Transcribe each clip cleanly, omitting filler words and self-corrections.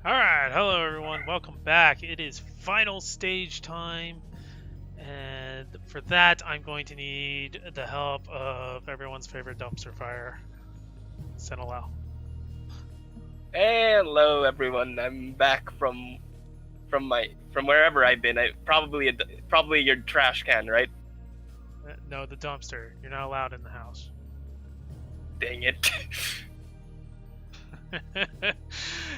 Alright, hello everyone, welcome back. It is final stage time, and for that I'm going to need the help of everyone's favorite dumpster fire, Sinalo. Hello everyone, I'm back from wherever I've been. Probably your trash can, right? No, the dumpster. You're not allowed in the house. Dang it.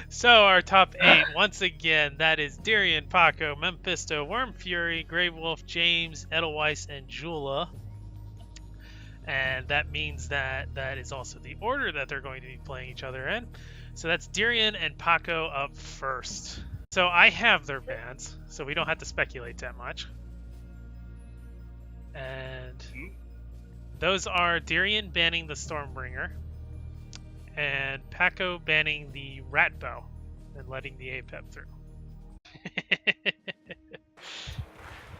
So our top 8, once again, that is Darian, Paco, Mephisto, Worm Fury, GReYWolF, James, Edelweiss, and Jula. And that means that is also the order that they're going to be playing each other in. So that's Darian and Paco up first. So I have their bans, so we don't have to speculate that much. And those are Darian banning the Stormbringer, and Paco banning the Rat Bow and letting the APEP through.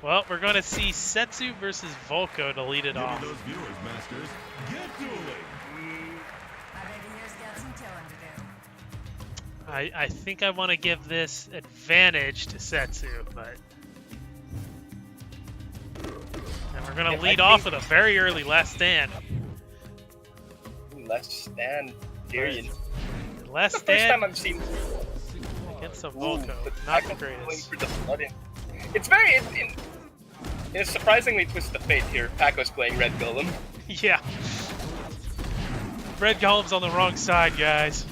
Well, we're going to see Setsu versus Volko to lead it off. Those viewers, Masters. Get dueling. I think I want to give this advantage to Setsu, but... And we're going to lead off with a very early Last Stand. Last Stand, Darian. Last It's the first Stand time I've seen against a Volko. Not the greatest. It's it's surprisingly twist of fate here. Paco's playing Red Golem. Yeah. Red Golem's on the wrong side, guys.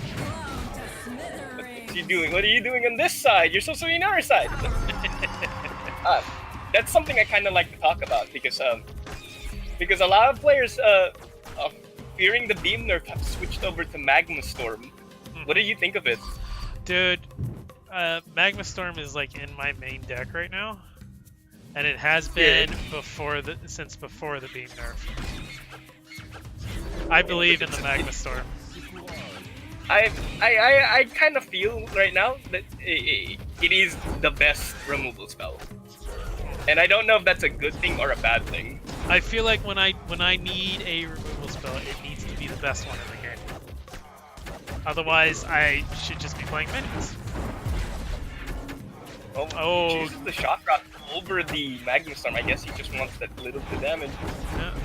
What's he doing? What are you doing on this side? You're supposed to be on our side. That's something I kind of like to talk about because a lot of players fearing the beam nerf have switched over to Magma Storm. What do you think of it? Dude, Magma Storm is like in my main deck right now, and it has been since before the beam nerf. I believe in the Magma Storm. I kind of feel right now that it is the best removal spell, and I don't know if that's a good thing or a bad thing. I feel like when I need a removal spell, it needs to be the best one in the game. Otherwise, I should just be playing minions. Oh, he chooses the Shock Rock over the Magma Storm. I guess he just wants that little bit of damage.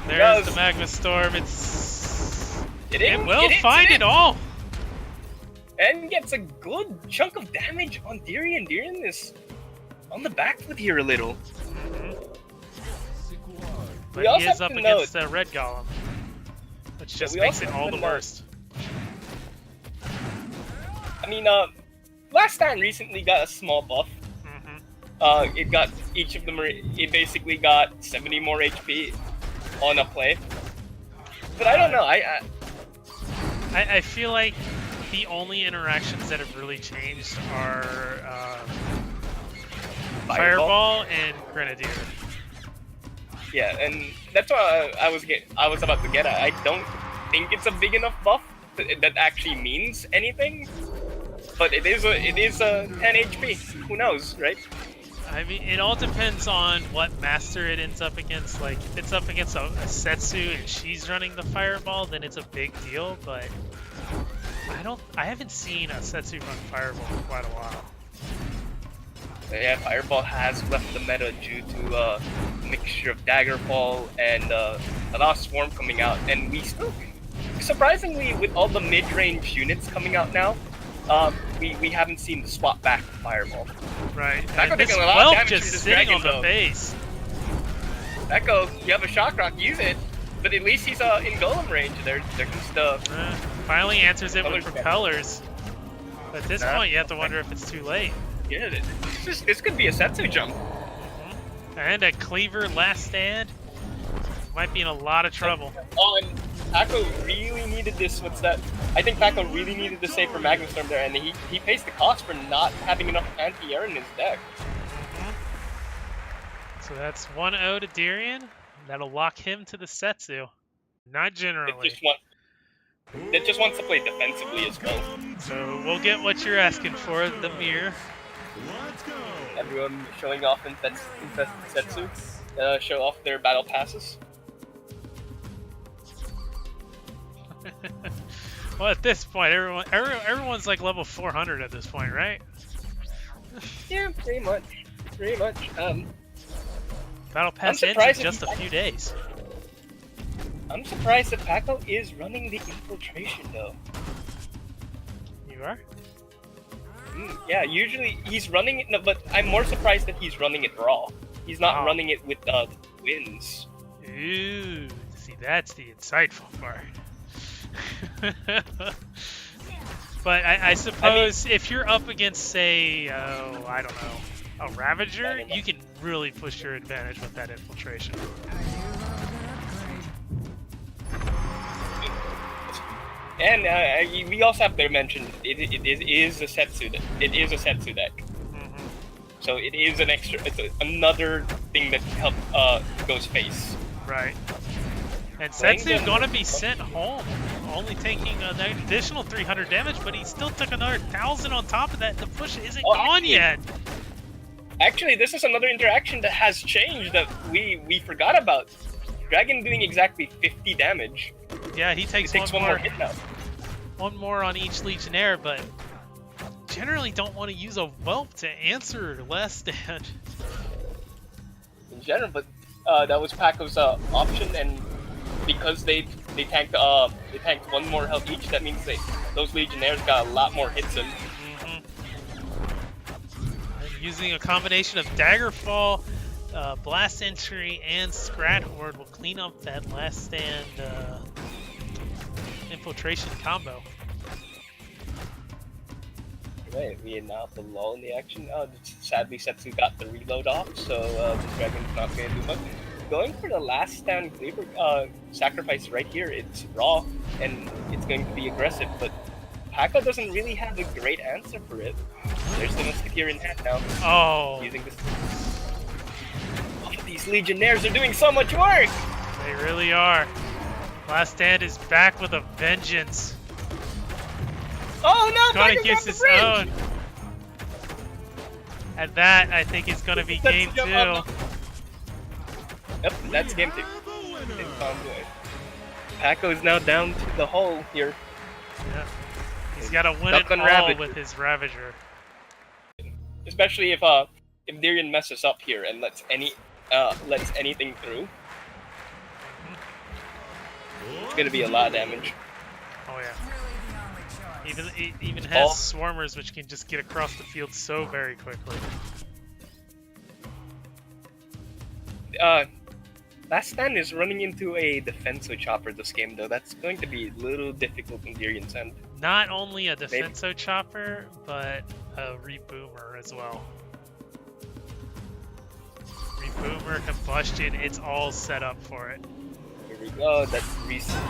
Yeah, there's the Magma Storm. It will find it all. And gets a good chunk of damage on Darian. Darian is on the back foot here a little. But he is up against the Red Golem, which just makes it all the worst. I mean, Last Stand recently got a small buff. It got each of them. It basically got 70 more HP on a play. But I don't know. I feel like the only interactions that have really changed are Fireball and Grenadier. Yeah, and that's what I was about to get at. I don't think it's a big enough buff that actually means anything. But it is a 10 HP. Who knows, right? I mean, it all depends on what master it ends up against. Like, if it's up against a Setsu and she's running the Fireball, then it's a big deal. But I haven't seen a Setsu run Fireball for quite a while. Yeah, Fireball has left the meta due to a mixture of Daggerfall and a lot of Swarm coming out. And we still, surprisingly, with all the mid-range units coming out now, we haven't seen the swap back to Fireball. Right. Paco And this taking a lot of Welp damage just from this sitting dragon, on the though. base. Echo, you have a Shock Rock, use it. But at least he's in Golem range. There comes the... Finally answers it with Propellers. Propellers. But at this point, you have to wonder if it's too late. Yeah, this could be a Setsu jump. And a Cleaver Last Stand. Might be in a lot of trouble. Oh, and Paco really needed this. What's that? I think Paco really needed to save for Magma Storm there, and he pays the cost for not having enough anti-air in his deck. So that's 1-0 to Darian. That'll lock him to the Setsu. Not generally. It just wants to play defensively as well. So we'll get what you're asking for, the mirror. Let's go. Everyone showing off in Setsu. Show off their battle passes. Well, at this point, everyone's like level 400 at this point, right? Yeah, pretty much. Pretty much. Battle Pass ends in just a few days. I'm surprised that Paco is running the infiltration though. You are? Yeah, usually he's running it, no, but I'm more surprised that he's running it raw. He's not running it with wins. Ooh, see, that's the insightful part. But I suppose if you're up against, say, I don't know, a Ravager, you can really push your advantage with that infiltration. And we also have to mention it is a Setsu deck. It is a Setsu deck. So it is an extra. It's another thing that helps goes face. Right. And Setsu's gonna be sent home, only taking an additional 300 damage, but he still took another 1,000 on top of that. The push isn't gone yet. Actually, this is another interaction that has changed that we forgot about. Dragon doing exactly 50 damage. Yeah, he takes one more hit now. One more on each Legionnaire, but generally don't want to use a Whelp to answer less than. In general, but that was Paco's option, and because they tanked one more health each, that means those Legionnaires got a lot more hits in. And using a combination of Daggerfall, Blast Entry, and Scrat Horde will clean up that last stand infiltration combo. Right, we are now at the lull in the action. Sadly, Setsu got the reload off, so the Dragon's not going to do much. Going for the last stand Cleaver sacrifice right here, it's raw, and it's going to be aggressive, but Paco doesn't really have a great answer for it. There's the Musketeer in hand now. Oh! Using this. Oh, these Legionnaires are doing so much work! They really are. Last Stand is back with a vengeance. Oh no! Gonna use his own. And that, I think, is gonna be game 2. Yep, that's game 2. Paco is now down to the hole here. Yeah. He's gotta win it all Ravager with his Ravager. Especially if Darian messes up here and lets anything through. It's gonna be a lot of damage. Oh yeah. It even has Swarmers, which can just get across the field so very quickly. Last Stand is running into a Defenso Chopper this game, though. That's going to be a little difficult in Darian's end. Not only a Defenso Chopper, but a Reboomer as well. Reboomer, Combustion, it's all set up for it. Here we go. That's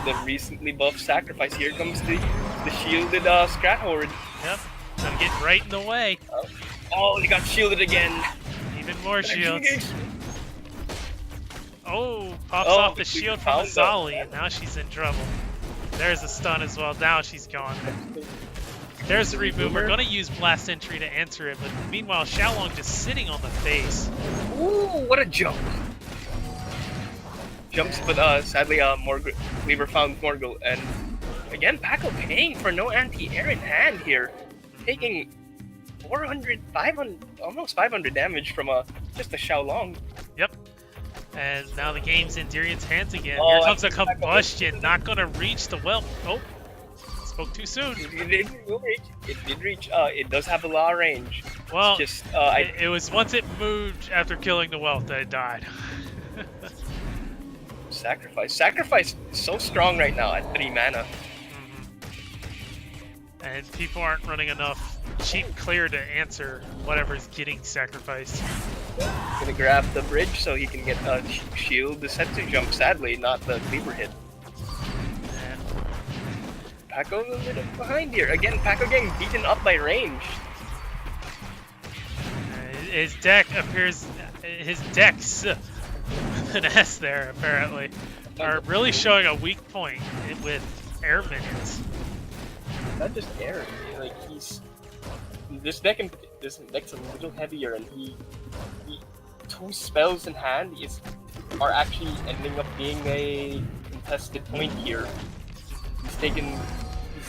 the recently buffed sacrifice. Here comes the shielded Scrat Horde. Yep. Gonna get right in the way. Oh, he got shielded again. Even more shields. Oh, pops off the shield from Azali, and now she's in trouble. There's a stun as well. Now she's gone. There's the Reboomer. Gonna use Blast Entry to answer it, but meanwhile, Xiaolong just sitting on the face. Ooh, what a jump! Jumps, but sadly, Cleaver found Morgul, and again, Paco paying for no anti-air in hand here, taking 400, 500, almost 500 damage from just a Xiaolong. Yep. And now the game's in Darian's hands again. Here comes a Combustion, not gonna reach the Whelp. Oh, spoke too soon. It did reach. It does have a lot of range. Well, it's just, it was once it moved after killing the Whelp that it died. Sacrifice is so strong right now at 3 mana. And people aren't running enough cheap clear to answer whatever's getting sacrificed. Gonna grab the bridge so he can get a shield. The Setsu jump, sadly, not the Cleaver hit. And Paco a little behind here. Again, Paco getting beaten up by range. His deck appears, his decks, with an S there apparently, are really showing a weak point with air minions. Not just air, like this deck's a little heavier, and he 2 spells in hand are actually ending up being a contested point here. He's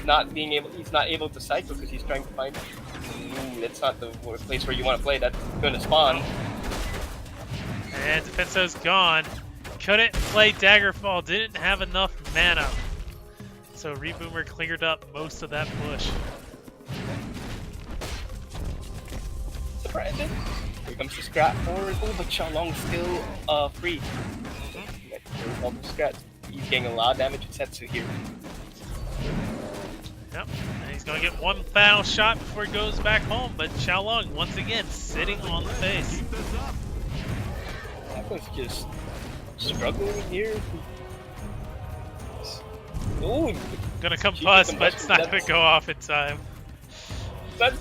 he's not able to cycle because he's trying to find. That's not the place where you want to play. That's going to spawn. And Defenso's gone. Couldn't play Daggerfall. Didn't have enough mana. So Reboomer cleared up most of that bush. Surprising. Here comes the scrap forward. Oh, but Xiaolong's still free. All the scraps. He's getting a lot of damage with Setsu here. Yep, and he's gonna get one final shot before he goes back home, but Xiaolong once again sitting on the face. That was just struggling here. Ooh, Gonna come bust, but it's not gonna go off in time.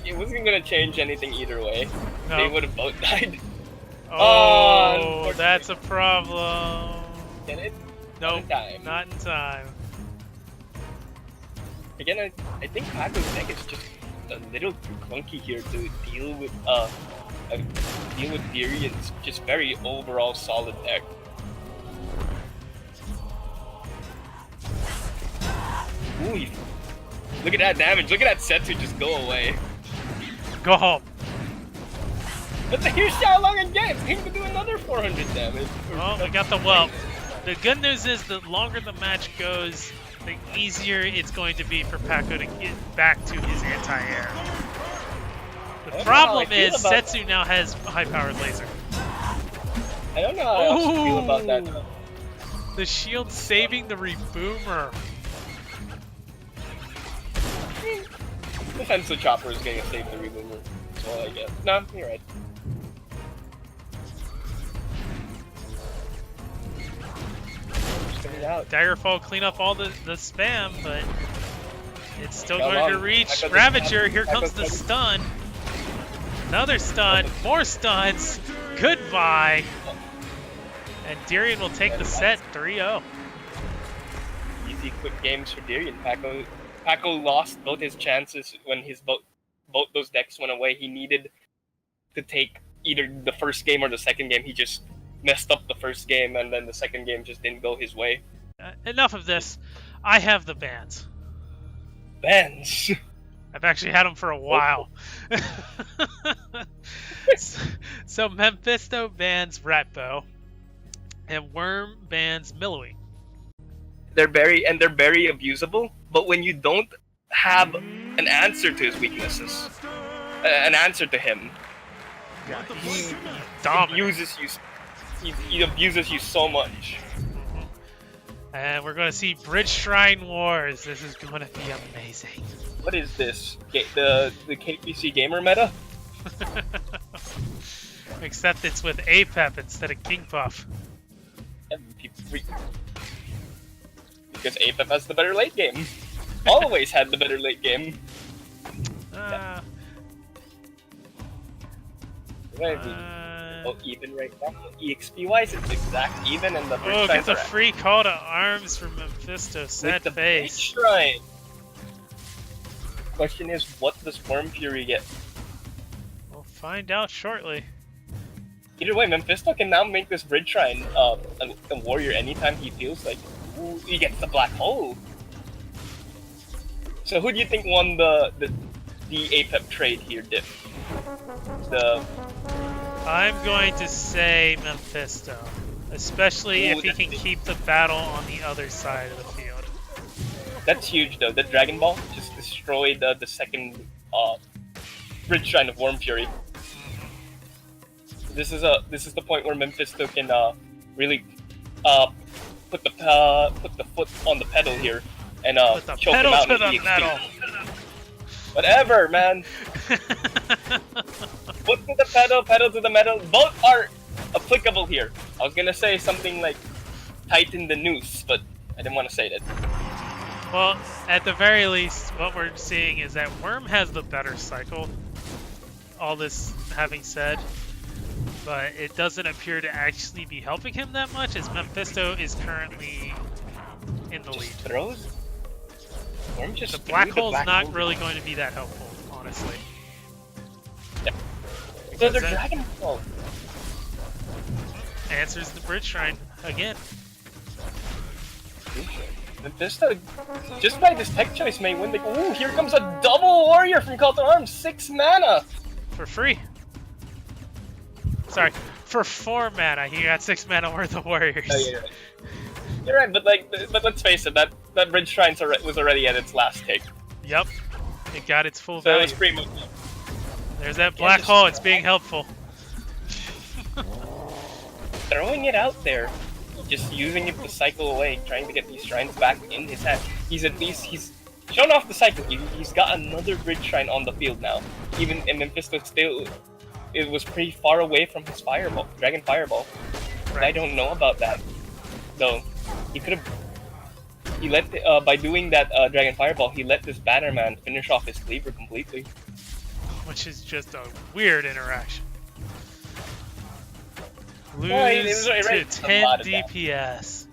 It wasn't gonna change anything either way. No. They would have both died. Oh, that's a problem. Get it? Nope, Not not in time. Again, I think Paco's deck is just a little too clunky here to deal with Darian's just very overall solid deck. Ooh, look at that damage! Look at that Setsu just go away. Go home. But here's Xiaolong again! He can do another 400 damage. Well, we got the whelp. The good news is the longer the match goes, the easier it's going to be for Paco to get back to his anti-air. The problem is Setsu now has a high-powered laser. I don't know how else to feel about that. Though. The shield saving the Reboomer. Defensive Chopper is going to save the Reboomer. That's all I guess. No, you're right. Out. Daggerfall clean up all the spam, but it's still going to reach Ravager. Here comes the stun. Another stun. More stuns. Goodbye. And Darian will take the set 3-0. Easy, quick games for Darian. Paco lost both his chances when both those decks went away. He needed to take either the first game or the second game. He just messed up the first game, and then the second game just didn't go his way. Enough of this. I have the bans. Bans? I've actually had them for a while. So Mephisto bans Ratbow, and Worm bans Millowy. They're very abusable, but when you don't have an answer to his weaknesses, an answer to him, he abuses you so much. And we're going to see Bridge Shrine Wars. This is going to be amazing. What is this? The KPC gamer meta? Except it's with APEP instead of King Puff. Because APEP has the better late game. Always had the better late game. Oh, even right now. EXP wise, it's exact even, and the oh, gets a free call to arms from Mephisto. Sad with the face. Shrine. Question is, what does Worm Fury get? We'll find out shortly. Either way, Mephisto can now make this Bridge Shrine a warrior anytime he feels like. Ooh, he gets the black hole. So who do you think won the APEP trade here, Dip? I'm going to say Mephisto, especially if he can keep the battle on the other side of the field. That's huge, though. The Dragon Ball just destroyed the second Bridge Shrine of Worm Fury. This is the point where Mephisto can really put the foot on the pedal here and choke him out with EXP. Whatever, man. Foot to the pedal, pedal to the metal. Both are applicable here. I was gonna say something like tighten the noose, but I didn't want to say that. Well, at the very least, what we're seeing is that Worm has the better cycle. All this having said, but it doesn't appear to actually be helping him that much, as Mephisto is currently in the lead. Throws? Worm just the black hole's not really going to be that helpful, honestly. Yep. So they're Dragon Ball. Answers the Bridge Shrine again. Mephisto, just by this tech choice, may win the. Ooh, here comes a double warrior from Cult of Arms, 6 mana. For free. Sorry, for 4 mana, he got 6 mana worth of warriors. Oh, yeah, you're right, but let's face it, that Bridge Shrine was already at its last take. Yep, it got its full So value. it's pretty much. There's that black hole. It's being helpful. Throwing it out there, just using it to cycle away, trying to get these shrines back in his hand. He's shown off the cycle. He's got another Bridge Shrine on the field now. Even in Mephisto still, it was pretty far away from his Fireball, Dragon Fireball. Right. I don't know about that, though. He could have. He let by doing that Dragon Fireball, he let this Bannerman finish off his Cleaver completely. Which is just a weird interaction. Lose to 10 DPS.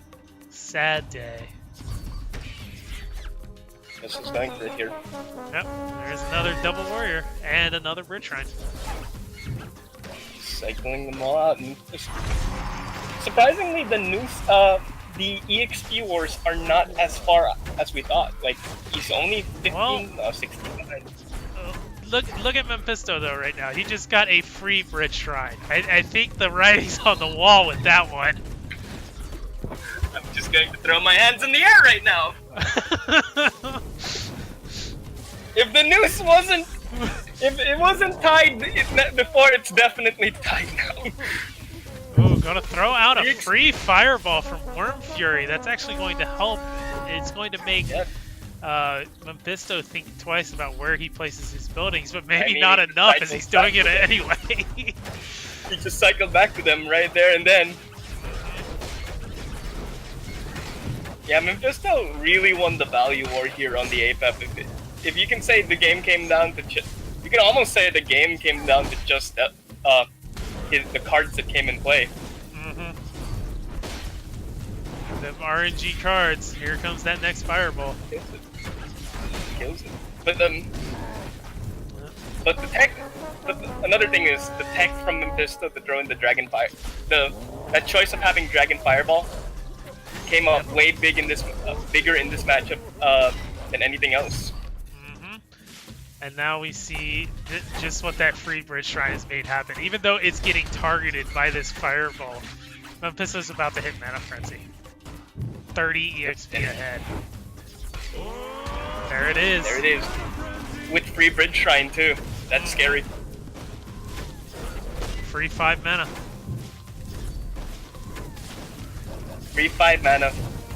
Sad day. This is going for it here. Yep, there's another double warrior and another Bridge Shrine. Cycling them all out. And surprisingly, the EXP wars are not as far as we thought. Like, he's only 16. Look at Mephisto though right now. He just got a free Bridge Shrine. I think the writing's on the wall with that one. I'm just going to throw my hands in the air right now. If the noose wasn't, if it wasn't tied before, it's definitely tied now. Ooh, gonna throw out a free fireball from Worm Fury. That's actually going to help. It's going to make Mephisto think twice about where he places his buildings, but maybe not enough as he's doing it anyway. He just cycled back to them right there and then. Yeah, Mephisto really won the value war here on the APEP. If you can say the game came down to you can almost say the game came down to just the cards that came in play. Mm-hmm. The RNG cards. Here comes that next fireball. Kills it. But the tech. But another thing is the tech from Mephisto to throw in the Dragon Fire. That choice of having Dragon Fireball came up way bigger in this matchup than anything else. Mm-hmm. And now we see just what that free Bridge Shrine has made happen. Even though it's getting targeted by this fireball, Mephisto's about to hit Mana Frenzy. 30 EXP ahead. There it is. There it is. With free Bridge Shrine too. That's scary. Free 5 mana. Free 5 mana.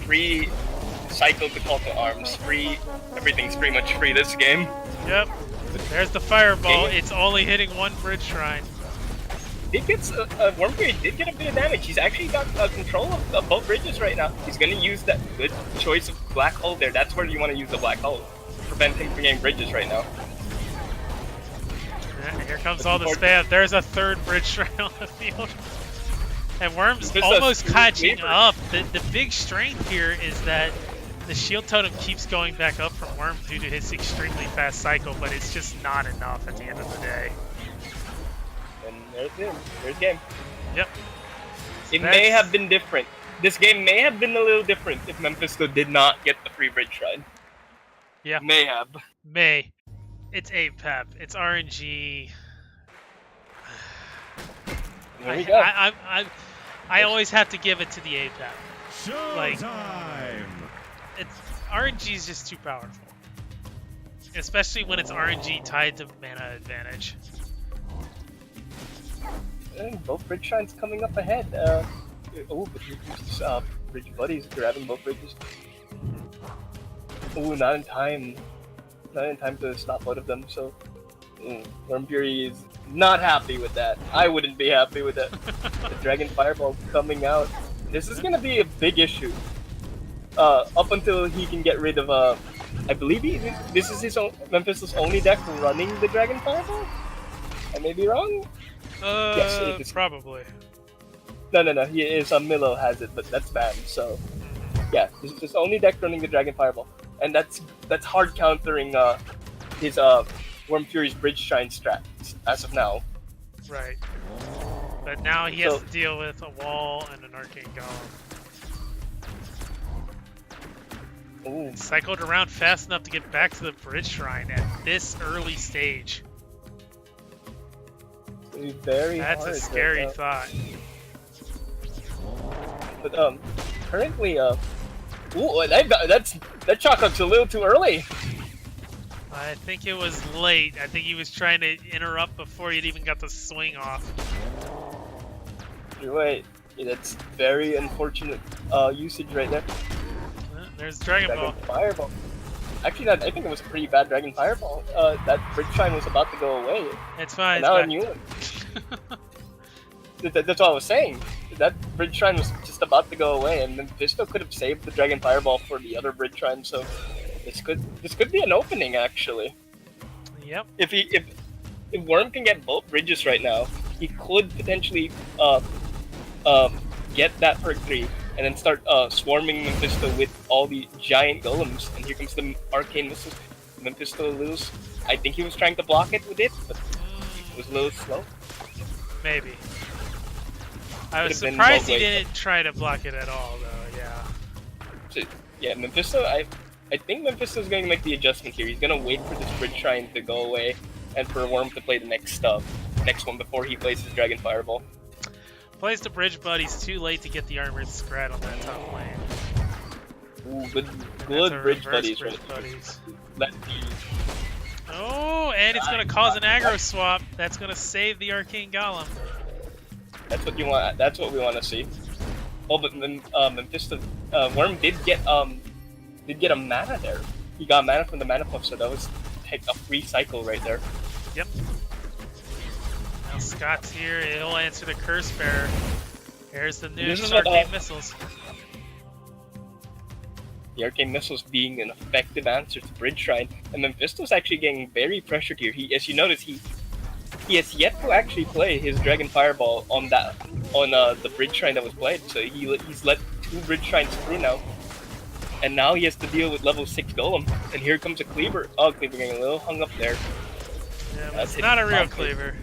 Free cycle to Call to Arms. Free. Everything's pretty much free this game. Yep. There's the fireball. It's only hitting one Bridge Shrine. It gets Worm Fury did get a bit of damage. He's actually got control of both bridges right now. He's gonna use that good choice of Black Hole there. That's where you want to use the Black Hole. Prevent him from getting bridges right now. Yeah, here comes all the spam. There's a third Bridge Shrine on the field. And Worm's almost catching up. The big strength here is that the shield totem keeps going back up from Worm due to his extremely fast cycle, but it's just not enough at the end of the day. And there's him. There's game. Yep. So it may have been different. This game may have been a little different if Mephisto did not get the free Bridge Shrine. Yeah. May have. May. It's APEP. It's RNG. There we go. I always have to give it to the APEP. Showtime! RNG is just too powerful. Especially when it's RNG tied to mana advantage. And both Bridge Shrines coming up ahead. Bridge Buddies grabbing both bridges. Ooh, not in time. Not in time to stop both of them, so... Worm Fury is not happy with that. I wouldn't be happy with that. The Dragon Fireball coming out. This is gonna be a big issue. Up until he can get rid of, I believe this is his own, Mephisto's only deck running the Dragon Fireball? I may be wrong? Yes, it is. Probably. No, he is, Milo has it, but that's banned, so... Yeah, this is his only deck running the Dragon Fireball. And that's hard countering, his, Worm Fury's Bridge Shrine strat, as of now. Right. But now he has to deal with a wall and an Arcane Golem. Ooh, Cycled around fast enough to get back to the bridge shrine at this early stage. very That's hard. a scary thought. But currently ooh, that shotgun's a little too early. I think it was late. I think he was trying to interrupt before he'd even got the swing off. You're right. Yeah, that's very unfortunate usage right there. There's Dragon Ball. Fireball. Actually, I think it was a pretty bad Dragon Fireball. That bridge shrine was about to go away. It's fine. And now a new one. That's what I was saying. That bridge shrine was just about to go away, and then Mephisto could have saved the Dragon Fireball for the other bridge shrine. So this could be an opening actually. Yep. If Worm can get both bridges right now, he could potentially get that perk 3 and then start swarming Mephisto with all the giant golems. And here comes the arcane missiles. Mephisto lose. I think he was trying to block it with it, but it was a little slow. Maybe. I was surprised he didn't try to block it at all, though. Yeah. So, yeah, Mephisto. I think Mephisto's going to make the adjustment here. He's going to wait for this bridge shrine to go away, and for Worm to play the next one before he plays his Dragon Fireball. Plays the bridge, but he's too late to get the armored scrat on that top lane. Ooh, good bridge buddies. Oh, and it's going to cause an aggro swap. That's going to save the Arcane Golem. That's what you want. That's what we want to see. Oh, but Mephisto, Worm did get a mana there. He got mana from the mana puff, so that was a free cycle right there. Yep. Now Scott's here. He'll answer the Curse Bearer. Here's the new Arcane Missiles. The Arcane Missiles being an effective answer to Bridge Shrine, and Mephisto's actually getting very pressured here. As you notice, he has yet to actually play his Dragon Fireball on the Bridge Shrine that was played. So he's let 2 Bridge Shrines through now, and now he has to deal with level 6 Golem. And here comes a Cleaver. Oh, Cleaver getting a little hung up there. Yeah, but it's not a real Cleaver.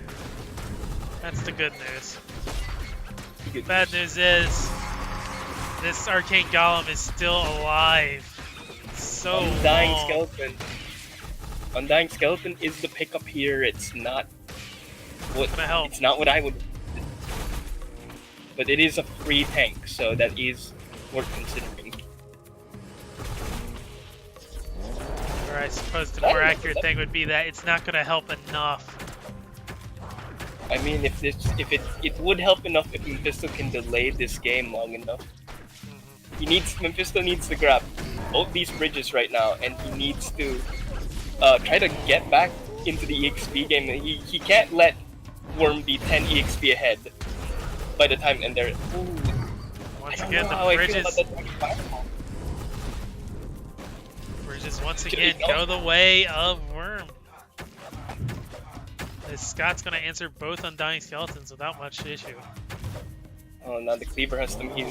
That's the good news. Bad news is this Arcane Golem is still alive. So Undying Skeleton. Undying Skeleton is the pickup here. It's not what I would. But it is a free tank, so that is worth considering. Or I suppose the more accurate thing would be that it's not going to help enough. I mean, it would help enough if Mephisto can delay this game long enough. Mephisto needs to grab both these bridges right now, and he needs to try to get back into the EXP game. He can't let Worm be 10 EXP ahead by the time, and they're... Once again, the bridges once again go the way of Worm. Scott's going to answer both Undying Skeletons without much issue. Oh, now the Cleaver has to... He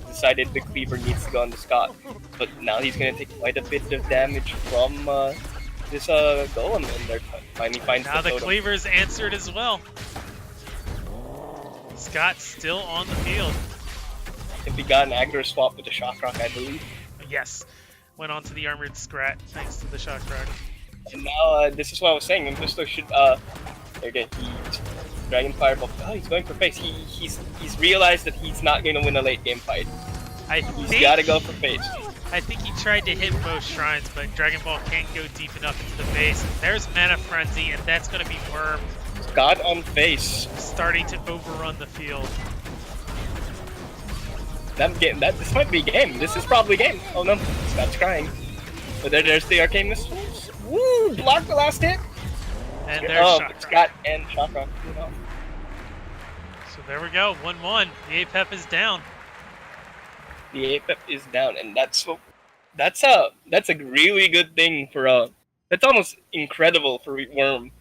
decided the Cleaver needs to go on the Scott. But now he's going to take quite a bit of damage from this Golem, and they're finally finds now the totem. Cleaver's answered as well. Scott's still on the field. If he got an aggro swap with the Shock Rock, I believe. Yes. Went on to the Armored Scrat thanks to the Shock Rock. And now, this is what I was saying, Mephisto should, again, Dragon Fireball. Oh, he's going for face. He's realized that he's not going to win a late game fight. He's got to go for face. I think he tried to hit both shrines, but Dragon Ball can't go deep enough into the base. There's Mana Frenzy, and that's going to be Worm. God on face. Starting to overrun the field. This might be game. This is probably game. Oh no, Scott's crying. But there's the Arcane Missiles. Woo! Block the last hit! And there's Scott and Shock Rock. You know. So there we go, 1-1. The APEP is down. The APEP is down, and that's a really good thing for that's almost incredible for Worm.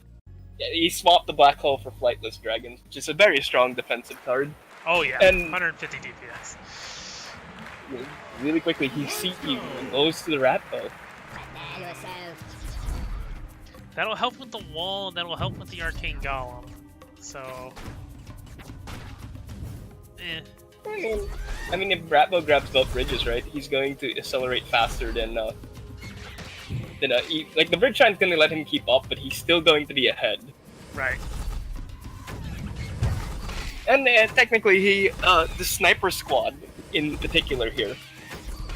Yeah, he swapped the Black Hole for Flightless Dragons, which is a very strong defensive card. Oh yeah, and 150 DPS. Really quickly, he goes to the Rat Bow. That'll help with the wall, and that'll help with the Arcane Golem. So, I mean, if Bravo grabs both bridges, right, he's going to accelerate faster than like the bridge shine's gonna let him keep up, but he's still going to be ahead. Right. And technically, the sniper squad in particular here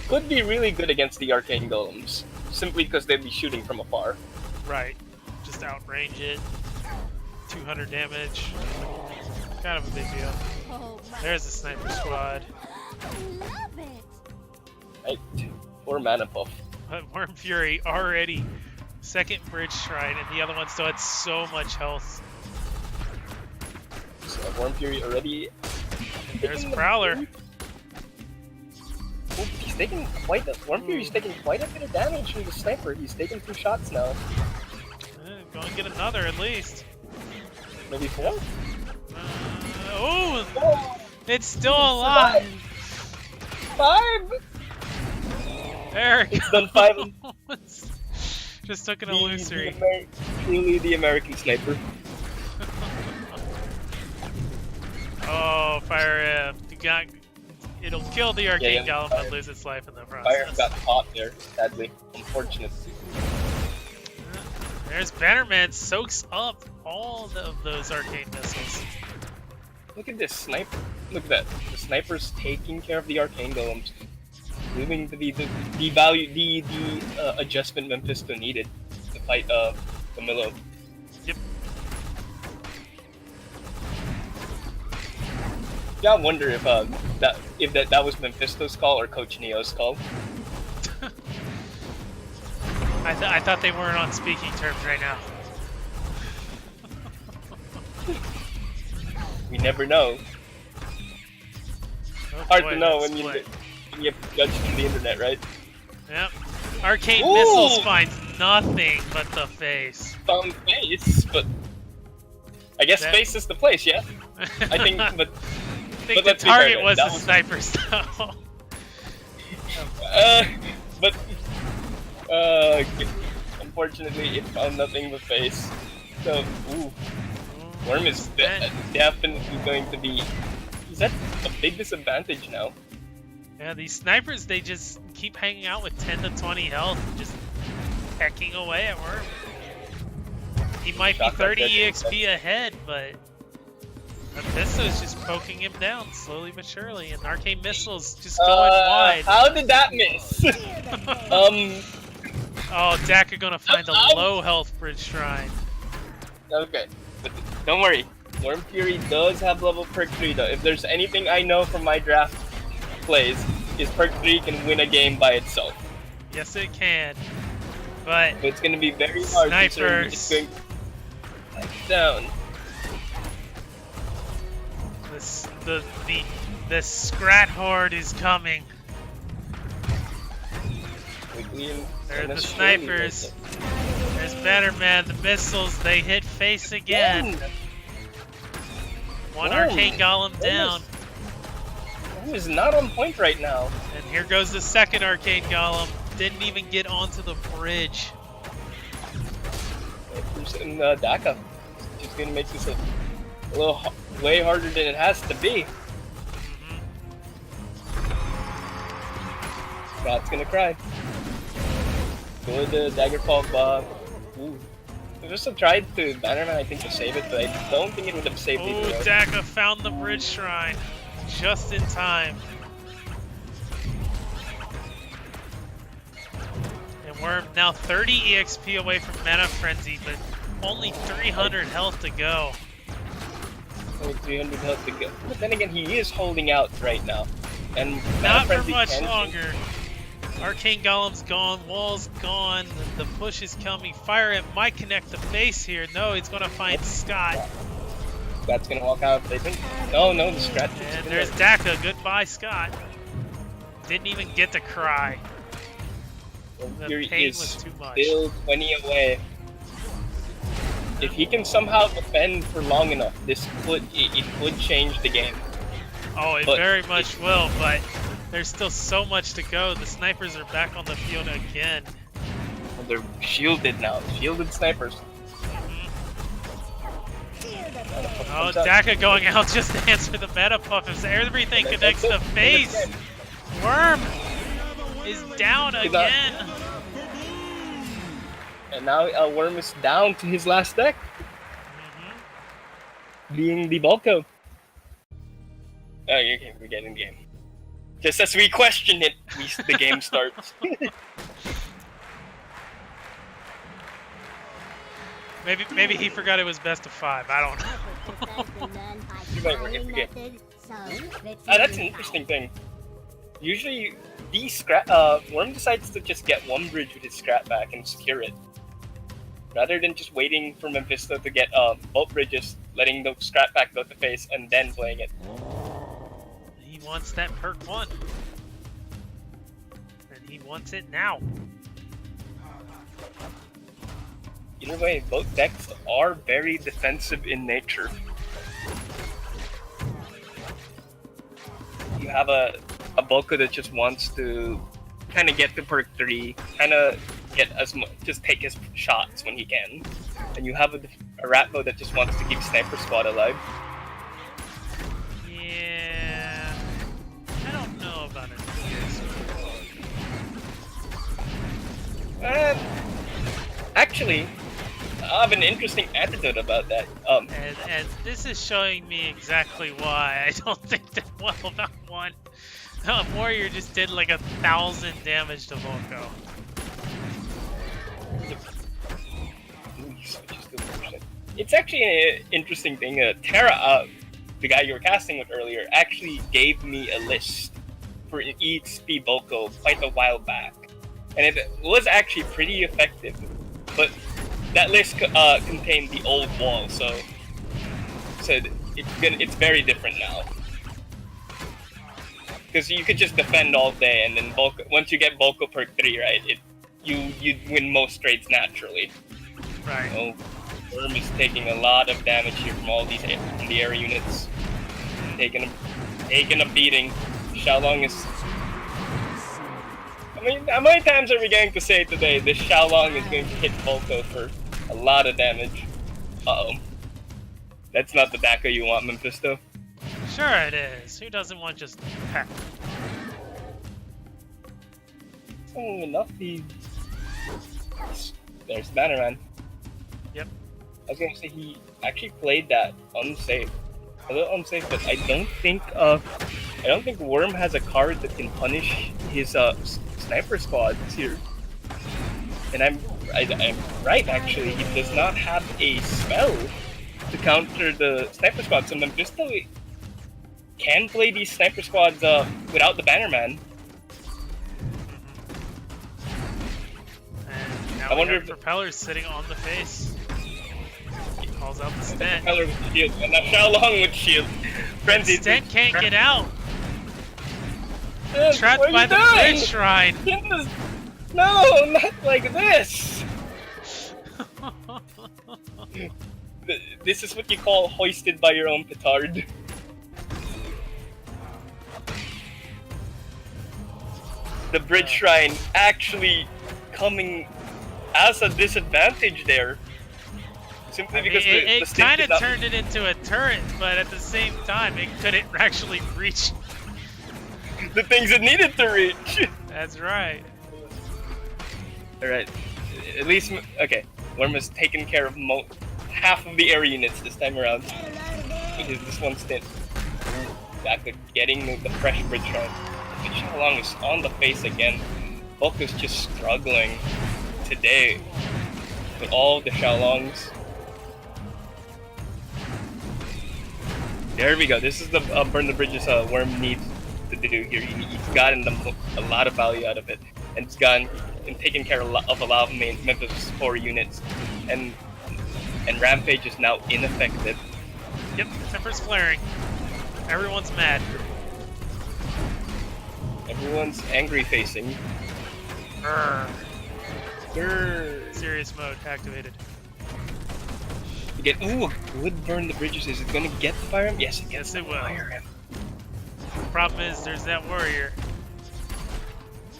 could be really good against the arcane golems, simply because they'd be shooting from afar. Right. Just outrange it. 200 damage. Kind of a big deal. There's the sniper squad. Love it. Right. 4 mana buff. But Worm Fury already second bridge shrine, and the other one still had so much health. So Worm Fury already. There's Prowler. Oh, he's taking quite a. Worm Fury's taking quite a bit of damage from the sniper. He's taking 2 shots now. Go and get another at least. Maybe 4. Oh, Oh, it's still alive. 5. There it It's done 5. goes. Just took an illusory. Truly the American sniper. Oh, Fire you got. It'll kill the arcane golem but lose its life in the Fire process. got caught there, sadly. Unfortunate. There's Bannerman, soaks up all of those arcane missiles. Look at this sniper. Look at that. The sniper's taking care of the arcane golems, doing the adjustment Mephisto needed to fight Camillo. Yep. Yeah, I wonder if that was Mephisto's call or Coach Neo's call. I thought they weren't on speaking terms right now. We never know. Oh, Hard boy, to know that's when you split. get judged from the internet, right? Yep. Arcane Ooh! missiles finds nothing but the face. Found face, but I guess face is the place, yeah. I think, but I think the let's be fair, target was that the was- snipers though. but unfortunately, it found nothing but face. So, ooh, Worm is definitely going to be. He's at a big disadvantage now. Yeah, these snipers, they just keep hanging out with 10 to 20 health, just pecking away at Worm. He might be Shotgun 30 definitely. EXP ahead, but Mephisto's just poking him down slowly but surely, and arcane missiles just going wide. How did that miss? Oh, Daka gonna find a low health bridge shrine. Okay, but don't worry. Worm Fury does have level perk 3 though. If there's anything I know from my draft plays, is perk 3 can win a game by itself. Yes, it can, but But it's gonna be very hard considering it's snipers. going down. The Scrat Horde is coming. There are the snipers. There's Bannerman, the missiles, they hit face again. One arcane golem down. Worm is not on point right now. And here goes the second arcane golem. Didn't even get onto the bridge. And Daka is gonna make this a little way harder than it has to be. God's gonna cry. Good Daggerfall buff. Ooh. I just tried to Bannerman, I think, to save it, but I don't think it would have saved it. Oh, Daka found the bridge shrine just in time. And we're now 30 EXP away from Mana Frenzy, but only 300 health to go. Only 300 health to go. But then again, he is holding out right now. And Not for Frenzy much can- longer. Arcane Golem's gone, Wall's gone, the push is coming. Fire Ant might connect the face here. No, he's gonna find Scott. Scott's gonna walk out, I think. No, the scratch. And there's Daka. Goodbye, Scott. Didn't even get to cry. The Fury pain is was too much. still 20 away. If he can somehow defend for long enough, it could change the game. Oh, it But very much will, but there's still so much to go. The snipers are back on the field again. They're shielded now, shielded snipers. Oh, Daka going out just to answer the meta puff as everything connects to face. Worm is down again. And now Worm is down to his last deck. Being the Bulko. Oh, okay, we get in the game. Just as we question it, the game starts. Maybe he forgot it was best of 5. I don't know. You might forget. That's an interesting thing. Usually, Worm decides to just get one bridge with his scrap back and secure it, rather than just waiting for Mephisto to get both bridges, letting the scrap back go to face, and then playing it. He wants that perk 1. And he wants it now. Either way, both decks are very defensive in nature. You have a Bulko that just wants to kind of get to perk 3, kind of get just take his shots when he can. And you have a Ratbo that just wants to keep Sniper Squad alive. Yeah, I don't know about it. Actually, I have an interesting anecdote about that. And this is showing me exactly why I don't think that well about one. Warrior just did like 1,000 damage to Volko. It's actually an interesting thing. Terra, the guy you were casting with earlier, actually gave me a list for an EXP Volko quite a while back. And it was actually pretty effective. But that list contained the old wall, so it's very different now. Because you could just defend all day, and then once you get Bulko perk 3, right, you win most trades naturally. Right. So Worm is taking a lot of damage here from all these from the air units. Taking a beating. Xiaolong is. I mean, how many times are we going to say today this Xiaolong is going to hit Bulko for a lot of damage? Uh-oh. That's not the Daka you want, Mephisto. Sure it is. Who doesn't want just heck? Oh, enough. There's Bannerman. Yep. I was gonna say he actually played that unsafe. A little unsafe, but I don't think Worm has a card that can punish his sniper squads here. And I'm right actually. He does not have a spell to counter the sniper squad. So Mephisto can play these sniper squads without the Bannerman. And now I wonder if Propeller's sitting on the face. He calls out the Stent. Propeller with shield, and now Xiaolong with shield. Frenzy. Stent can't get out. Man, Trapped what are by you the doing? Bridge Shrine. No, not like this. This is what you call hoisted by your own petard. The Bridge Shrine actually coming as a disadvantage there. Simply because the it stick kind did of not... turned it into a turret, but at the same time, it couldn't actually reach. the things it needed to reach. That's right. Alright, at least, okay, Worm has taken care of half of the air units this time around. With this one stint. Back at getting the fresh Bridge Shrine. The Xiaolong is on the face again. Bulk is just struggling today with all the Xiaolongs. There we go. This is the burn the bridges Worm needs to do here. He's gotten a lot of value out of it, and it's gotten and taken care of a lot of Memphis 4 units, and Rampage is now ineffective. Yep, temper's flaring. Everyone's mad. Everyone's angry facing. Grr. Grr. Serious mode activated. You get good burn the bridges. Is it gonna get the Fire Emblem? Yes, it gets Yes, it will. Fire Emblem. Problem is, there's that warrior.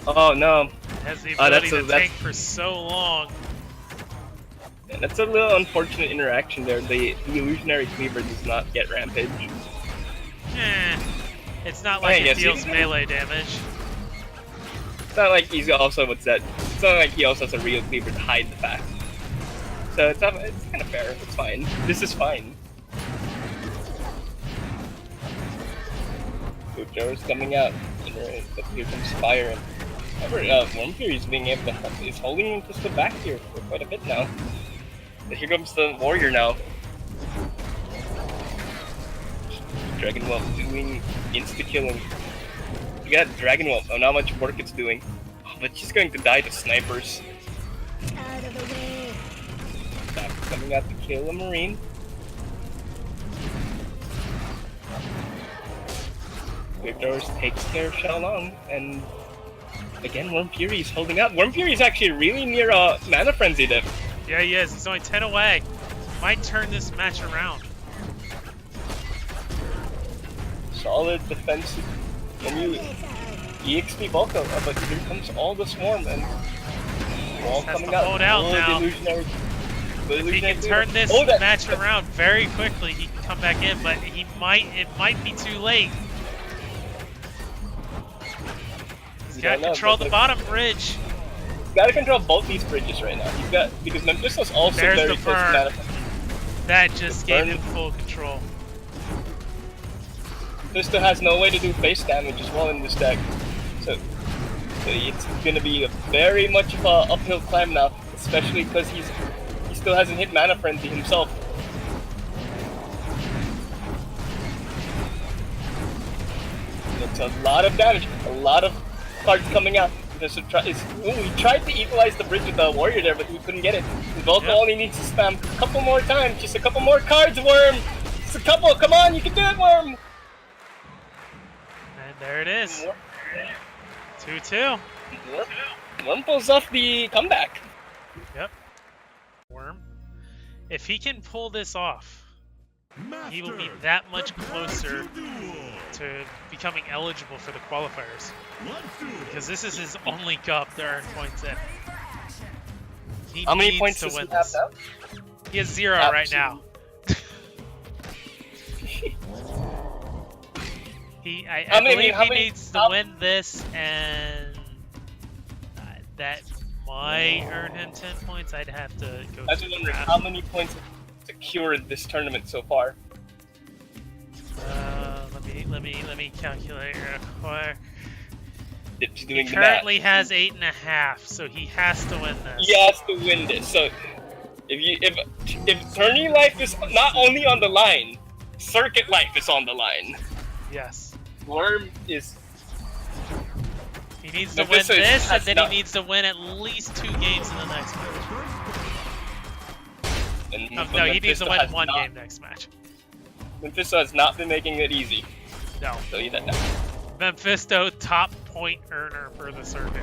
Oh no. It has the ability to that's- tank for so long. And that's a little unfortunate interaction there. The illusionary cleaver does not get rampage. It's not like Yeah, it deals melee damage. It's not like he's also It's not like he also has a real cleaver to hide the fact. So it's kind of fair. It's fine. This is fine. Joe's coming out. But here comes fire. However, Wormfury is holding just the back here for quite a bit now. Here comes the warrior now. GReYWolF doing insta-killing. You got GReYWolF, I don't know how much work it's doing. Oh, but she's going to die to snipers. Out of the way. Back coming out to kill a marine. Graveyard takes care of Xiaolong, and again Wormfury is holding out. Wormfury is actually really near Mana Frenzy dip. Yeah, he is. He's only 10 away. Might turn this match around. Solid defense. Can you EXP Volko? But here comes all the swarm and all coming out. Hold out now. If he can turn this match around very quickly, he can come back in, but it might be too late. He's got to control the bottom bridge. He's got to control both these bridges right now. Because Memphisto's also very close to Mana. That just gave him full control. Mephisto has no way to do face damage as well in this deck. So it's gonna be a very much of an uphill climb now, especially because he still hasn't hit Mana Frenzy himself. It's a lot of damage, a lot of cards coming out. He tried to equalize the bridge with the warrior there, but he couldn't get it. Volko only needs to spam a couple more times, just a couple more cards, Worm! Just a couple, come on, you can do it, Worm! And there it is. 2-2. Worm pulls off the comeback. Yep. Worm. If he can pull this off, he will be that much closer to becoming eligible for the qualifiers. Because this is his only cup to earn points in. How many points does he have now? He has 0 right now. I believe he needs to win this, and that might earn him 10 points. I'd have to go. I was wondering how many points have secured this tournament so far. Let me calculate real quick. He currently has 8.5, so he has to win this. He has to win this. So if tourney life is not only on the line, circuit life is on the line. Yes. Worm is. He needs to win this, and then he needs to win at least 2 games in the next match. No, he needs to win 1 game next match. Mephisto has not been making it easy. No. I'll tell you that now. Mephisto, top point earner for the circuit.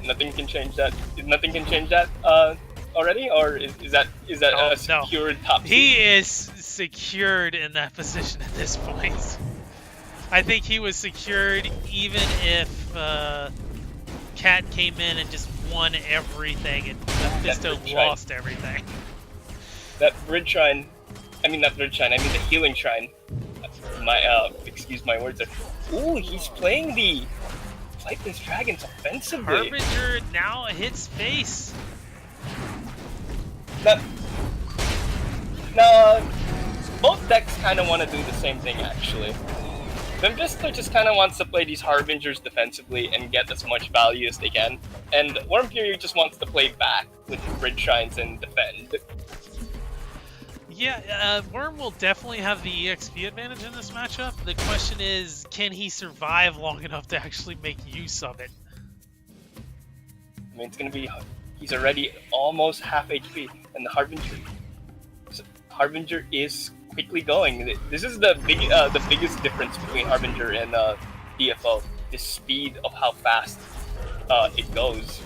Nothing can change that. Nothing can change that already, or is that a secured top seed? He is secured in that position at this point. I think he was secured even if Cat came in and just won everything and Mephisto lost everything. That bridge shrine, not bridge shrine, the healing shrine. Excuse my words there. Ooh, he's playing the Flightless Dragons offensively. Harbinger now hits face. Now, both decks kind of want to do the same thing, actually. Mephisto just kind of wants to play these Harbingers defensively and get as much value as they can. And Wormfury just wants to play back with Bridge Shrines and defend. Yeah, Worm will definitely have the EXP advantage in this matchup. The question is, can he survive long enough to actually make use of it? It's going to be... He's already almost half HP, and the Harbinger is quickly going. This is the biggest difference between Harbinger and DFO. The speed of how fast it goes.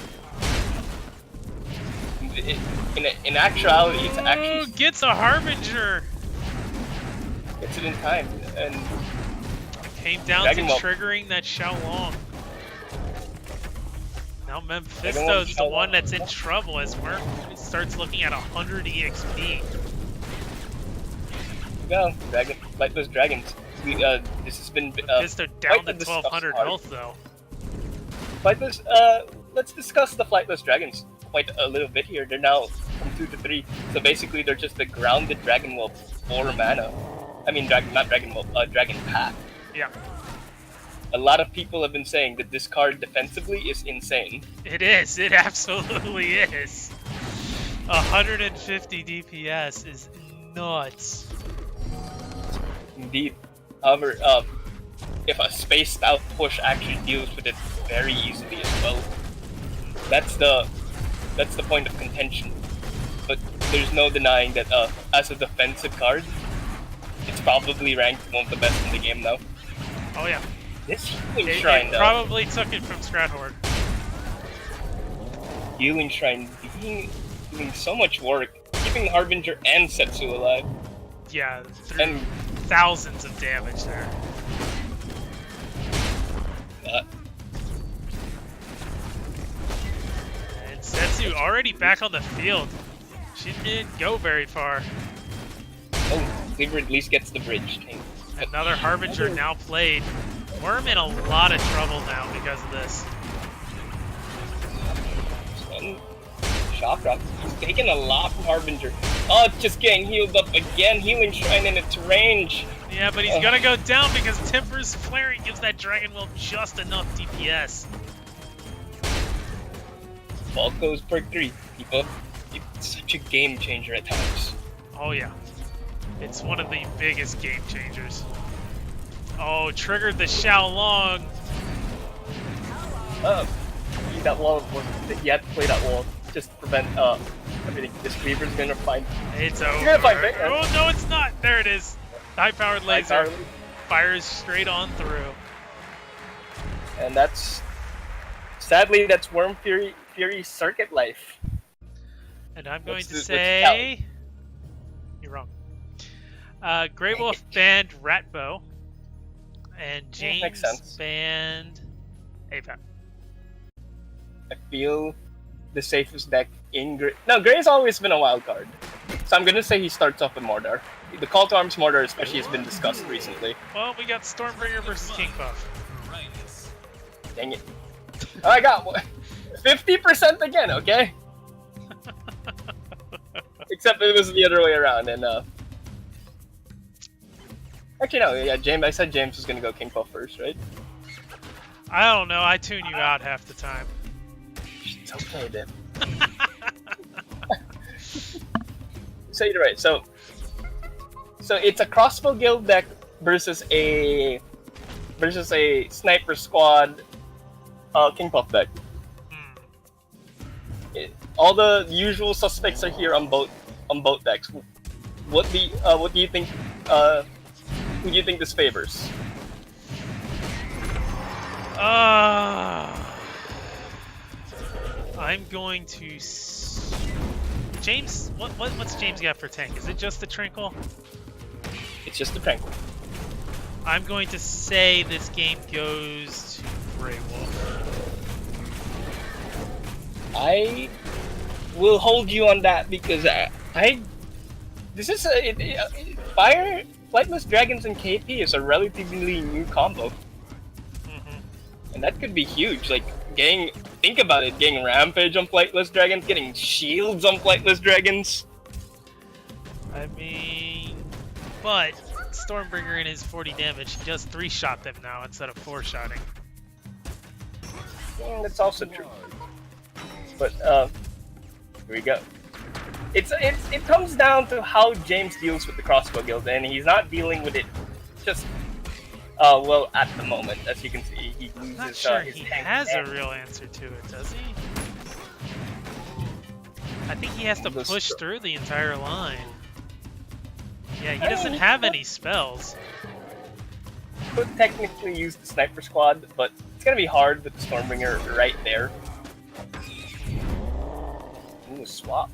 In actuality, it's actually gets a Harbinger. Gets it in time, and came down to triggering that Xiaolong. Now Mephisto's the one that's in trouble as Merc starts looking at 100 EXP. Go, Dragon, Flightless Dragons. This has been Mephisto down to 1200 health though. Flightless, let's discuss the Flightless Dragons quite a little bit here. They're now from 2 to 3, so basically they're just a grounded Dragon Wolf 4 mana. I mean, not Dragon Wolf, Dragon Path. Yeah. A lot of people have been saying that this card defensively is insane. It is. It absolutely is. 150 DPS is nuts. Indeed. However, if a spaced out push actually deals with it very easily as well, that's the point of contention. But there's no denying that as a defensive card, it's probably ranked one of the best in the game now. Oh yeah. This Healing Shrine, though. Probably took it from Scrat Horde. Healing Shrine doing so much work, keeping Harbinger and Setsu alive. Yeah, and thousands of damage there. And Setsu already back on the field. She didn't go very far. Oh, Cleaver at least gets the bridge. Another Harbinger now played. Worm in a lot of trouble now because of this. And Shock Rock, he's taking a lot from Harbinger. Oh, it's just getting healed up again. Healing Shrine in its range. Yeah, but he's gonna go down because Timber's Flaring gives that Dragon Wolf just enough DPS. Falco's perk 3. People, it's such a game changer at times. Oh yeah. It's one of the biggest game changers. Oh, triggered the Xiaolong. That wall, you have to play that wall just to prevent everything. This Cleaver's gonna find. It's over. You're gonna find it. Oh no, it's not. There it is. High-powered laser fires straight on through. And sadly, that's Worm Fury's circuit life. And I'm going to say, you're wrong. GReYWolF banned Ratbow. And James banned APAP. I feel the safest deck in Grey. No, Grey's always been a wild card. So I'm gonna say he starts off with Mordor. The Call to Arms Mordor especially has been discussed recently. Well, we got Stormbringer versus King Puff. Dang it. Oh, I got 50% again, okay? Except it was the other way around, and actually, no, yeah, James. I said James was gonna go King Puff first, right? I don't know. I tune you out half the time. It's okay, then. So you're right. So it's a crossbow guild deck versus a sniper squad King Puff deck. All the usual suspects are here on both decks. What do you think? Who do you think this favors? I'm going to James. What's James got for tank? Is it just the Tranquil? It's just the Tranquil. I'm going to say this game goes to GReYWolF. I will hold you on that because this is Flightless Dragons and KP is a relatively new combo. And that could be huge, like think about it, getting Rampage on Flightless Dragons, getting Shields on Flightless Dragons. I mean, but Stormbringer in his 40 damage, he does 3-shot them now instead of 4-shotting. Yeah, that's also true. But here we go. It comes down to how James deals with the crossbow guild, and he's not dealing with it just well at the moment. As you can see, he loses not sure his he tank has and a real answer to it, does he? I think he has to push through the entire line. Yeah, he doesn't have any spells. Could technically use the sniper squad, but it's gonna be hard with the Stormbringer right there. Ooh, swap.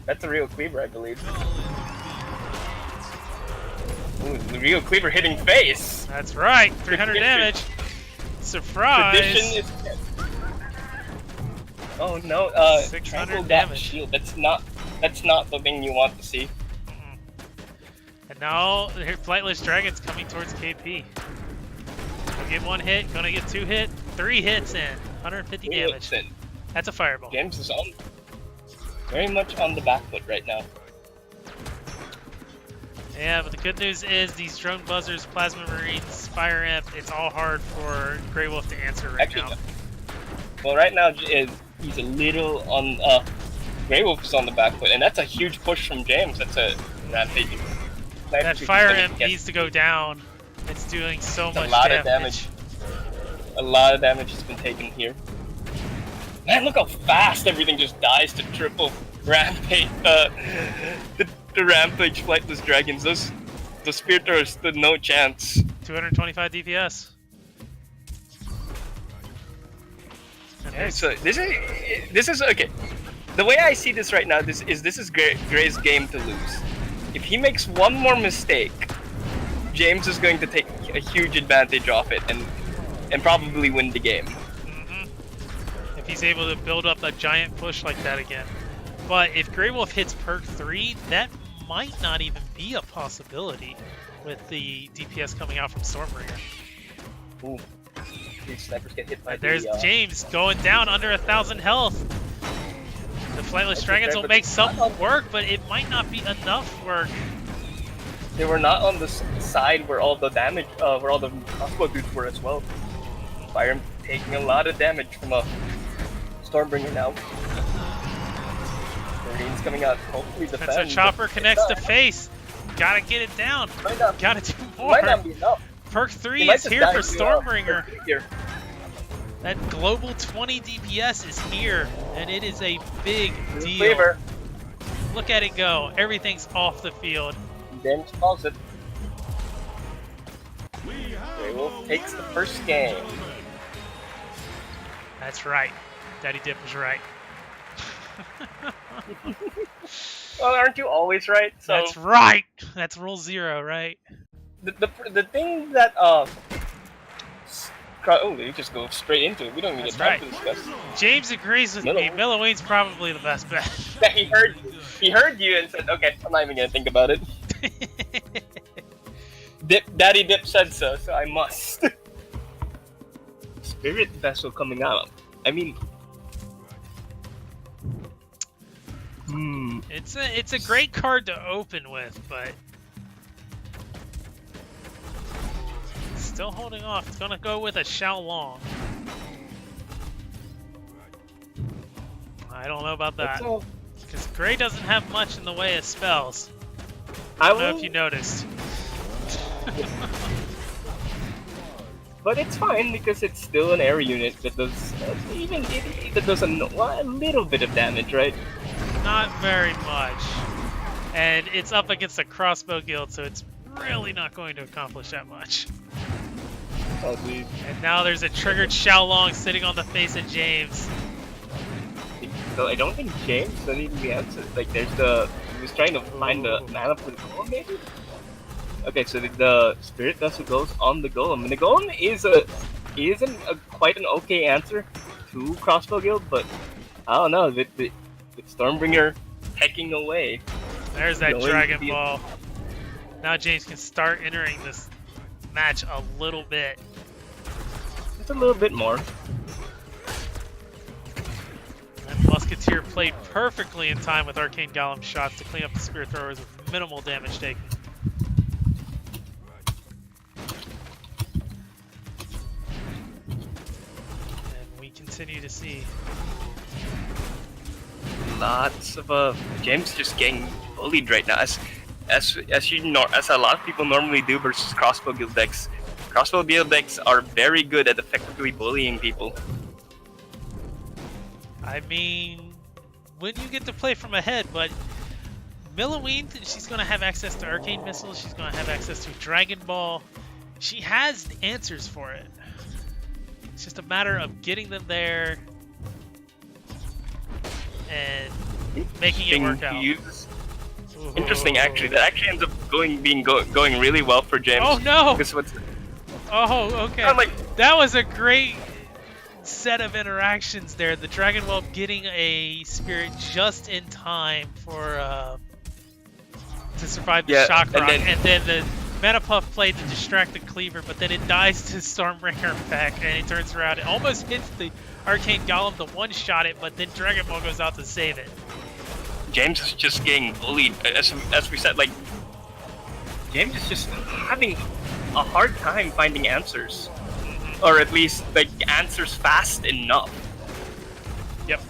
That's a real Cleaver, I believe. Ooh, the real Cleaver hitting face! That's right, 300 damage. Surprise! Tradition is Oh no, 600 trample that damage. shield. That's not the thing you want to see. And now, Flightless Dragon's coming towards KP. Gonna get 1 hit, gonna get 2 hit, 3 hits in, 150 damage. That's a fireball. James is on very much on the back foot right now. Yeah, but the good news is these drone buzzers, plasma marines, fire imp, it's all hard for GreYWolf to answer right now. Well, right now he's a little on. GreYWolf is on the back foot, and that's a huge push from James. That's a rampage. That fire imp needs to go down. It's doing so much damage. A lot of damage has been taken here. Man, look how fast everything just dies to triple rampage. The rampage flightless dragons. The spear throwers stood no chance. 225 DPS. Okay, so this is okay. The way I see this right now, this is Grey's game to lose. If he makes one more mistake, James is going to take a huge advantage off it and probably win the game. If he's able to build up a giant push like that again. But if GreYWolf hits perk 3, that might not even be a possibility with the DPS coming out from Stormbringer. Ooh. These snipers get hit by There's James going down under 1,000 health. The Flightless Dragons will make some work, but it might not be enough work. They were not on the side where all the damage, where all the crossbow dudes were as well. Fire taking a lot of damage from a Stormbringer now. Marine's coming out, hopefully defend. That's a chopper connects to face. Gotta get it down. Gotta do more. Might not be enough. Perk 3 is here for Stormbringer. That global 20 DPS is here, and it is a big deal. Look at it go. Everything's off the field. James calls it. GreYWolf takes the first game. That's right. Daddy Dip was right. Well, aren't you always right? So that's right. That's rule 0, right? The thing that we just go straight into it. We don't even get time to discuss. James agrees with me. Milloween's probably the best bet. Yeah, he heard you and said, "Okay, I'm not even gonna think about it." Daddy Dip said so, so I must. Spirit Vessel coming out. I mean, it's a great card to open with, but still holding off. It's gonna go with a Xiaolong. I don't know about that. Because Grey doesn't have much in the way of spells. I don't know if you noticed. But it's fine because it's still an air unit that does a little bit of damage, right? Not very much. And it's up against a crossbow guild, so it's really not going to accomplish that much. Oh, dude. And now there's a triggered Xiaolong sitting on the face of James. So I don't think James doesn't even the answer. Like he was trying to find the mana for the golem, maybe? Okay, so the Spirit Vessel goes on the golem. And the golem isn't quite an okay answer to crossbow guild, but I don't know, with Stormbringer hacking away. There's that Dragon Ball. Now James can start entering this match a little bit. Just a little bit more. And Musketeer played perfectly in time with Arcane Golem shots to clean up the Spear Throwers with minimal damage taken. And we continue to see lots of James just getting bullied right now, as a lot of people normally do versus crossbow guild decks. Crossbow guild decks are very good at effectively bullying people. I mean, when you get to play from ahead, but Milloween, she's going to have access to Arcane Missiles, she's going to have access to Dragon Ball. She has the answers for it. It's just a matter of getting them there and making it work out. Interesting, actually. That actually ends up going really well for James. Oh no! What's Oh, okay. That was a great set of interactions there. The GReYWolf getting a spirit just in time for to survive the shock rock, and then the Mana Puff played the distracted cleaver, but then it dies to Stormbringer back, and it turns around. It almost hits the Arcane Golem to one-shot it, but then Dragon Ball goes out to save it. James is just getting bullied, as we said. Like, James is just having a hard time finding answers, or at least like answers fast enough. Yep.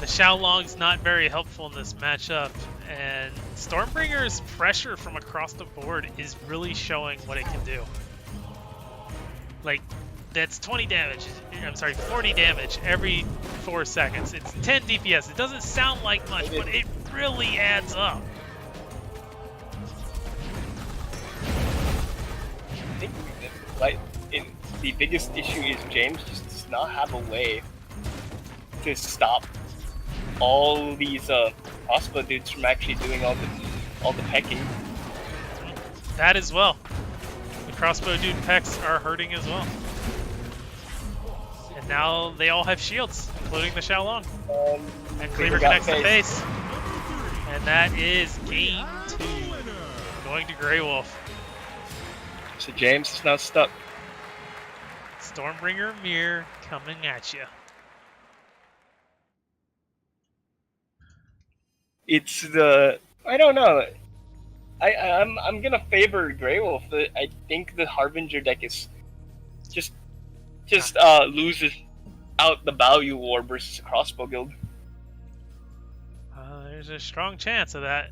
The Xiaolong's not very helpful in this matchup, and Stormbringer's pressure from across the board is really showing what it can do. Like, that's 20 damage, I'm sorry, 40 damage every 4 seconds. It's 10 DPS. It doesn't sound like much, but it really adds up. I think like, the biggest issue is James just does not have a way to stop all these crossbow dudes from actually doing all the pecking. That as well. The crossbow dude pecks are hurting as well. And now they all have shields, including the Xiaolong. And Cleaver connects the face. And that is game 2, going to GReYWolf. So James is now stuck. Stormbringer Mirror coming at you. It's I don't know. I'm gonna favor GReYWolf. I think the Harbinger deck is just loses out the value war versus Crossbow Guild. There's a strong chance of that.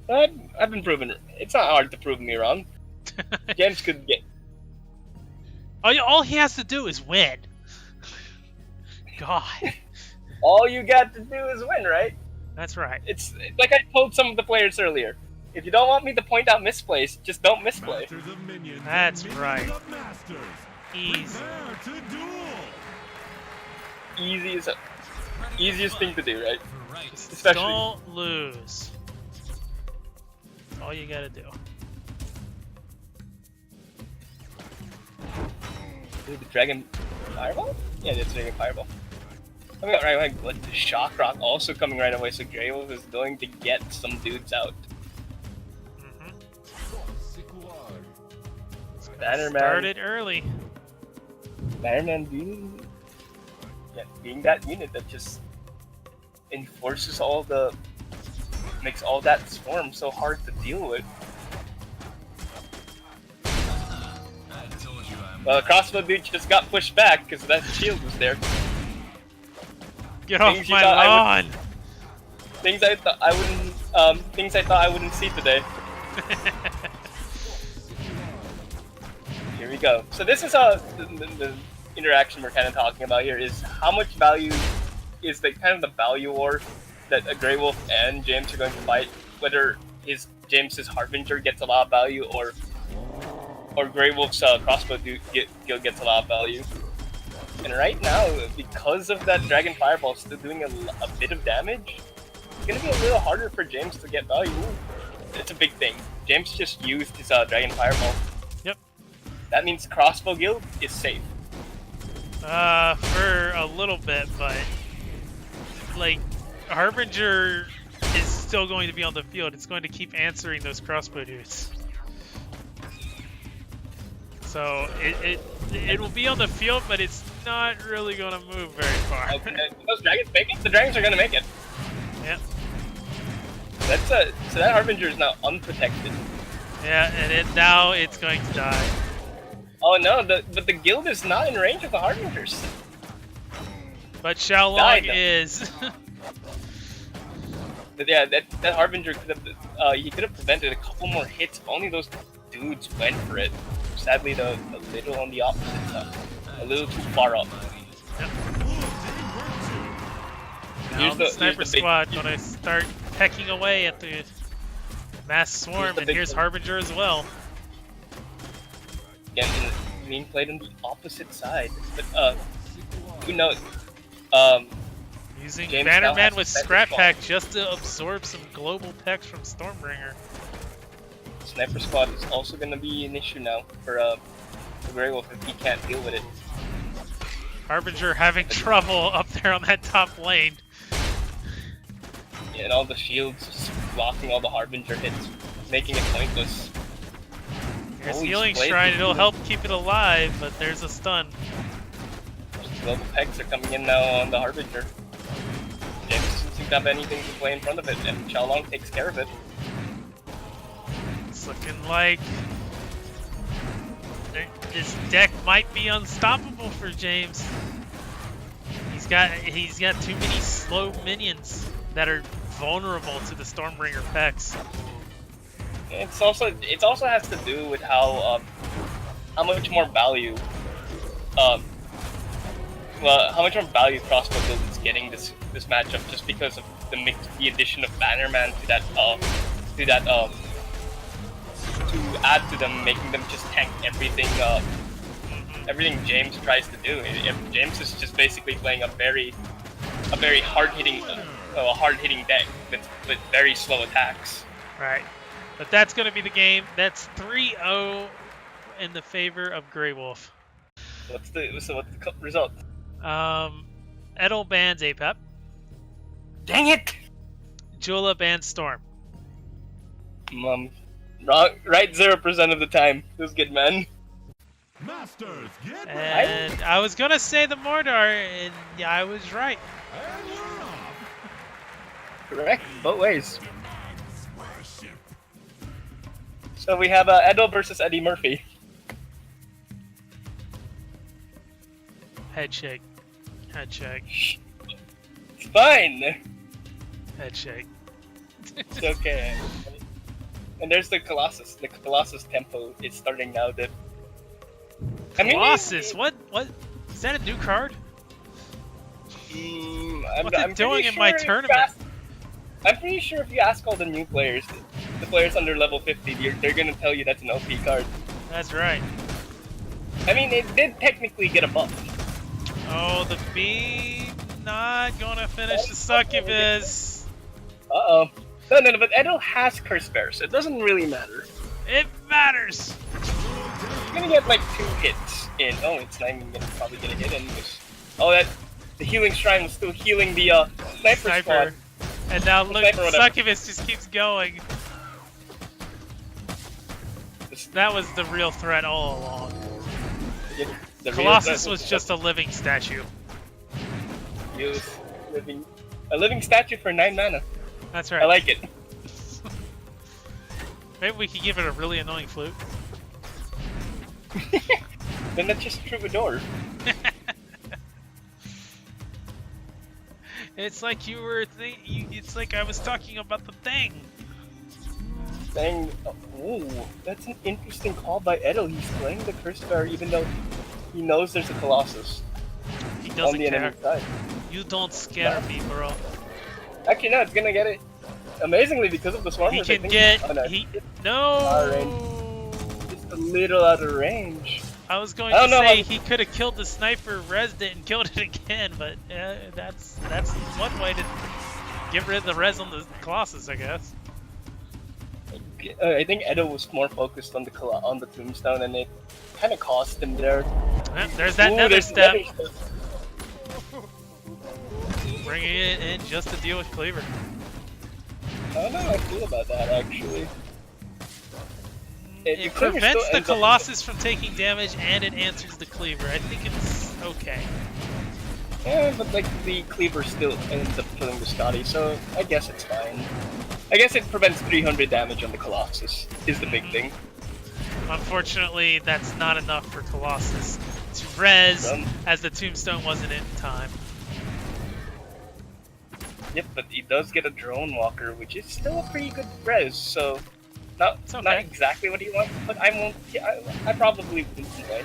But I've been proven. It's not hard to prove me wrong. James could get. All he has to do is win. God. All you got to do is win, right? That's right. It's like I told some of the players earlier. If you don't want me to point out misplays, just don't misplay. That's right. Easy. Easiest thing to do, right? Especially don't lose. That's all you gotta do. Dude, the Dragon Fireball? Yeah, it's Dragon Fireball. Coming out right away, but the Shock Rock also coming right away, so GReYWolf is going to get some dudes out. Bannerman started early. Bannerman being that unit that just enforces makes all that swarm so hard to deal with. Well, the crossbow dude just got pushed back because that shield was there. Get off my lawn! Things I thought I wouldn't see today. Here we go. So this is the interaction we're kind of talking about here, is how much value is the value war that a GReYWolf and James are going to fight, whether James's Harbinger gets a lot of value or GReYWolf's crossbow guild gets a lot of value. And right now, because of that Dragon Fireball still doing a bit of damage, it's going to be a little harder for James to get value. It's a big thing. James just used his Dragon Fireball. Yep. That means Crossbow Guild is safe. For a little bit, but like Harbinger is still going to be on the field. It's going to keep answering those crossbow dudes. So it will be on the field, but it's not really going to move very far. Those dragons make it? The dragons are going to make it. Yep. So that Harbinger is now unprotected. Yeah, and now it's going to die. Oh no, but the guild is not in range of the Harbingers. But Xiaolong is. But yeah, that Harbinger could have prevented a couple more hits if only those dudes went for it. Sadly, a little on the opposite side, a little too far up. Yep. Now the sniper squad gonna start pecking away at the mass swarm, and here's Harbinger as well. Again, being played on the opposite side, but who knows? Using James Bannerman with Scrap Pack just to absorb some global pecks from Stormbringer. Sniper Squad is also going to be an issue now for GReYWolF if he can't deal with it. Harbinger having trouble up there on that top lane. Yeah, and all the shields just blocking all the Harbinger hits, making it pointless. There's Holy Healing split. Shrine, it'll help keep it alive, but there's a stun. Global pegs are coming in now on the Harbinger. James doesn't seem to have anything to play in front of it, and Xiaolong takes care of it. It's looking like this deck might be unstoppable for James. He's got too many slow minions that are vulnerable to the Stormbringer pecks. It also has to do with how much more value how much more value crossbow build is getting this matchup, just because of the addition of Bannerman to add to them, making them just tank everything everything James tries to do. James is just basically playing a very hard-hitting deck with very slow attacks. Right. But that's going to be the game. That's 3-0 in the favor of GReYWolF. What's the result? Edel bans Apep. Dang it! Jula bans Storm. Wrong, right 0% of the time. Feels good, man. Masters, get ready. And I was gonna say the Mordor, and yeah, I was right. And you're off. Correct, both ways. So we have Edel versus Eddie Murphy. Head shake. Head shake. It's fine. Head shake. It's okay. And there's the Colossus. The Colossus tempo is starting now. Colossus? What is that a new card? What's it doing in my tournament? I'm pretty sure if you ask all the new players, the players under level 50, they're gonna tell you that's an OP card. That's right. I mean, it did technically get a buff. Oh, the beam not gonna finish the succubus. Uh-oh. No, but Edel has Curse Bear, so it doesn't really matter. It matters. You're gonna get like 2 hits in. Oh, it's not even gonna probably get a hit in this. Oh, the Healing Shrine was still healing the sniper squad. And now look, Succubus just keeps going. That was the real threat all along. Colossus was just a living statue. He was a living statue for 9 mana. That's right. I like it. Maybe we could give it a really annoying flute. Then that's just Troubadour. It's like you were it's like I was talking about the thing. Saying, oh, that's an interesting call by Edel. He's playing the Curse Bear even though he knows there's a Colossus. He doesn't on the care. enemy side. You don't scare me, bro. Actually, no, it's gonna get it. Amazingly, because of the Swarmers, He can get. No. Range. Just a little out of range. I was going to say he could have killed the sniper, rezzed it, and killed it again, but that's one way to get rid of the res on the Colossus, I guess. I think Edo was more focused on the Tombstone, and it kind of cost him there. There's that nether step. Bringing it in just to deal with Cleaver. I don't know how I feel about that, actually. It prevents the Colossus from taking damage, and it answers the Cleaver. I think it's okay. Yeah, but like the Cleaver still ends up killing the Scotty, so I guess it's fine. I guess it prevents 300 damage on the Colossus, is the big thing. Unfortunately, that's not enough for Colossus to res, as the Tombstone wasn't in time. Yep, but he does get a Drone Walker, which is still a pretty good res, so... Not exactly what he wants, but I won't. I probably wouldn't anyway.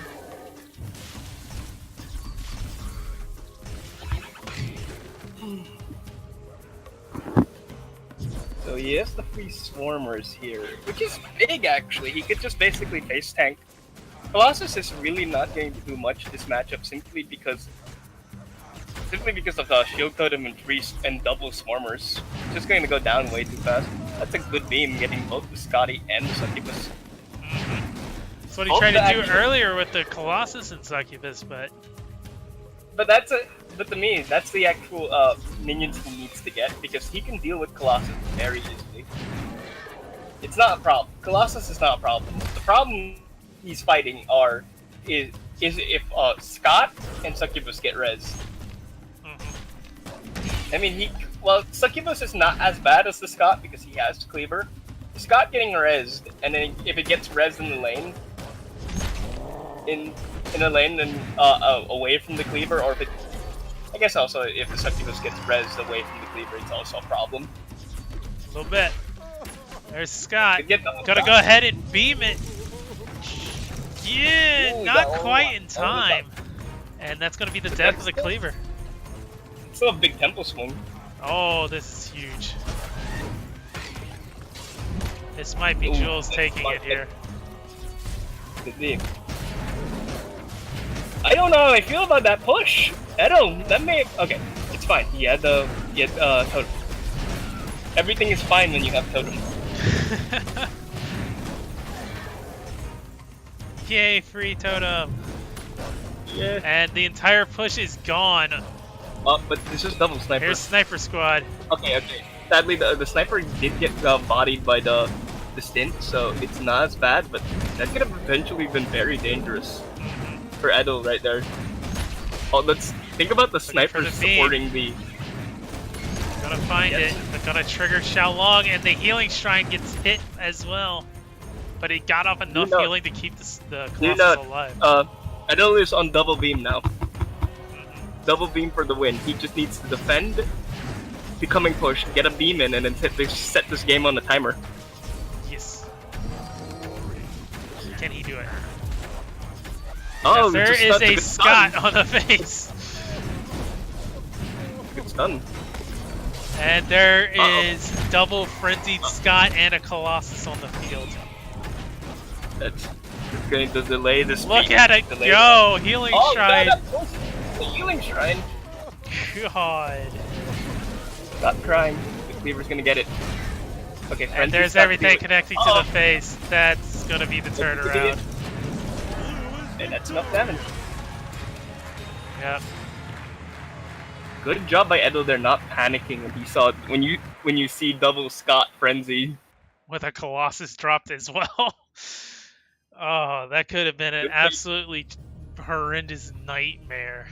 So he has the free Swarmers here, which is big actually. He could just basically face tank. Colossus is really not going to do much this matchup simply because of the Shield Totem and double Swarmers. It's just going to go down way too fast. That's a good beam, getting both the Scotty and the Succubus. That's what he tried to do earlier with the Colossus and Succubus, but to me, that's the actual minions he needs to get, because he can deal with Colossus very easily. It's not a problem. Colossus is not a problem. The problem he's fighting is if Scott and Succubus get res. I mean, Succubus is not as bad as the Scott because he has Cleaver. The Scott getting rezzed, and then if it gets rezzed in the lane, in a lane and away from the Cleaver, or if it, I guess also if the Succubus gets rezzed away from the Cleaver, it's also a problem. A little bit. There's Scott. Gotta go ahead and beam it. Yeah, Ooh, not quite in time. And that's gonna be the death of the Cleaver. Still a big tempo swing. Oh, this is huge. This might be Jules taking it here. I don't know how I feel about that push. That may... Okay, it's fine. He had Totem. Everything is fine when you have Totem. Yay, free Totem. Yeah. And the entire push is gone. But this is double sniper. Here's Sniper Squad. Okay. Sadly, the sniper did get bodied by the stint, so it's not as bad, but that could have eventually been very dangerous for Edo right there. Oh, let's think about the snipers supporting the... Gonna find it. They're gonna trigger Xiaolong, and the healing shrine gets hit as well. But he got off enough healing to keep the Colossus alive. Edo is on double beam now. Double beam for the win. He just needs to defend, becoming push, get a beam in, and then set this game on a timer. Yes. Can he do it? Oh, there is a Scott on the face. Good stun. And there is double frenzied Scott and a Colossus on the field. That's going to delay this. Look at it go! Healing Shrine. The healing shrine. God. Stop crying. The Cleaver's gonna get it. Okay, and there's everything connecting to the face. That's gonna be the turnaround. And that's enough damage. Yep. Good job by Edo there not panicking when he saw when you see double Scott frenzy. With a Colossus dropped as well. Oh, that could have been an absolutely horrendous nightmare.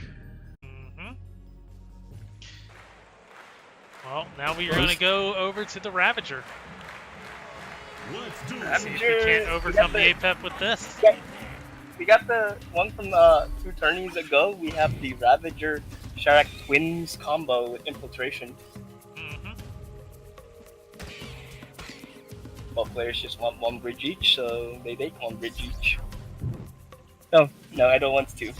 Well, now we're going to go over to the Ravager. Let's do See if we can't overcome the APEP with this. We got the one from 2 tourneys ago. We have the Ravager Sharak Twins combo with Infiltration. Both players just want 1 bridge each, so they take 1 bridge each. No, I don't want to.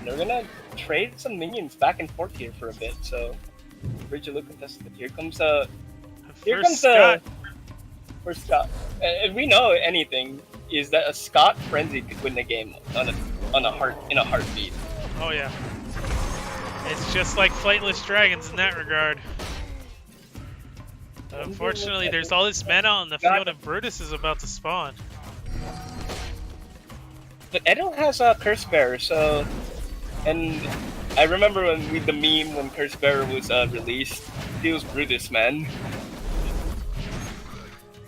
They're gonna trade some minions back and forth here for a bit, so bridge a look contested. Here comes Scott. First Scott. If we know anything, is that a Scott frenzy could win the game in a heartbeat. Oh yeah. It's just like Flightless Dragons in that regard. Unfortunately, there's all this mana on the field, and Brutus is about to spawn. But Edo has a Curse Bearer, so... And I remember the meme when Curse Bearer was released. He was Brutus, man.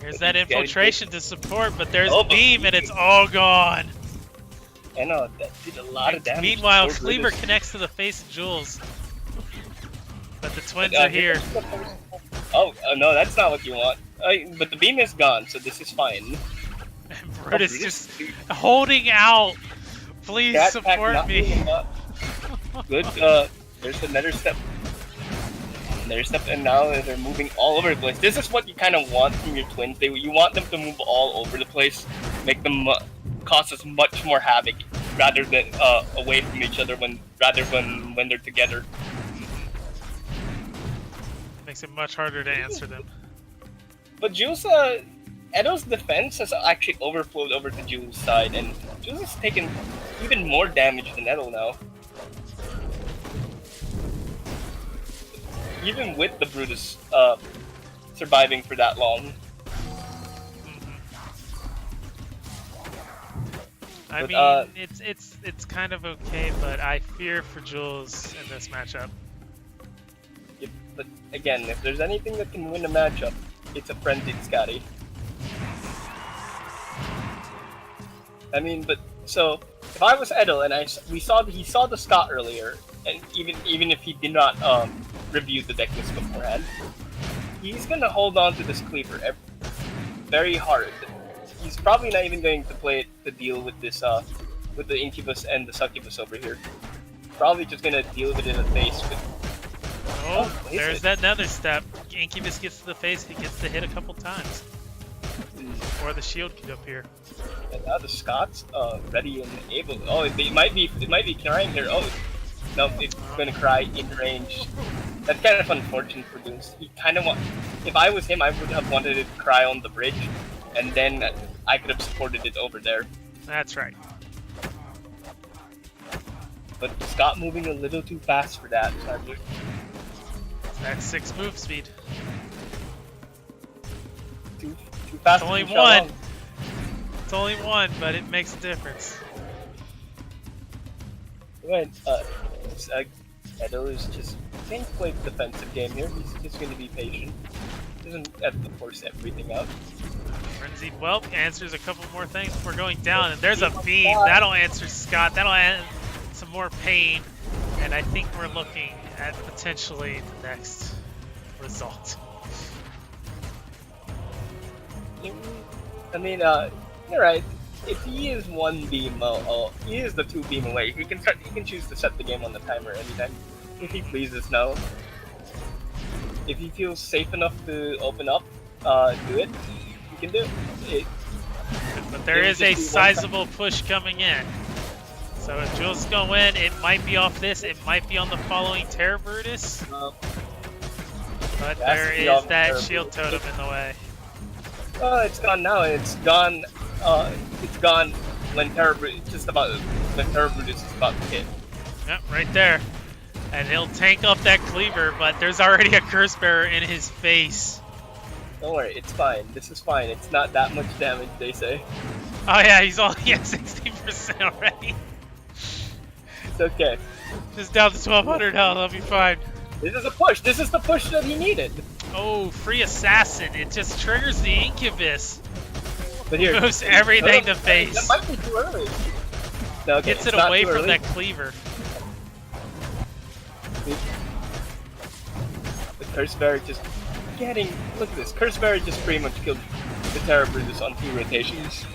Here's that infiltration to support, but there's Beam, and it's all gone. I know, that did a lot of damage. Meanwhile, Cleaver connects to the face of Jules. But the twins are here. Oh, no, that's not what you want. But the beam is gone, so this is fine. And Brutus just holding out. Please support me. Good, there's another step. And now they're moving all over the place. This is what you kind of want from your twins. You want them to move all over the place, make them cause us much more havoc, rather than away from each other when they're together. Makes it much harder to answer them. But Jules, Edo's defense has actually overflowed over to Jules' side, and Jules has taken even more damage than Edo now. Even with the Brutus surviving for that long. I But, mean, it's kind of okay, but I fear for Jules in this matchup. But again, if there's anything that can win a matchup, it's a frenzied Scotty. I mean, but so if I was Edel and he saw the Scott earlier, and even if he did not review the deck list beforehand, he's gonna hold on to this Cleaver very hard. He's probably not even going to play it to deal with this with the Incubus and the Succubus over here. Probably just gonna deal with it in the face with. Oh, there's that another step. Incubus gets to the face, he gets to hit a couple times. Or the shield can appear. And now the Scots ready and able. Oh, it might be crying here. Oh, no, it's gonna cry in range. That's kind of unfortunate for Deuce. He kind of if I was him, I would have wanted it to cry on the bridge, and then I could have supported it over there. That's right. But Scott moving a little too fast for that. That's 6 move speed. Too fast. It's only one. It's only one, but it makes a difference. When Edo is just can't play the defensive game here. He's just going to be patient. Doesn't have to force everything out. Frenzied Whelp answers a couple more things before going down, and there's a beam. That'll answer Scott. That'll add some more pain, and I think we're looking at potentially the next result. I mean, you're right. If he is one beam, he is the 2 beam away. He can choose to set the game on the timer anytime, if he pleases. Now, if he feels safe enough to open up, do it. He can do it. But there is a sizable push coming in. So if Jules is gonna win, it might be off this. It might be on the following Terror Brutus. But there is that shield totem in the way. It's gone now. It's gone. It's gone when Terror Brutus is about to hit. Yep, right there. And he'll tank up that cleaver, but there's already a Curse Bearer in his face. Don't worry, it's fine. This is fine. It's not that much damage, they say. Oh yeah, he's only at 60% already. It's okay. Just down to 1200 health, I'll be fine. This is a push. This is the push that he needed. Oh, free assassin. It just triggers the Incubus. But here, moves everything to face. That might be too early. No, okay, gets it away from that cleaver. The Curse Bearer just getting. Look at this. Curse Bearer just pretty much killed the Terror Brutus on 2 rotations.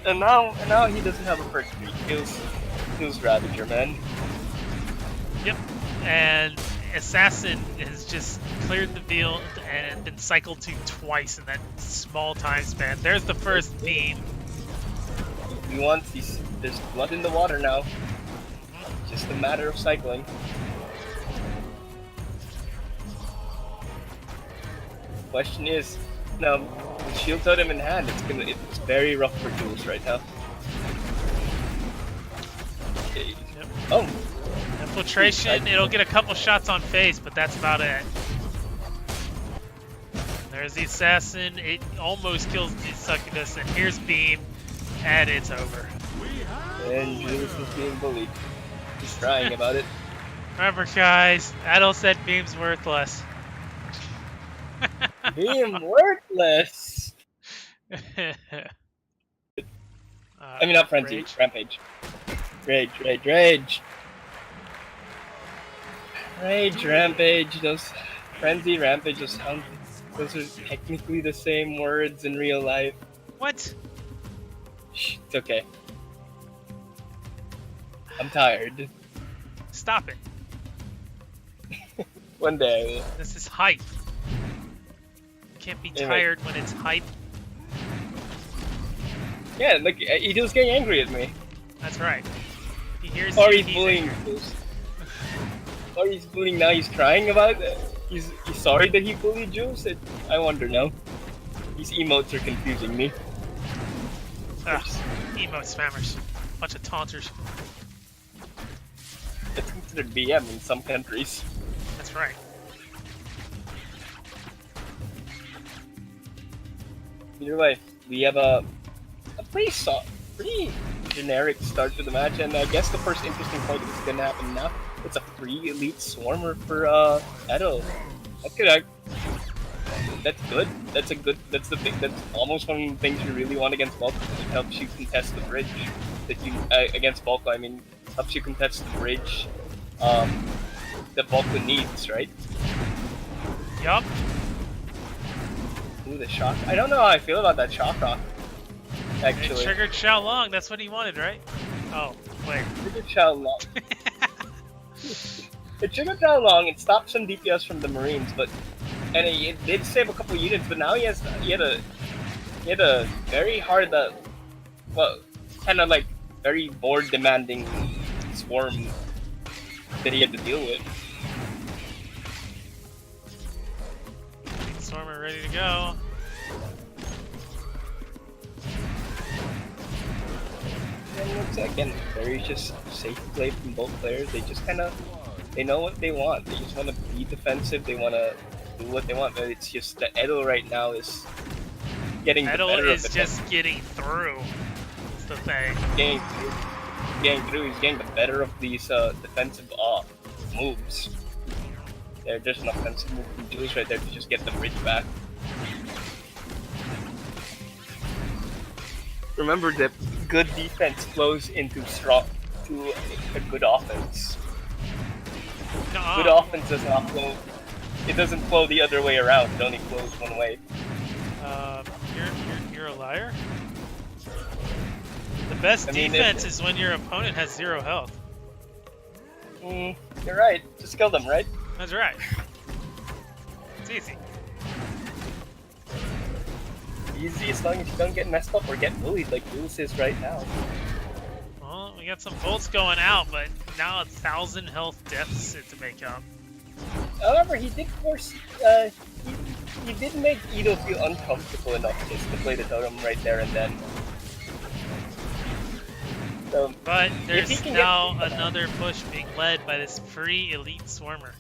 And now he doesn't have a first beat. Kills Ravager, man. Yep. And Assassin has just cleared the field and been cycled to twice in that small time span. There's the first beam. There's blood in the water now. Just a matter of cycling. Question is, now with Shield Totem in hand, it's very rough for Jules right now. Okay. Yep. Oh. Infiltration, it'll get a couple shots on face, but that's about it. There's the Assassin, it almost kills the Succubus, and here's Beam, and it's over. And Jules is being bullied. He's crying about it. Remember guys, Adel said Beam's worthless. Beam worthless! I mean, not Frenzy, Rampage. Rage. Rage, Rampage, those Frenzy, Rampage, those are technically the same words in real life. What? Shh, it's okay. I'm tired. Stop it. One day I will. This is hype. You can't be tired when it's hype. Yeah, look, Edo's getting angry at me. That's right. He hears Or you, he's bullying. Or he's bullying now, he's crying about it. He's sorry that he bullied Jules. I wonder now. These emotes are confusing me. Emote spammers. Bunch of taunters. It's considered BM in some countries. That's right. Either way, we have a pretty pretty generic start to the match, and I guess the first interesting point is going to happen now. It's a free elite swarmer for Edo. That's good. That's a good. That's the thing. That's almost one of the things you really want against Bulk. It helps you contest the bridge. That you against Bulk, I mean, helps you contest the bridge. That Bulk needs, right? Yup. Ooh, the shock. I don't know how I feel about that shock rock. Actually, It triggered Xiaolong. That's what he wanted, right? Oh, wait. it triggered Xiaolong. It triggered Xiaolong. It stopped some DPS from the Marines, but it did save a couple units. But now he had a very hard, well, kind of like very board demanding swarm that he had to deal with. Swarmer ready to go. And it's again very just safe play from both players. They just they know what they want. They just want to be defensive. They want to do what they want. But it's just that Edo right now is getting the better of it. Just getting through. That's the thing. Getting through. He's getting the better of these defensive moves. They're just an offensive move from Jules right there to just get the bridge back. Remember that good defense flows into a good offense. Good offense does not flow. It doesn't flow the other way around. It only flows one way. You're a liar. The best defense is when your opponent has 0 health. You're right. Just kill them, right? That's right. It's easy. Easy as long as you don't get messed up or get bullied like Jules is right now. Well, we got some bolts going out, but now 1,000 health deficit to make up. However, he did force. He did make Ido feel uncomfortable enough just to play the totem right there and then. So, but there's now another push being led by this free elite swarmer.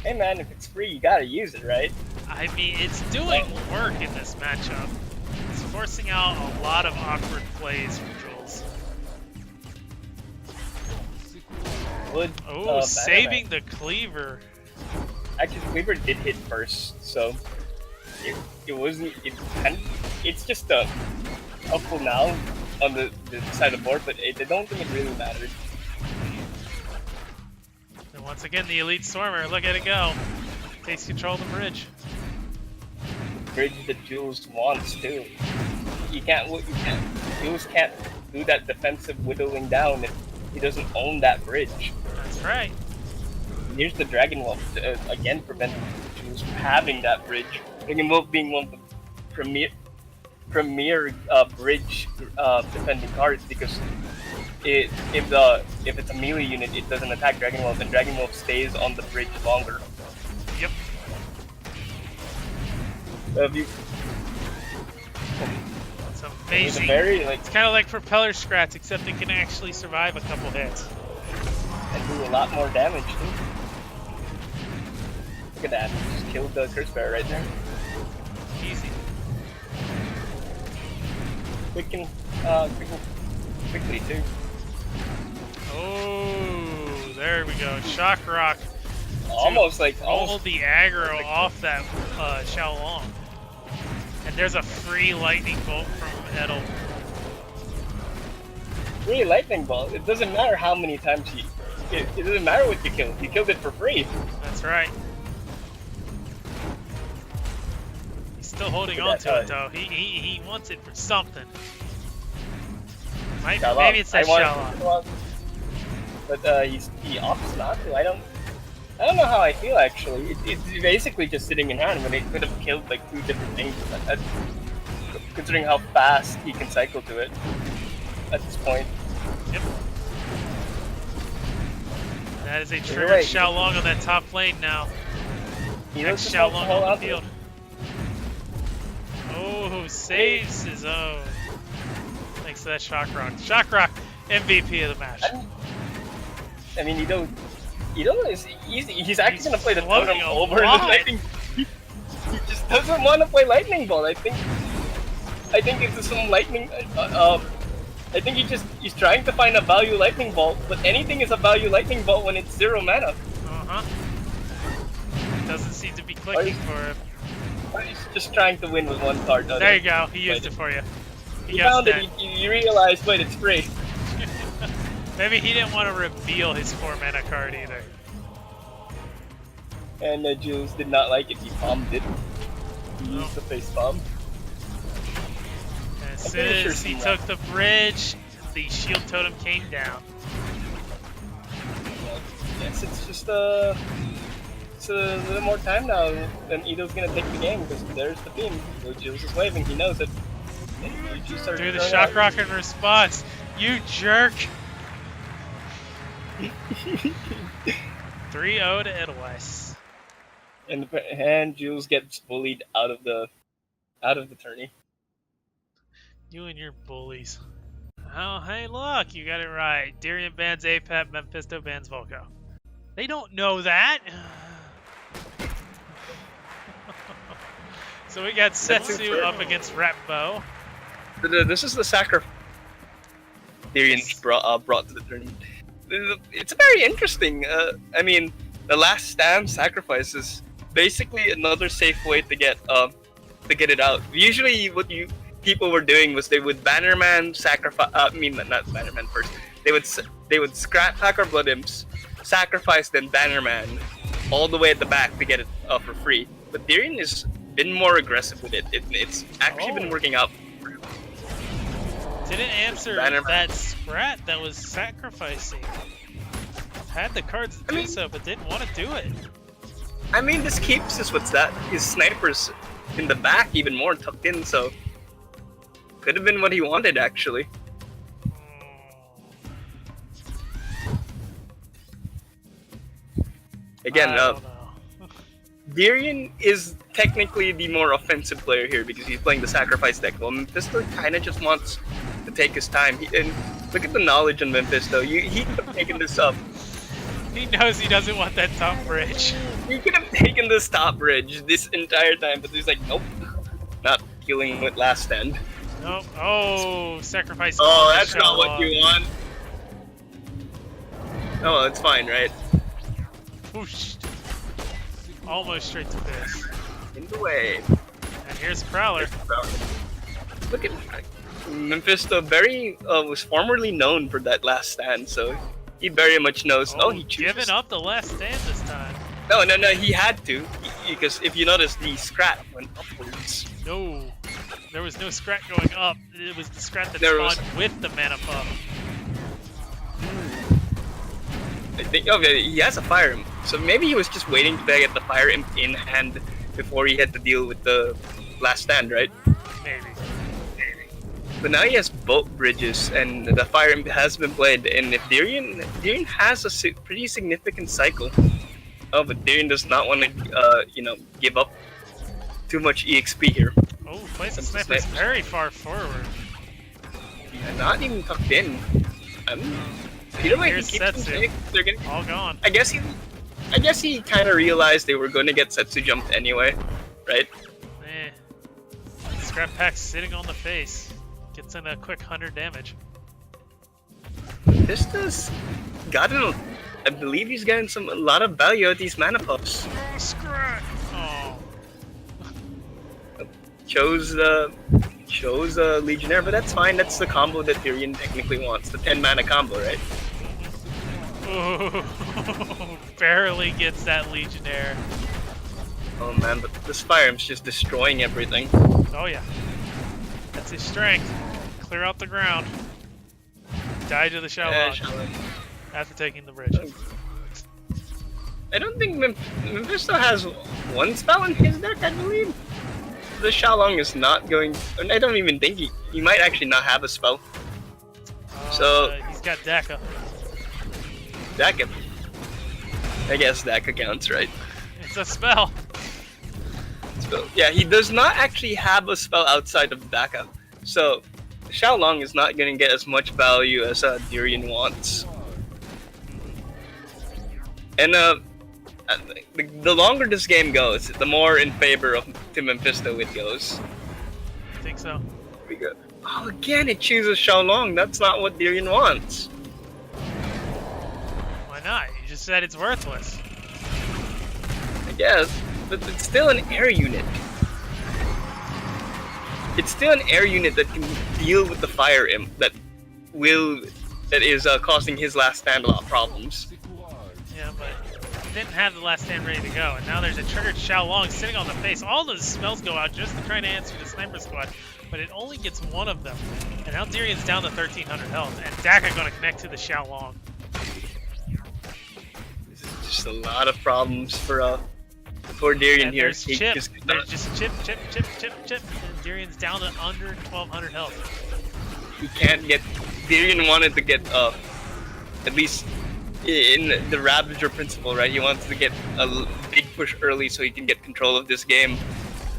Hey man, if it's free, you gotta use it, right? I mean, it's doing work in this matchup. It's forcing out a lot of awkward plays from Jules. Oh, saving the cleaver. Actually, the cleaver did hit first, so it wasn't. It's just helpful now on the side of the board, but I don't think it really mattered. And once again, the elite swarmer, look at it go. Takes control of the bridge. The bridge that Jules wants too. Jules can't do that defensive whittling down if he doesn't own that bridge. That's right. Here's the GReYWolf again preventing Jules from having that bridge. GReYWolf being one of the premier bridge defending cards because if it's a melee unit, it doesn't attack GReYWolf, and GReYWolf stays on the bridge longer. Yep. It's amazing. It's kind of like propeller scrats, except it can actually survive a couple hits. And do a lot more damage too. Look at that! Just killed the Curse Bearer right there. Easy. Quickly too. Oh, there we go. Shock Rock. Almost roll the aggro off that Xiaolong. And there's a free lightning bolt from Edel. Free lightning bolt. It doesn't matter how many times it doesn't matter what you kill. You killed it for free. That's right. He's still holding on to it though. He wants it for something. Maybe it's that Xiaolong. But he opts not to. I don't know how I feel actually. It's basically just sitting in hand when it could have killed like 2 different things. Considering how fast he can cycle to it at this point. Yep. That is a triggered Xiaolong on that top lane now. Next Xiaolong on the field. Oh, saves his own. Thanks to that Shock Rock. Shock Rock, MVP of the match. I mean, you know, it's easy. He's actually going to play the totem over the lightning. He just doesn't want to play Lightning Bolt. I think I think it's some lightning. I think he's trying to find a value lightning bolt, but anything is a value lightning bolt when it's 0 mana. Doesn't seem to be clicking for him. Or he's just trying to win with one card. There you go. He used it for you. He found it. He realized, wait, it's free. Maybe he didn't want to reveal his 4 mana card either. And Jules did not like it. He bombed it. He used the face bomb. As soon as he took the bridge, the shield totem came down. Yes, it's just it's a little more time now. Then Ido's gonna take the game because there's the beam. So Jules is waving. He knows it. Do the shock rocket in response. You jerk. 3-0 to Edelweiss. And Jules gets bullied out of the tourney. You and your bullies. Oh, hey, look, you got it right. Darian bans APAP, Mephisto bans Volko. They don't know that. So we got Setsu up against Ratbo. This is the sacrifice Darian's brought to the tournament. It's very interesting. I mean, the last stand sacrifice is basically another safe way to get it out. Usually, what people were doing was they would Bannerman sacrifice. Not Bannerman first. They would scrap Packer Blood Imps, sacrifice, then Bannerman, all the way at the back to get it for free. But Darian has been more aggressive with it. It's actually been working out. Didn't answer that Sprat that was sacrificing. Had the cards to do so, but didn't want to do it. I mean, this keeps his snipers in the back even more tucked in, so could have been what he wanted actually. Again, Darian is technically the more offensive player here because he's playing the sacrifice deck. Well, Mephisto kind of just wants to take his time. And look at the knowledge on Mephisto. He could have taken this up. He knows he doesn't want that top bridge. He could have taken this top bridge this entire time, but he's like, nope, not dealing with last stand. Nope. Oh, sacrifice. Oh, that's not what you want. Oh, well, it's fine, right? Whoosh. Almost straight to this. In the way. And here's Prowler. Look at Mephisto. Was formerly known for that last stand, so he very much knows. Oh, he chooses. Giving up the last stand this time. No, he had to, because if you notice, the scrap went upwards. No, there was no scrap going up. It was the scrap that spawned with the mana puff. I think, okay, he has a Fire Imp, so maybe he was just waiting to get the Fire Imp in hand before he had to deal with the last stand, right? Maybe. But now he has both bridges, and the Fire Imp has been played. And if Darian has a pretty significant cycle. Oh, but Darian does not want to, give up too much EXP here. Oh, plays the snipers very far forward. Yeah, not even tucked in. Peter might keep them safe. They're gonna all gone. I guess he kind of realized they were going to get Setsu jumped anyway, right? Scrap Pack sitting on the face. Gets in a quick 100 damage. Vista's gotten, I believe he's getting a lot of value out of these mana puffs. Scrap! Oh. Chose Legionnaire, but that's fine. That's the combo that Darian technically wants. The 10 mana combo, right? Ooh, barely gets that Legionnaire. Oh man, but this Fire Imp's just destroying everything. Oh yeah. That's his strength. Clear out the ground. Die to the Shallow after taking the bridge. I don't think Mephisto has one spell in his deck, I believe. The Shalong is not going. I don't even think he might actually not have a spell. So he's got Daka. Daka. I guess Daka counts, right? It's a spell. So yeah, he does not actually have a spell outside of Daka. So Shalong is not going to get as much value as Darian wants. And the longer this game goes, the more in favor of Team Mephisto it goes. I think so. we go. Oh, again, it chooses Xiaolong. That's not what Darian wants. Why not? You just said it's worthless. I guess, but it's still an air unit. It's still an air unit that can deal with the Fire Imp that is causing his last stand a lot of problems. Yeah, but he didn't have the last stand ready to go, and now there's a triggered Xiaolong sitting on the face. All those spells go out just to try to answer the sniper squad, but it only gets one of them. And now Darian's down to 1,300 health, and Daka going to connect to the Xiaolong. This is just a lot of problems for Darian And here. there's Chip. There's just Chip, and Darian's down to under 1,200 health. He can't get. Darian wanted to get at least in the Ravager principle, right? He wants to get a big push early so he can get control of this game.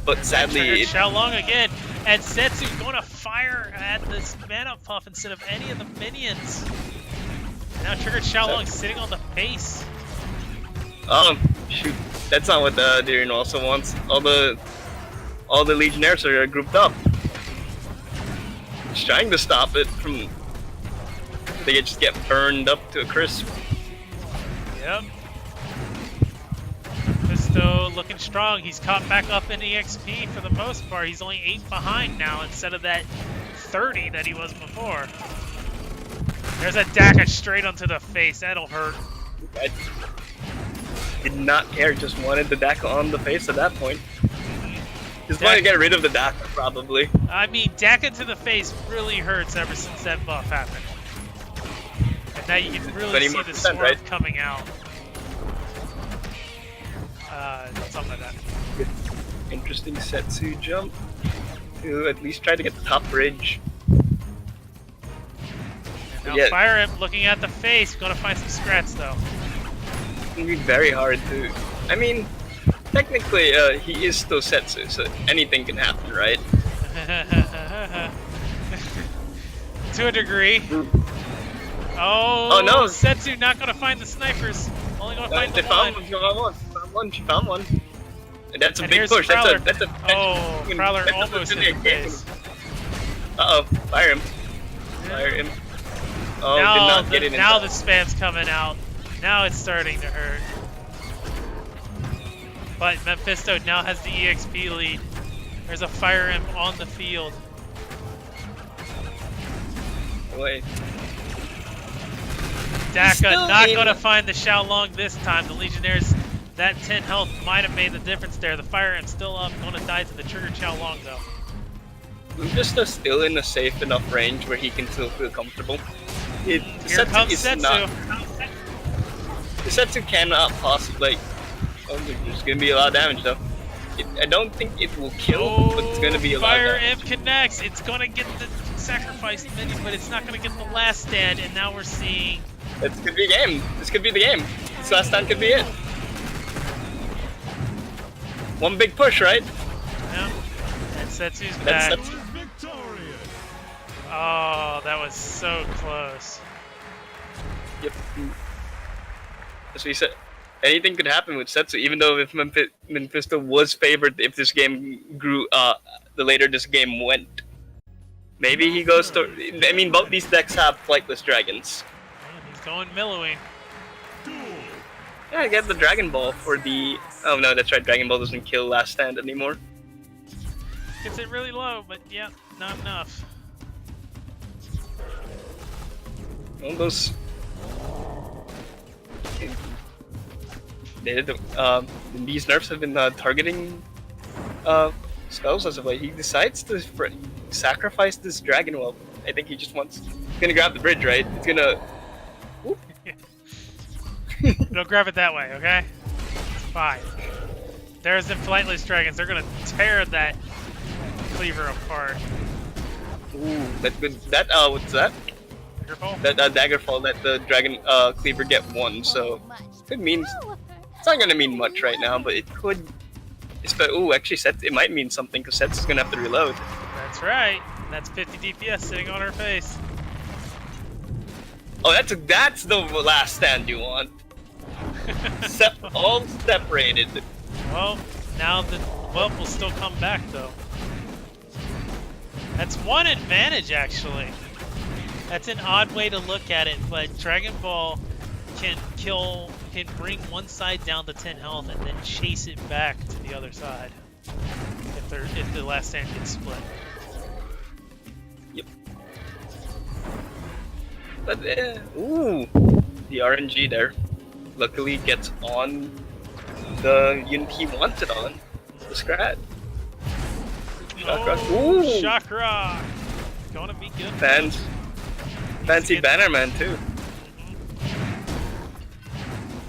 But sadly, Xiaolong again, and Setsu's going to fire at this mana puff instead of any of the minions. Now triggered Xiaolong sitting on the face. Shoot, that's not what Darian also wants. All the Legionnaires are grouped up. He's trying to stop it from. They just get burned up to a crisp. Yep. Pisto looking strong. He's caught back up in EXP for the most part. He's only 8 behind now instead of that 30 that he was before. There's a Daka straight onto the face. That'll hurt. I did not care. Just wanted the Daka on the face at that point. Just wanted to get rid of the Daka, probably. I mean, Daka to the face really hurts ever since that buff happened. And now you can really see the swarm right? coming out. Something like that. Good. Interesting Setsu jump to at least try to get the top bridge. And now Fire Imp looking at the face, gonna find some scrats though. It's gonna be very hard to. I mean, technically, he is still Setsu, so anything can happen, right? To a degree. Oh no! Setsu not gonna find the snipers. Only gonna find the one. She found one. And that's a and big push. Prowler. Prowler almost in the face. Uh-oh, Fire Imp. Fire Imp. Oh, now, did not get it in now time. the spam's coming out. Now it's starting to hurt. But Mephisto now has the EXP lead. There's a Fire Imp on the field. Wait. Daka not going to find the Xiaolong this time. The Legionnaires, that 10 health might have made the difference there. The Fire Imp still up, going to die to the trigger Xiaolong though. Mephisto still in a safe enough range where he can still feel comfortable. Here comes Setsu. The Setsu cannot possibly. Oh, there's gonna be a lot of damage though. I don't think it will kill, but it's gonna be a lot of Fire damage. Imp connects. It's gonna get the sacrificed minion, but it's not gonna get the last stand. And now we're seeing. This could be a game. This could be the game. This last stand could be it. One big push, right? Yeah. And Setsu's back. That's Oh, that was so close. Yep. As we said, anything could happen with Setsu, even though if Mephisto was favored if this game grew, the later this game went. Maybe he goes to. I mean, both these decks have flightless dragons. Man, he's going mellowing. Yeah, I get the Dragon Ball for the. Oh no, that's right. Dragon Ball doesn't kill last stand anymore. Gets it really low, but yeah, not enough. All those. These nerfs have been targeting spells as of late. He decides to sacrifice this GReYWolf. I think he just wants. He's gonna grab the bridge, right? He's gonna. Don't grab it that way, okay? It's fine. There's the flightless dragons. They're gonna tear that cleaver apart. Ooh, that good. That what's that? Daggerfall? That Daggerfall that the dragon cleaver get one. So could mean. It's not gonna mean much right now, but it could. Ooh, actually, it might mean something because Set's gonna have to reload. That's right. That's 50 DPS sitting on her face. Oh, that's the last stand you want. All separated. Well, now the whelp will still come back though. That's one advantage, actually. That's an odd way to look at it, but Dragon Ball can bring one side down to 10 health and then chase it back to the other side if the last stand gets split. Yep. But ooh, the RNG there. Luckily gets on the unit he wants it on. The Scrat. Shock Rock. Oh, Ooh. Shock Rock. Gonna be good. Fancy Bannerman too.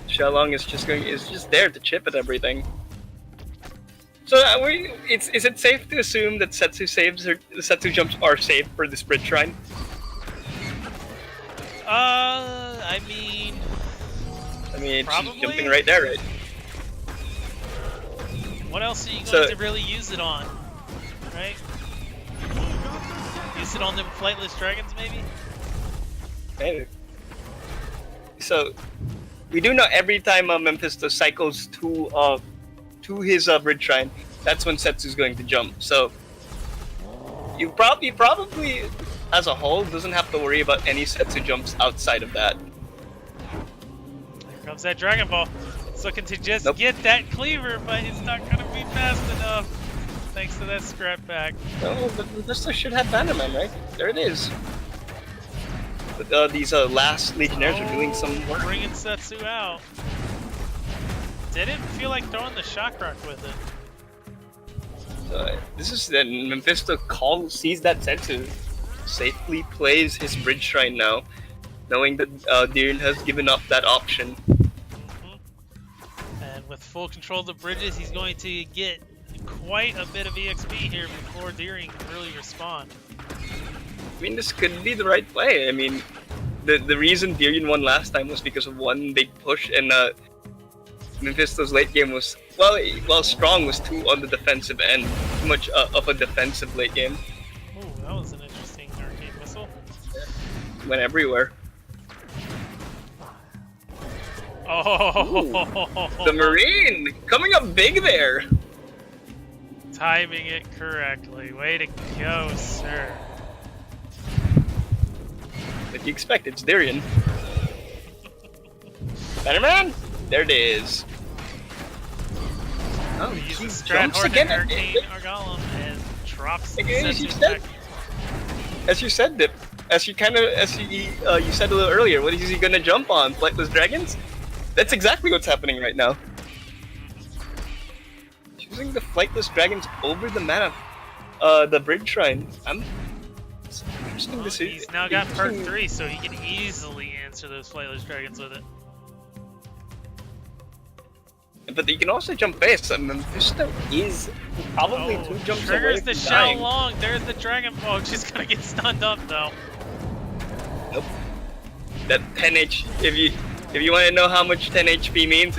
Xiaolong is just there to chip at everything. So is it safe to assume that Setsu jumps are safe for this bridge shrine? I mean it's probably. just jumping right there, right? What else are you going to really use it on? Right? Use it on them flightless dragons, maybe? Maybe. So, we do know every time Mephisto cycles to his bridge shrine, that's when Setsu's going to jump. So, you probably, as a whole, doesn't have to worry about any Setsu jumps outside of that. Here comes that Dragon Ball. It's looking to just get that cleaver, but it's not going to be fast enough. Thanks to that scrap back. No, but Mephisto should have Bannerman, right? There it is. But these last Legionnaires are doing some work. Bringing Setsu out. Didn't feel like throwing the Shock Rock with it. This is then Mephisto sees that Setsu, safely plays his bridge shrine now, knowing that Diren has given up that option. And with full control of the bridges, he's going to get quite a bit of EXP here before Diren can really respond. I mean, this could be the right play. I mean, the reason Diren won last time was because of one big push, and Mephisto's late game was, while strong, was too on the defensive end. Too much of a defensive late game. Ooh, that was an interesting arcade missile. Yeah. Went everywhere. Oh! Ooh, the Marine! Coming up big there! Timing it correctly. Way to go, sir. What do you expect? It's Diren. Bannerman? There it is. Oh, he jumps again. Arcane Argalum and drops As you said, Dip. You said a little earlier, what is he gonna jump on? Flightless dragons? That's exactly what's happening right now. Choosing the flightless dragons over the mana, the bridge shrine. It's interesting to see. He's now got perk 3, so he can easily answer those flightless dragons with it. But he can also jump base. Mephisto is probably 2 jumps away Triggers from the dying. Xiaolong. There's the Dragon Ball. She's gonna get stunned up though. Nope. That 10 HP. If you want to know how much 10 HP means,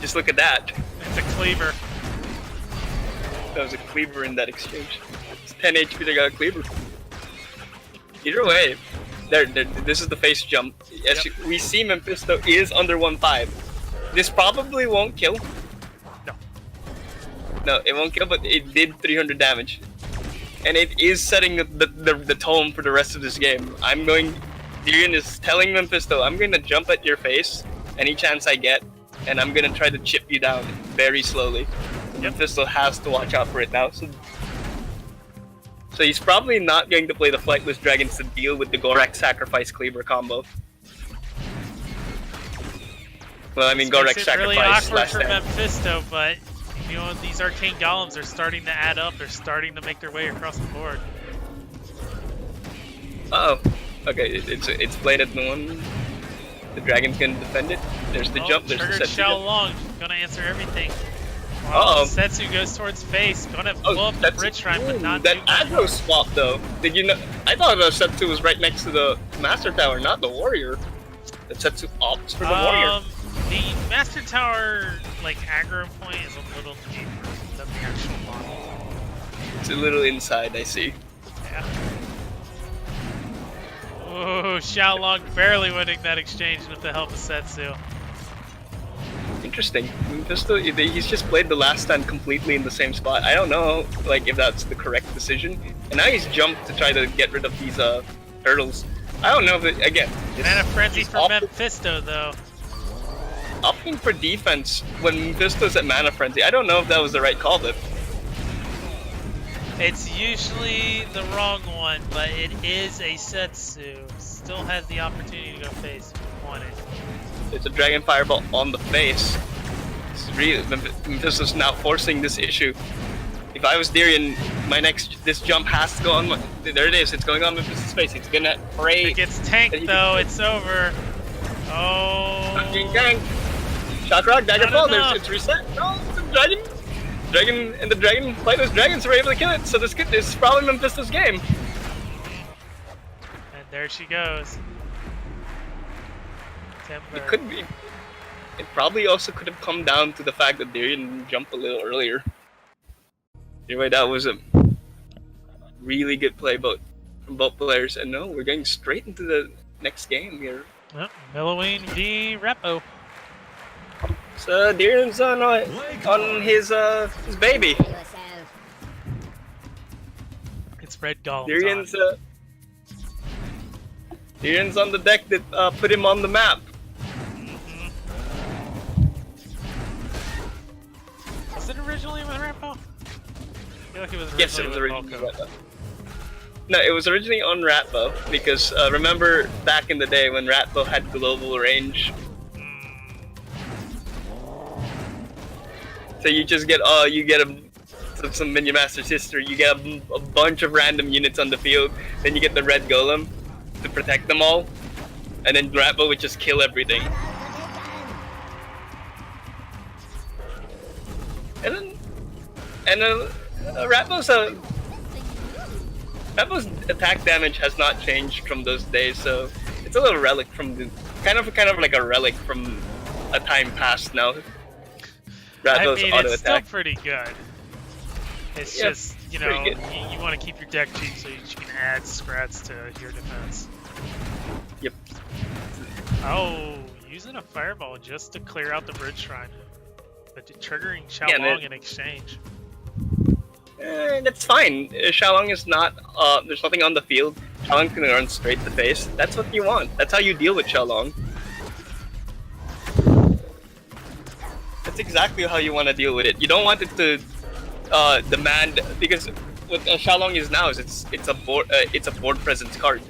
just look at that. It's a cleaver. That was a cleaver in that exchange. It's 10 HP. They got a cleaver. Either way, this is the face jump. As we see, Mephisto is under 1.5. This probably won't kill. No, it won't kill, but it did 300 damage. And it is setting the tone for the rest of this game. Diren is telling Mephisto, I'm going to jump at your face any chance I get, and I'm going to try to chip you down very slowly. Mephisto has to watch out for it now. So he's probably not going to play the Flightless Dragons to deal with the Gorak Sacrifice Cleaver combo. Well, I mean, Gorak It's Sacrifice really awkward last for time. Mephisto, but you know, these arcane golems are starting to add up. They're starting to make their way across the board. Uh-oh. Okay, it's played at the one. The dragon's gonna defend it. There's the jump. There's the triggered Setsu. Xiaolong. Gonna answer everything. Uh-oh. Setsu goes towards face. Gonna blow up the bridge shrine, but not that too much. aggro swap though. Did you know? I thought Setsu was right next to the Master Tower, not the Warrior. The Setsu opts for the Warrior. The Master Tower, like, aggro point is a little deeper than the actual model. It's a little inside, I see. Yeah. Oh, Xiaolong barely winning that exchange with the help of Setsu. Interesting. He's just played the last stand completely in the same spot. I don't know, like, if that's the correct decision. And now he's jumped to try to get rid of these turtles. I don't know if it, again. Mana Frenzy for Mephisto, though. Opting for defense when Mephisto's at Mana Frenzy. I don't know if that was the right call, but it's usually the wrong one, but it is a Setsu. Still has the opportunity to go face if you want it. It's a Dragon Fireball on the face. Mephisto's now forcing this issue. If I was Darian, this jump has to go on. There it is. It's going on Mephisto's face. It's gonna pray. If it gets tanked though, it's over. Oh. Being tanked. Shock Rock, Dagger Fall. It's reset. No, it's a Dragon, and the Dragon Flightless Dragons were able to kill it. So this is probably Mephisto's game. And there she goes. Timber. It could be. It probably also could have come down to the fact that Darian jumped a little earlier. Anyway, that was a really good play from both players. And no, we're getting straight into the next game here. Oh, Milloween v Repo. So Darian's on his baby. It's Red Golem. Darian's on the deck that put him on the map. Was it originally with Repo? I feel like it was originally Yes, it was with originally Volko. Ratbo. No, it was originally on Ratbo because remember back in the day when Ratbo had global range. So you just get some Minion Masters history. You get a bunch of random units on the field. Then you get the Red Golem to protect them all, and then Ratbo would just kill everything. And Ratbo's attack damage has not changed from those days, so it's a little relic from the kind of like a relic from a time past now. Ratbo's auto it's still attack. pretty good. It's Yeah, just, you pretty know, good. you want to keep your deck cheap so you can add scrats to your defense. Yep. Oh, using a fireball just to clear out the bridge shrine, but triggering Yeah, Xiaolong in exchange. That's fine. Xiaolong is not. There's nothing on the field. Xiaolong's gonna run straight to face. That's what you want. That's how you deal with Xiaolong. That's exactly how you want to deal with it. You don't want it to demand, because what Xiaolong is now is it's a board presence card.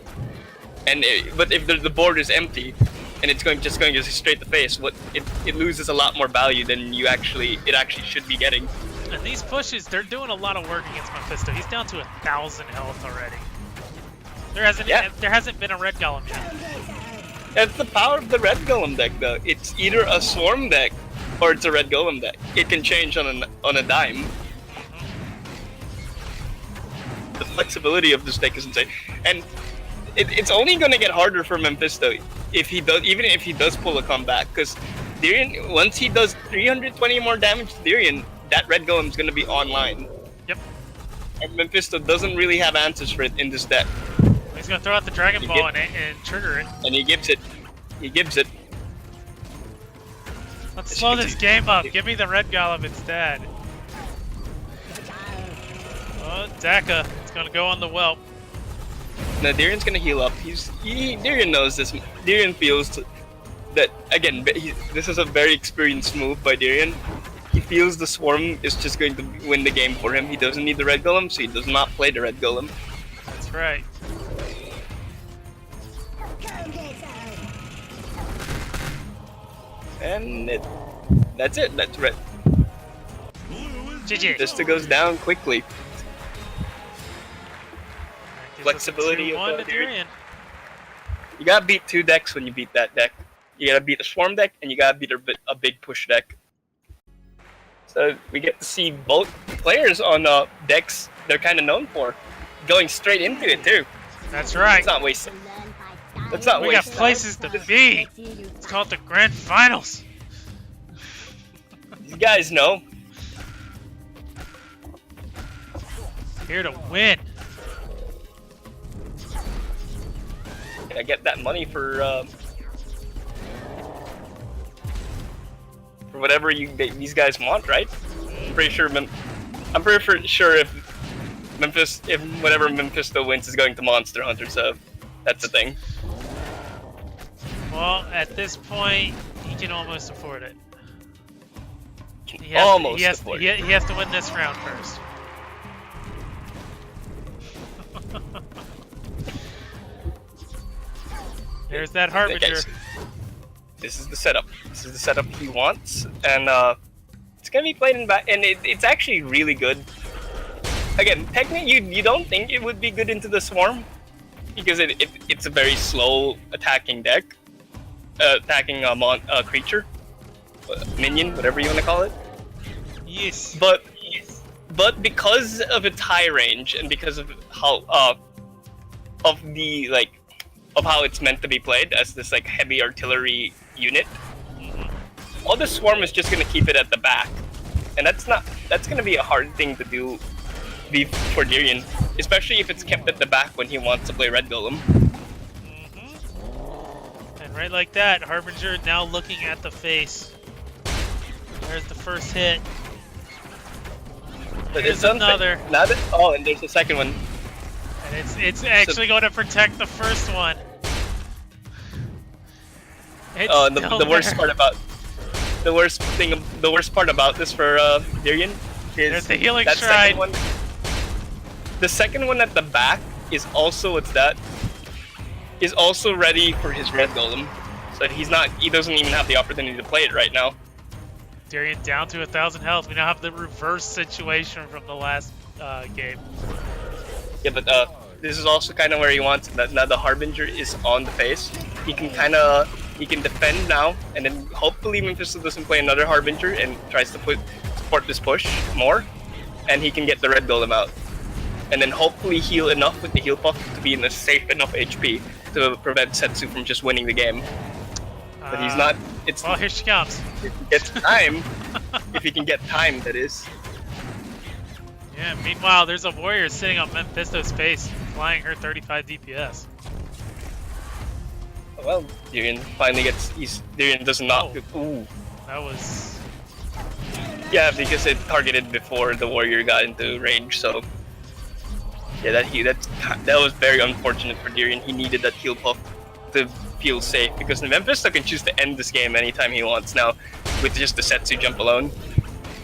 But if the board is empty and it's going straight to face, it loses a lot more value than it actually should be getting. And these pushes, they're doing a lot of work against Mephisto. He's down to 1,000 health already. There hasn't been a red golem yet. That's the power of the red golem deck, though. It's either a swarm deck or it's a red golem deck. It can change on a dime. The flexibility of this deck is insane, and it's only going to get harder for Mephisto if he does pull a comeback. Because Darian, once he does 320 more damage to Darian, that red golem is going to be online. Yep. And Mephisto doesn't really have answers for it in this deck. He's going to throw out the Dragon Ball and trigger it. And he gives it. Let's slow this game up. Give me the red golem instead. Oh, Daka. It's going to go on the whelp. No, Darian's going to heal up. Darian knows this. Darian feels that, again, this is a very experienced move by Darian. He feels the swarm is just going to win the game for him. He doesn't need the red golem, so he does not play the red golem. That's right. And that's it. That's red. GG. Vista goes down quickly. Flexibility of Darian. Darian. You gotta beat two decks when you beat that deck. You gotta beat a swarm deck, and you gotta beat a big push deck. So we get to see both players on decks they're kind of known for, going straight into it too. That's right. Let's not waste it. Let's not We waste got it. places to be. It's called the Grand Finals. You guys know. Here to win. I get that money for for whatever these guys want, right? I'm pretty sure if whatever Mephisto wins is going to Monster Hunter, so that's the thing. Well, at this point, he can almost afford it. He has to win this round first. There's that Harbinger. Okay, so this is the setup. This is the setup he wants, and it's gonna be played in back, and it's actually really good. Again, technically, you don't think it would be good into the Swarm, because it's a very slow attacking deck, attacking a creature, minion, whatever you want to call it. Yes. But because of its high range and because of how of how it's meant to be played as this like heavy artillery unit, all the Swarm is just gonna keep it at the back, and that's gonna be a hard thing to do for Dirian, especially if it's kept at the back when he wants to play Red Golem. And right like that, Harbinger now looking at the face. There's the first hit. But There's another. And there's the second one. And it's actually going to protect the first one. The worst part about this for Dirian is there's the healing that shrine. second one. The second one at the back is also ready for his Red Golem, so he doesn't even have the opportunity to play it right now. Dirian down to 1,000 health. We now have the reverse situation from the last game. Yeah, but this is also kind of where he wants it. Now the Harbinger is on the face. He can defend now, and then hopefully Mephisto doesn't play another Harbinger and tries to support this push more, and he can get the Red Golem out. And then hopefully heal enough with the heal puff to be in a safe enough HP to prevent Setsu from just winning the game. But he's not. Well, here she comes. If he gets time, if he can get time, that is. Yeah, meanwhile, there's a warrior sitting on Mephisto's face, flying her 35 DPS. Well, Dirian finally gets. Dirian does not. Ooh. That was. Yeah, because it targeted before the warrior got into range, so. Yeah, that was very unfortunate for Dirian. He needed that heal puff to feel safe, because Mephisto can choose to end this game anytime he wants now with just the Setsu jump alone.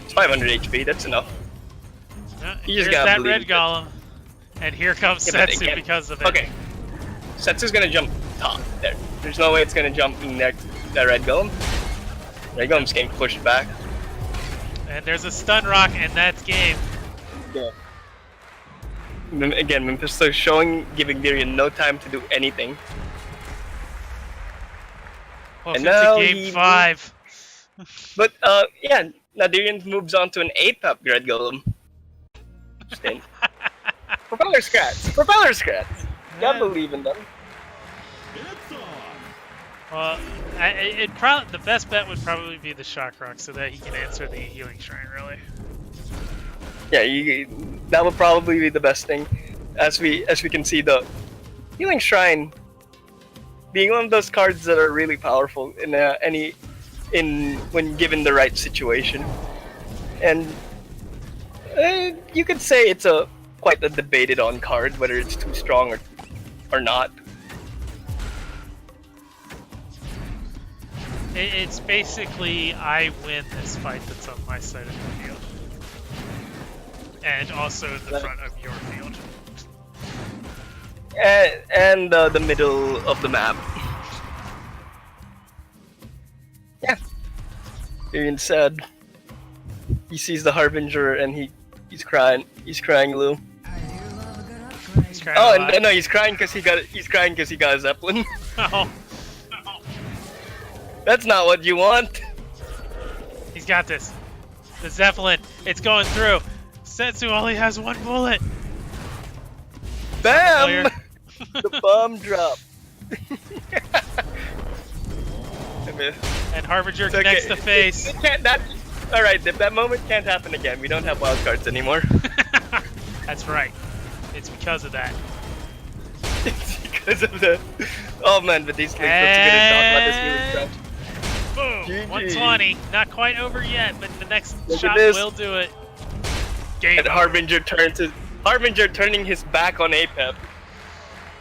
It's 500 HP, that's enough. Here's that Red Golem, and here comes Setsu because of it. Okay, Setsu's gonna jump top there. There's no way it's gonna jump in that Red Golem. Red Golem's getting pushed back. And there's a stun rock, and that's game. Yeah. Again, Mephisto giving Dirian no time to do anything. Well, and now game 5. But yeah, now Dirian moves on to an 8-up Red Golem. Interesting. Propeller scrats. Gotta believe in them. Well, the best bet would probably be the Shock Rock, so that he can answer the healing shrine. Really. Yeah, that would probably be the best thing, as we can see the healing shrine being one of those cards that are really powerful when given the right situation, and you could say it's quite a debated on card whether it's too strong or not. It's basically I win this fight that's on my side of the field. And also in the front of your field. And the middle of the map. Yeah. Dirian said he sees the Harbinger and he's crying. He's crying, Lou. He's crying no, he's crying because he got a Zeppelin. Oh. That's not what you want. He's got this. The Zeppelin. It's going through. Setsu only has one bullet. Bam! The bomb drop. And Harbinger connects the face. Alright, that moment can't happen again. We don't have wild cards anymore. That's right. It's because of that. It's because of the... Oh man, but these things are gonna talk about this really stuff. Boom! GG. 120. Not quite over yet, but the next Look at shot this. will do it. Game And over. Harbinger turning his back on Apep,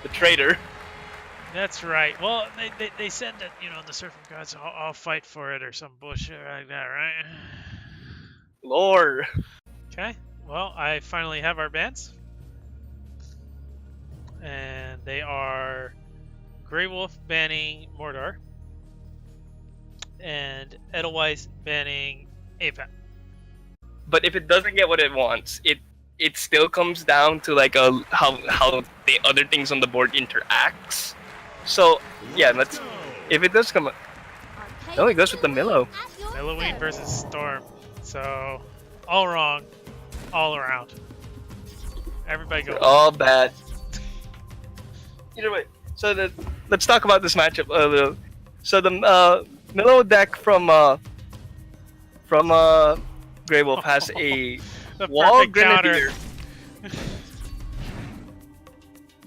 the traitor. That's right. Well, they said that, you know, the surfing gods, I'll fight for it or some bullshit like that, right? Lore. Okay. Well, I finally have our bans. And they are GReYWolf banning Mordor. And Edelweiss banning Apep. But if it doesn't get what it wants, it still comes down to like how the other things on the board interacts. So yeah, let's. If it does come up, no, he goes with the Millow. Halloween versus Storm. So, all wrong, all around. Everybody go. All bad. Either way, so let's talk about this matchup a little. So the Millow deck from GReYWolf has a The wall perfect counter. Grenadier.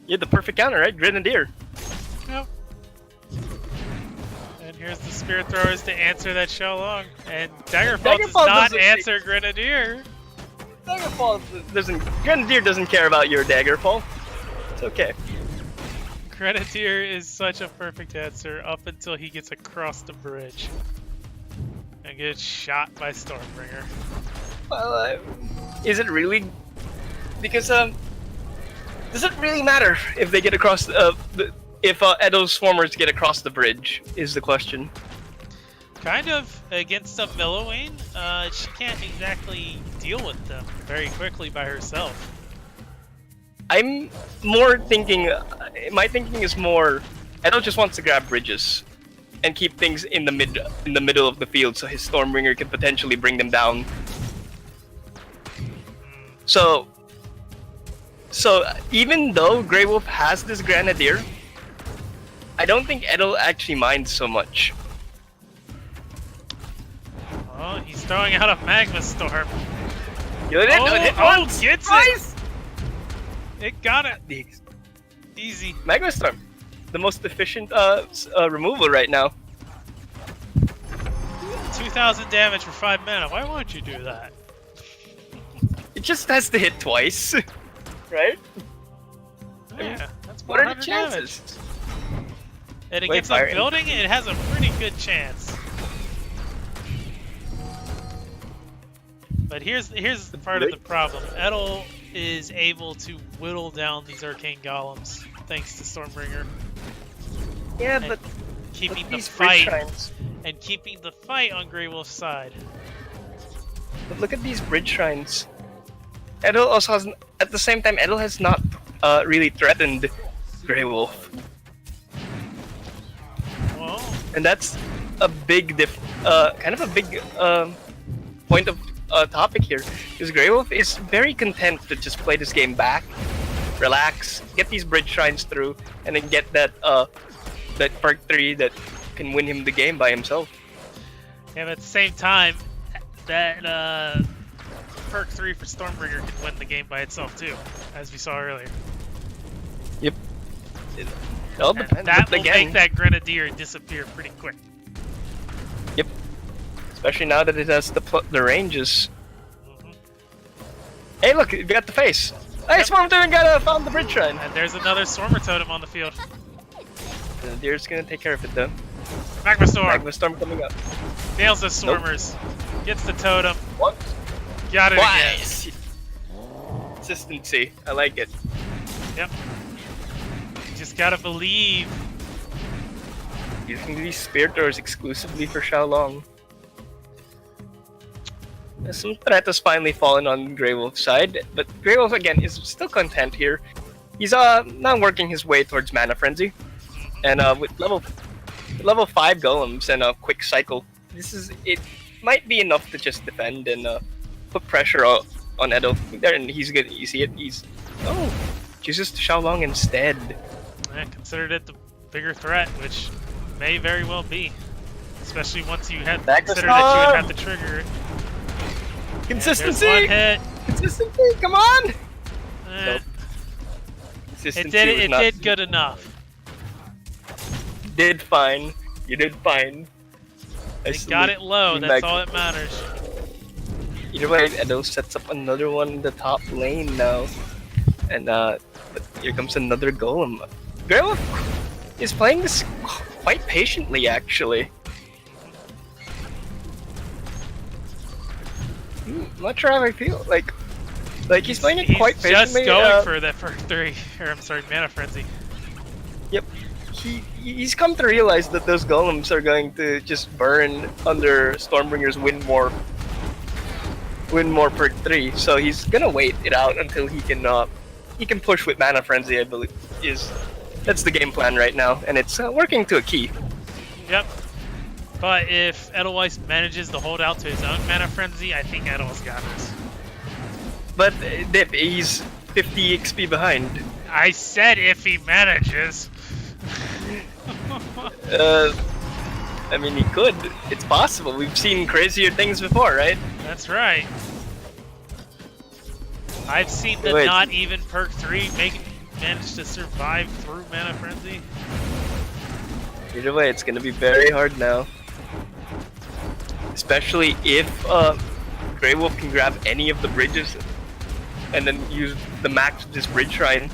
Yeah, the perfect counter, right? Grenadier. Yep. And here's the Spirit Throwers to answer that Xiaolong. And Daggerfall does Daggerfall not doesn't- answer Grenadier. Grenadier doesn't care about your Daggerfall. It's okay. Grenadier is such a perfect answer up until he gets across the bridge. And gets shot by Stormbringer. Well, is it really? Because does it really matter if they get across if Edo's Swarmers get across the bridge? Is the question. Kind of against a Millowing, she can't exactly deal with them very quickly by herself. I'm more thinking. My thinking is more. Edo just wants to grab bridges and keep things in the middle of the field, so his Stormbringer can potentially bring them down. So even though GReYWolf has this Grenadier, I don't think Edo actually minds so much. Oh, he's throwing out a Magma Storm. You hit it Oh, once, gets twice. It got it. Easy. Magma Storm, the most efficient removal right now. 2,000 damage for 5 mana. Why won't you do that? It just has to hit twice, right? Yeah, that's What are the 100 chances? damage. And Wait, against fire a building, it has a pretty good chance. But here's the part of the problem. Edel is able to whittle down these arcane golems thanks to Stormbringer. Yeah, And but keeping the these bridge fight shrines. and keeping the fight on GReYWolf's side. But look at these bridge shrines. Edel also has, at the same time, Edel has not really threatened GReYWolf, Well, and that's a big kind of a big point of topic here, because GReYWolf is very content to just play this game back, relax, get these bridge shrines through, and then get that perk 3 that can win him the game by himself. yeah, but at the same time, that perk 3 for Stormbringer can win the game by itself too, as we saw earlier. Yep. It all And depends. that but will again, make that Grenadier disappear pretty quick. Yep. Especially now that it has the ranges. Mhm. Hey, look, we got the face. Hey, Swarm Totem found the bridge shrine. And there's another Swarmer Totem on the field. The deer's gonna take care of it though. Magma Storm Magma Storm coming up. nails the Swarmers. Gets the totem. What? Got it again. Twice. Consistency. I like it. Yep. You just gotta believe. Using these Spirit Throwers exclusively for Xiaolong. Some threat has finally fallen on GReYWolf's side, but GReYWolf again is still content here. He's now working his way towards Mana Frenzy, and with level 5 golems and a quick cycle, it might be enough to just defend and put pressure on Edo. There, and he's good. You see it? Chooses Xiaolong instead. I considered it the bigger threat, which may very well be. Especially once you had Back to considered that you would Storm! have to trigger it. Consistency. There's one hit. Consistency. Come on. Eh, Nope. it Consistency did. was It not- did good enough. Did fine. You did fine. They got it low, that's all that matters. Either way, Edo sets up another one in the top lane now. And but here comes another golem. GReYWolf is playing this quite patiently, actually. Not sure how I feel. Like he's playing it quite patiently. Just going for that for 3, or I'm sorry, Mana Frenzy. Yep. He's come to realize that those golems are going to just burn under Stormbringer's win more perk 3. So he's gonna wait it out until he can push with Mana Frenzy. I believe that's the game plan right now, and it's working to a key. Yep. But if Edelweiss manages to hold out to his own Mana Frenzy, I think Edelweiss got this. But Dip, he's 50 XP behind. I said if he manages. I mean, he could. It's possible. We've seen crazier things before, right? That's right. I've seen the not even perk 3 manage to survive through Mana Frenzy. Either way, it's gonna be very hard now. Especially if GReYWolf can grab any of the bridges and then use the max of this bridge shrine.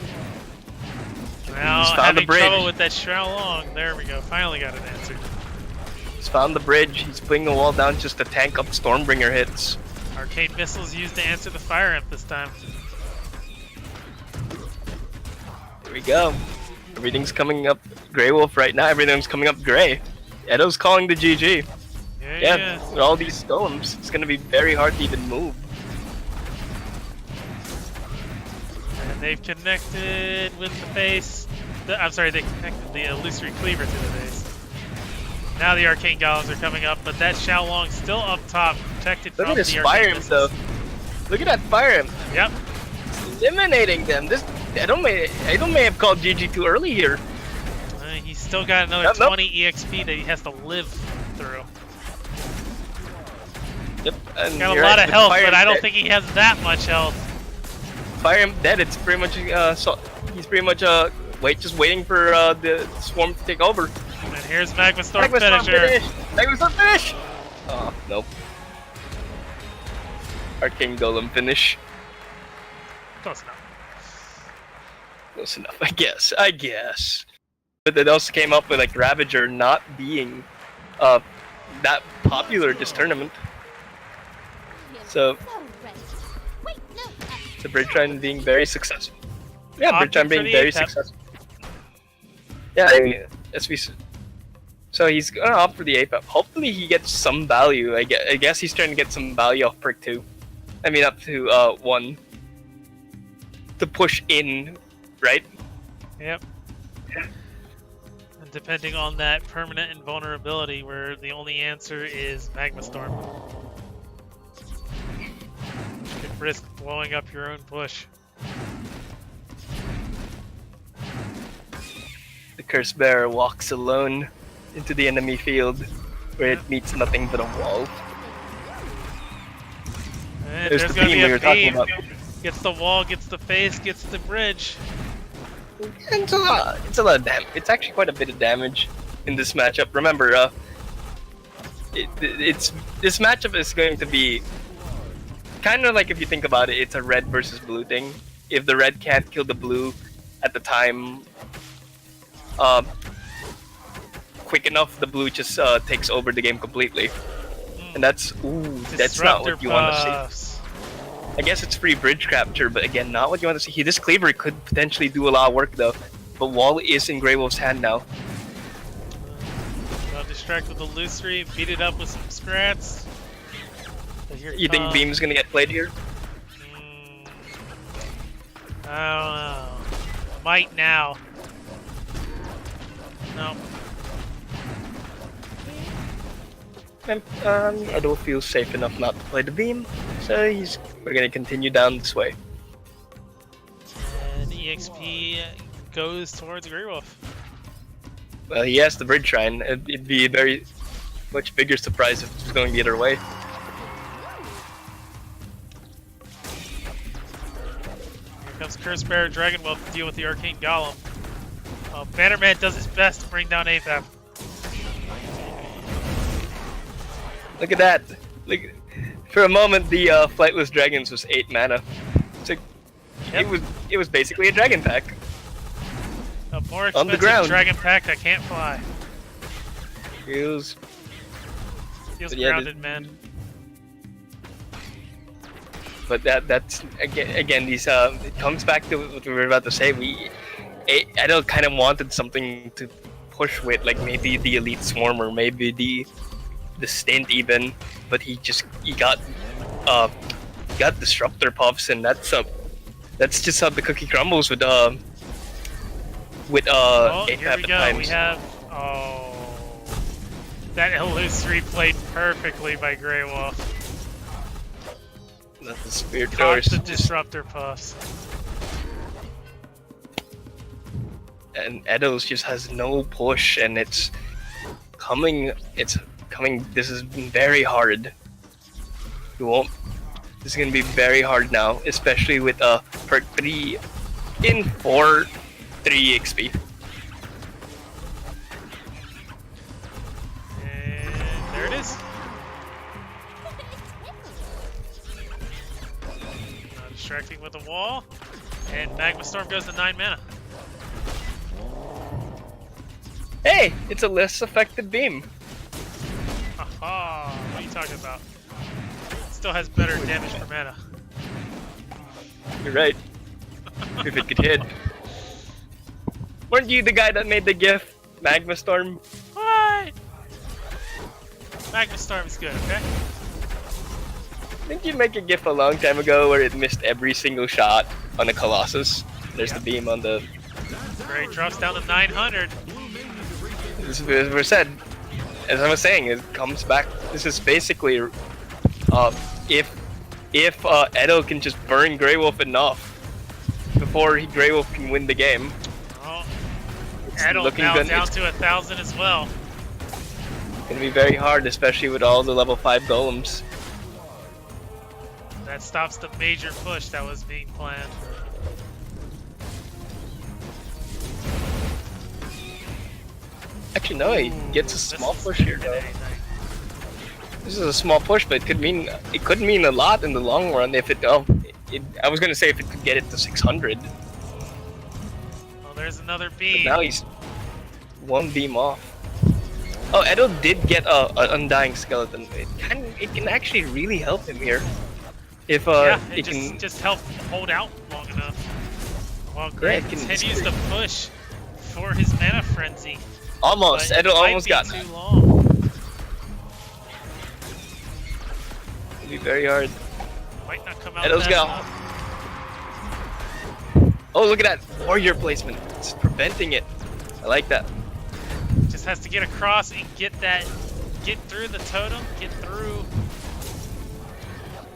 Now having trouble with that Xiaolong. There we go. Finally got an answer. He's found the bridge. He's putting the wall down just to tank up Stormbringer hits. Arcade missiles used to answer the Fire Imp this time. Here we go. Everything's coming up GReYWolf right now. Everything's coming up Grey. Edo's calling the GG. Yeah, with all these golems, it's gonna be very hard to even move. And they've connected with the face. I'm sorry, they connected the illusory cleaver to the base. Now the arcane golems are coming up, but that Xiaolong's still up top, protected from the arcane missiles. Look at this Fire Imp though. Look at that Fire Imp. Yep. Eliminating them. This Edo may have called GG too early here. He's still got another 20 EXP that he has to live through. Yep. And got a lot of health, but I don't think he has that much health. Fire Imp dead. It's pretty much he's pretty much just waiting for the swarm to take over. And here's Magma Storm finisher. Magma Storm finish. Oh nope. Arcane Golem finish. Close enough. Close enough, I guess. But it also came up with like Ravager not being that popular this tournament. So the Bridge Shrine being very successful. Yeah, Bridge Shrine being very successful. Yeah, I mean, so he's gonna opt for the APEP. Hopefully he gets some value. I guess he's trying to get some value off perk 2. I mean up to 1. To push in, right? Yep. And depending on that permanent invulnerability, where the only answer is Magma Storm. You could risk blowing up your own push. The Cursed Bearer walks alone into the enemy field, where it meets nothing but a wall. And there's gonna be a beam. Gets the wall, gets the face, gets the bridge. It's a lot of damage. It's actually quite a bit of damage in this matchup. Remember, this matchup is going to be kind of like, if you think about it, it's a red versus blue thing. If the red can't kill the blue at the time quick enough, the blue just takes over the game completely. And that's not what you want to see. I guess it's free bridge capture, but again, not what you want to see. This cleaver could potentially do a lot of work though. But wall is in GReYWolf's hand now. I'll distract with the illusory, beat it up with some scrats. You think Beam's gonna get played here? I don't know. Might now. No. I don't feel safe enough not to play the Beam, so we're gonna continue down this way. And EXP goes towards GReYWolf. Well, he has the Bridge Shrine. It'd be a very much bigger surprise if it was going the other way. Here comes Cursed Bearer GReYWolf to deal with the Arcane Golem. Bannerman does his best to bring down APAP. Look at that. Look, for a moment, the Flightless Dragons was 8 mana. It's like, it was basically a dragon pack. A more On the expensive ground. dragon pack that can't fly. Feels Feels But yeah, grounded, man. But that's again these it comes back to what we were about to say. Edo kind of wanted something to push with, like maybe the Elite Swarm or maybe the Stint even, but he got Disruptor Puffs, and that's just how the cookie crumbles with Oh, Ape here we at go. times. We have that illusory played perfectly by GReYWolf. That's the Spirit Caught Doors. the Disruptor Puffs. And Edo's just has no push, and it's coming. This is very hard. This is gonna be very hard now, especially with perk 3 in 4 3 XP. And there it is. Distracting with a wall. And Magma Storm goes to 9 mana. Hey, it's a less effective beam. Aha! What are you talking about? Still has better damage per mana. You're right. If it could hit. Weren't you the guy that made the GIF, Magma Storm? What? Magma Storm is good, okay? Didn't you make a GIF a long time ago where it missed every single shot on the Colossus? There's the beam on the... Great, drops down to 900. As we said, as I was saying, it comes back. This is basically, if Edo can just burn GReYWolf enough before GReYWolf can win the game. Oh, It's Edo looking now good. down It's to 1,000 as well. gonna be very hard, especially with all the level 5 golems. That stops the major push that was being planned. Actually, no, he gets a small This push is here. Though. anything. This is a small push, but it could mean a lot in the long run if it. I was gonna say if it could get it to 600. Well, there's another But beam. now he's one beam off. Oh, Edo did get an Undying Skeleton. It can actually really help him here. If Yeah, it it can. just help hold out long enough. While Yeah, Greg it can- continues to push for his mana frenzy. Almost. But Edo it might almost be got too that. long. It'll be very hard. Might not come out Edo's fast got. enough. Oh, look at that warrior placement. It's preventing it. I like that. Just has to get across and get through the totem, get through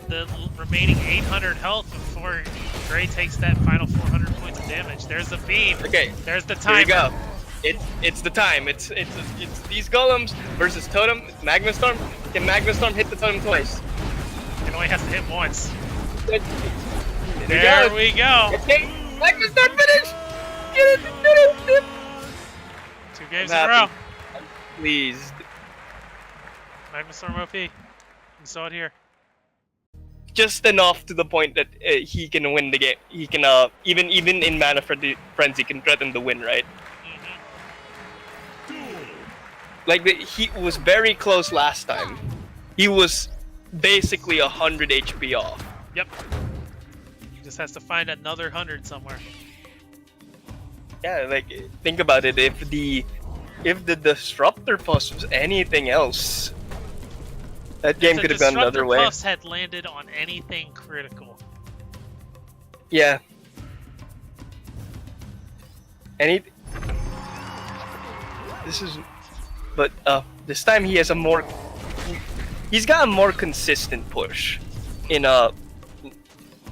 the remaining 800 health before Gray takes that final 400 points of damage. There's the beam. Okay. There's the Here timer. we go. It's the time. It's these golems versus totem. Magma Storm. Can Magma Storm hit the totem twice? It only has to hit once. There There we go. Okay. Magma Storm finish. Get it. 2 games I'm in a row. happy. I'm pleased. Magma Storm OP. You saw it here. Just enough to the point that he can win the game. He can even in mana frenzy can threaten the win, right? Like he was very close last time. He was basically 100 HP off. Yep. He just has to find another 100 somewhere. Yeah, like think about it. If the Disruptor Puffs was anything else, that game could have gone another way. If the Puffs had landed on anything critical. Yeah. This is, but this time he has he's got a more consistent push in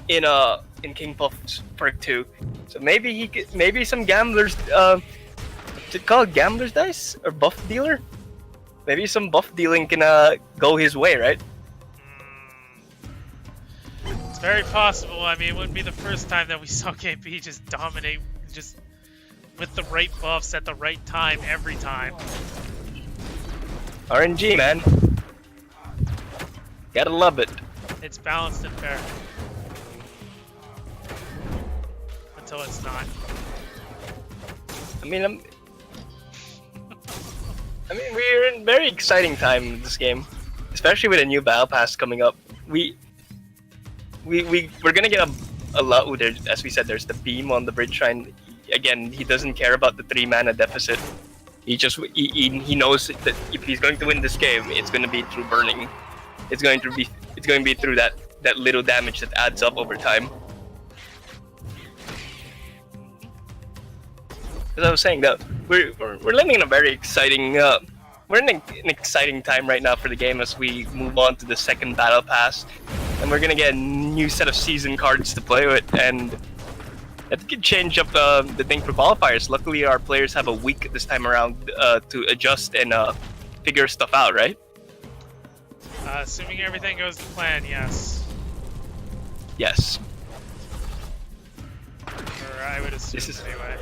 King Puff's perk 2. So maybe some gamblers is it called gambler's dice or buff dealer? Maybe some buff dealing can go his way, right? It's very possible. I mean, it wouldn't be the first time that we saw KP just dominate, just with the right buffs at the right time every time. RNG, man. Gotta love it. It's balanced and fair. Until it's not. I mean, we're in very exciting time in this game, especially with a new battle pass coming up. We're gonna get a lot. As we said, there's the beam on the bridge shrine. Again, he doesn't care about the 3 mana deficit. He knows that if he's going to win this game, it's going to be through burning. It's going to be through that little damage that adds up over time. As I was saying, that we're living in a very exciting we're in an exciting time right now for the game as we move on to the second battle pass, and we're gonna get a new set of season cards to play with, and that could change up the thing for qualifiers. Luckily, our players have a week this time around to adjust and figure stuff out, right? Assuming everything goes to plan, yes. Yes. Or I would assume anyway.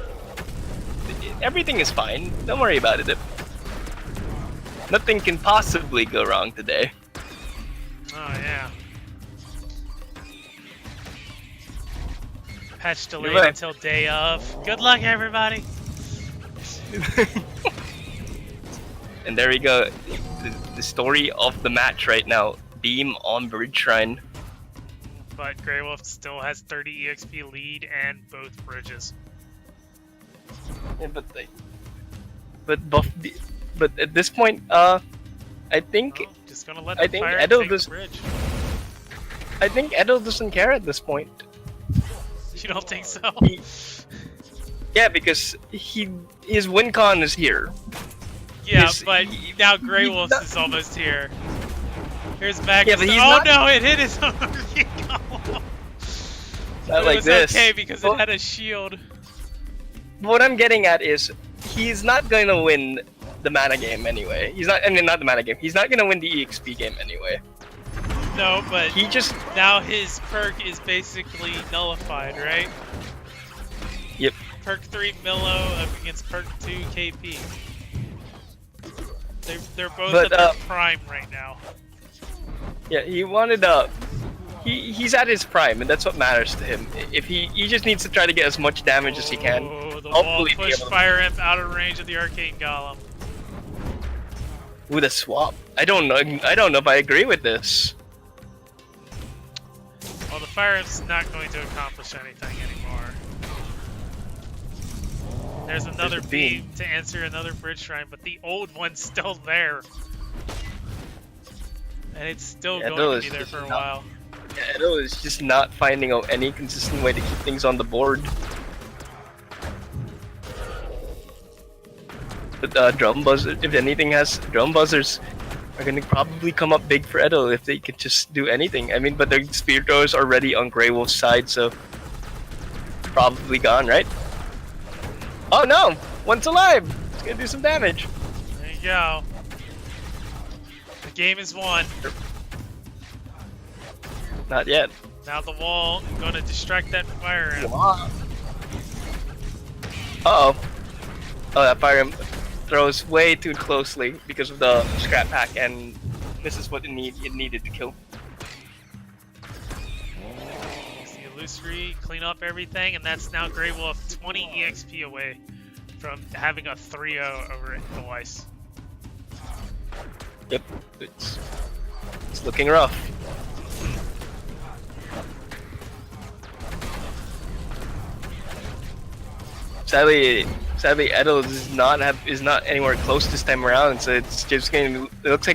Everything is fine. Don't worry about it. Nothing can possibly go wrong today. Oh yeah. Patch delayed right. until day of. Good luck, everybody. And there we go. The story of the match right now. Beam on Bridge Shrine. But GReYWolf still has 30 EXP lead and both bridges. Yeah, but at this point, I think Oh, just gonna let the fire Edo take the bridge. I think Edo doesn't care at this point. You don't think so? Yeah, because his win con is here. Yeah, His- but he- now he- GReYWolf that- is almost here. Here's Magnus. Yeah, but he's oh not- no, it hit his own Not it like was this. okay because Well, it had a shield. what I'm getting at is he's not going to win the mana game anyway. He's not. I mean, not the mana game. He's not going to win the EXP game anyway. No, but He just. now his perk is basically nullified, right? Yep. Perk 3 Millo up against perk 2 KP. They're both But, at their prime right now. Yeah, he wanted he's at his prime, and that's what matters to him. If he just needs to try to get as much damage as he can. Oh, the wall Hopefully be push able to- Fire Imp out of range of the Arcane Golem. With a swap. I don't know if I agree with this. Well, the Fire Imp's not going to accomplish anything anymore. There's another a beam. beam to answer another bridge shrine, but the old one's still there. And it's still Yeah, going no, to it's be there just for a not- while. Yeah, Edo is just not finding any consistent way to keep things on the board. But drum buzzer, if anything has drum buzzers, are gonna probably come up big for Edo if they could just do anything. I mean, but the spear throwers are already on GReYWolf's side, so probably gone, right? Oh no! One's alive! It's gonna do some damage. There you go. The game is won. Not yet. Now the wall is going to distract that Fire Imp. Uh-oh. Oh, that Fire Imp throws way too closely because of the scrap pack, and this is what it needed to kill. Use the illusory, clean up everything, and that's now GReYWolf 20 EXP away from having a 3-0 over the Weiss. Yep, it's looking rough. Sadly, Edo is not anywhere close this time around. So it's just going. It looks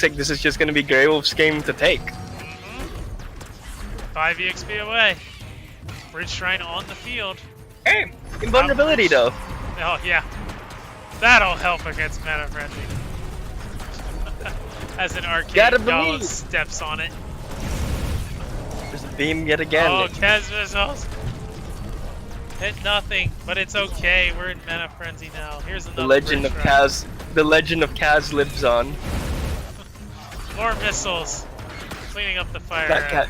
like this is just going to be GReYWolf's game to take. 5 EXP away. Bridge Shrine on the field. Hey, invulnerability though. Oh yeah, that'll help against Mana Frenzy. As an Arcane Gotta Golem believe. steps on it. There's a beam yet again. Oh, Kaz missiles. Hit nothing, but it's okay. We're in Mana Frenzy now. Here's another the legend of Bridge Shrine. Kaz. The legend of Kaz lives on. More missiles. Cleaning up the fire. That cat.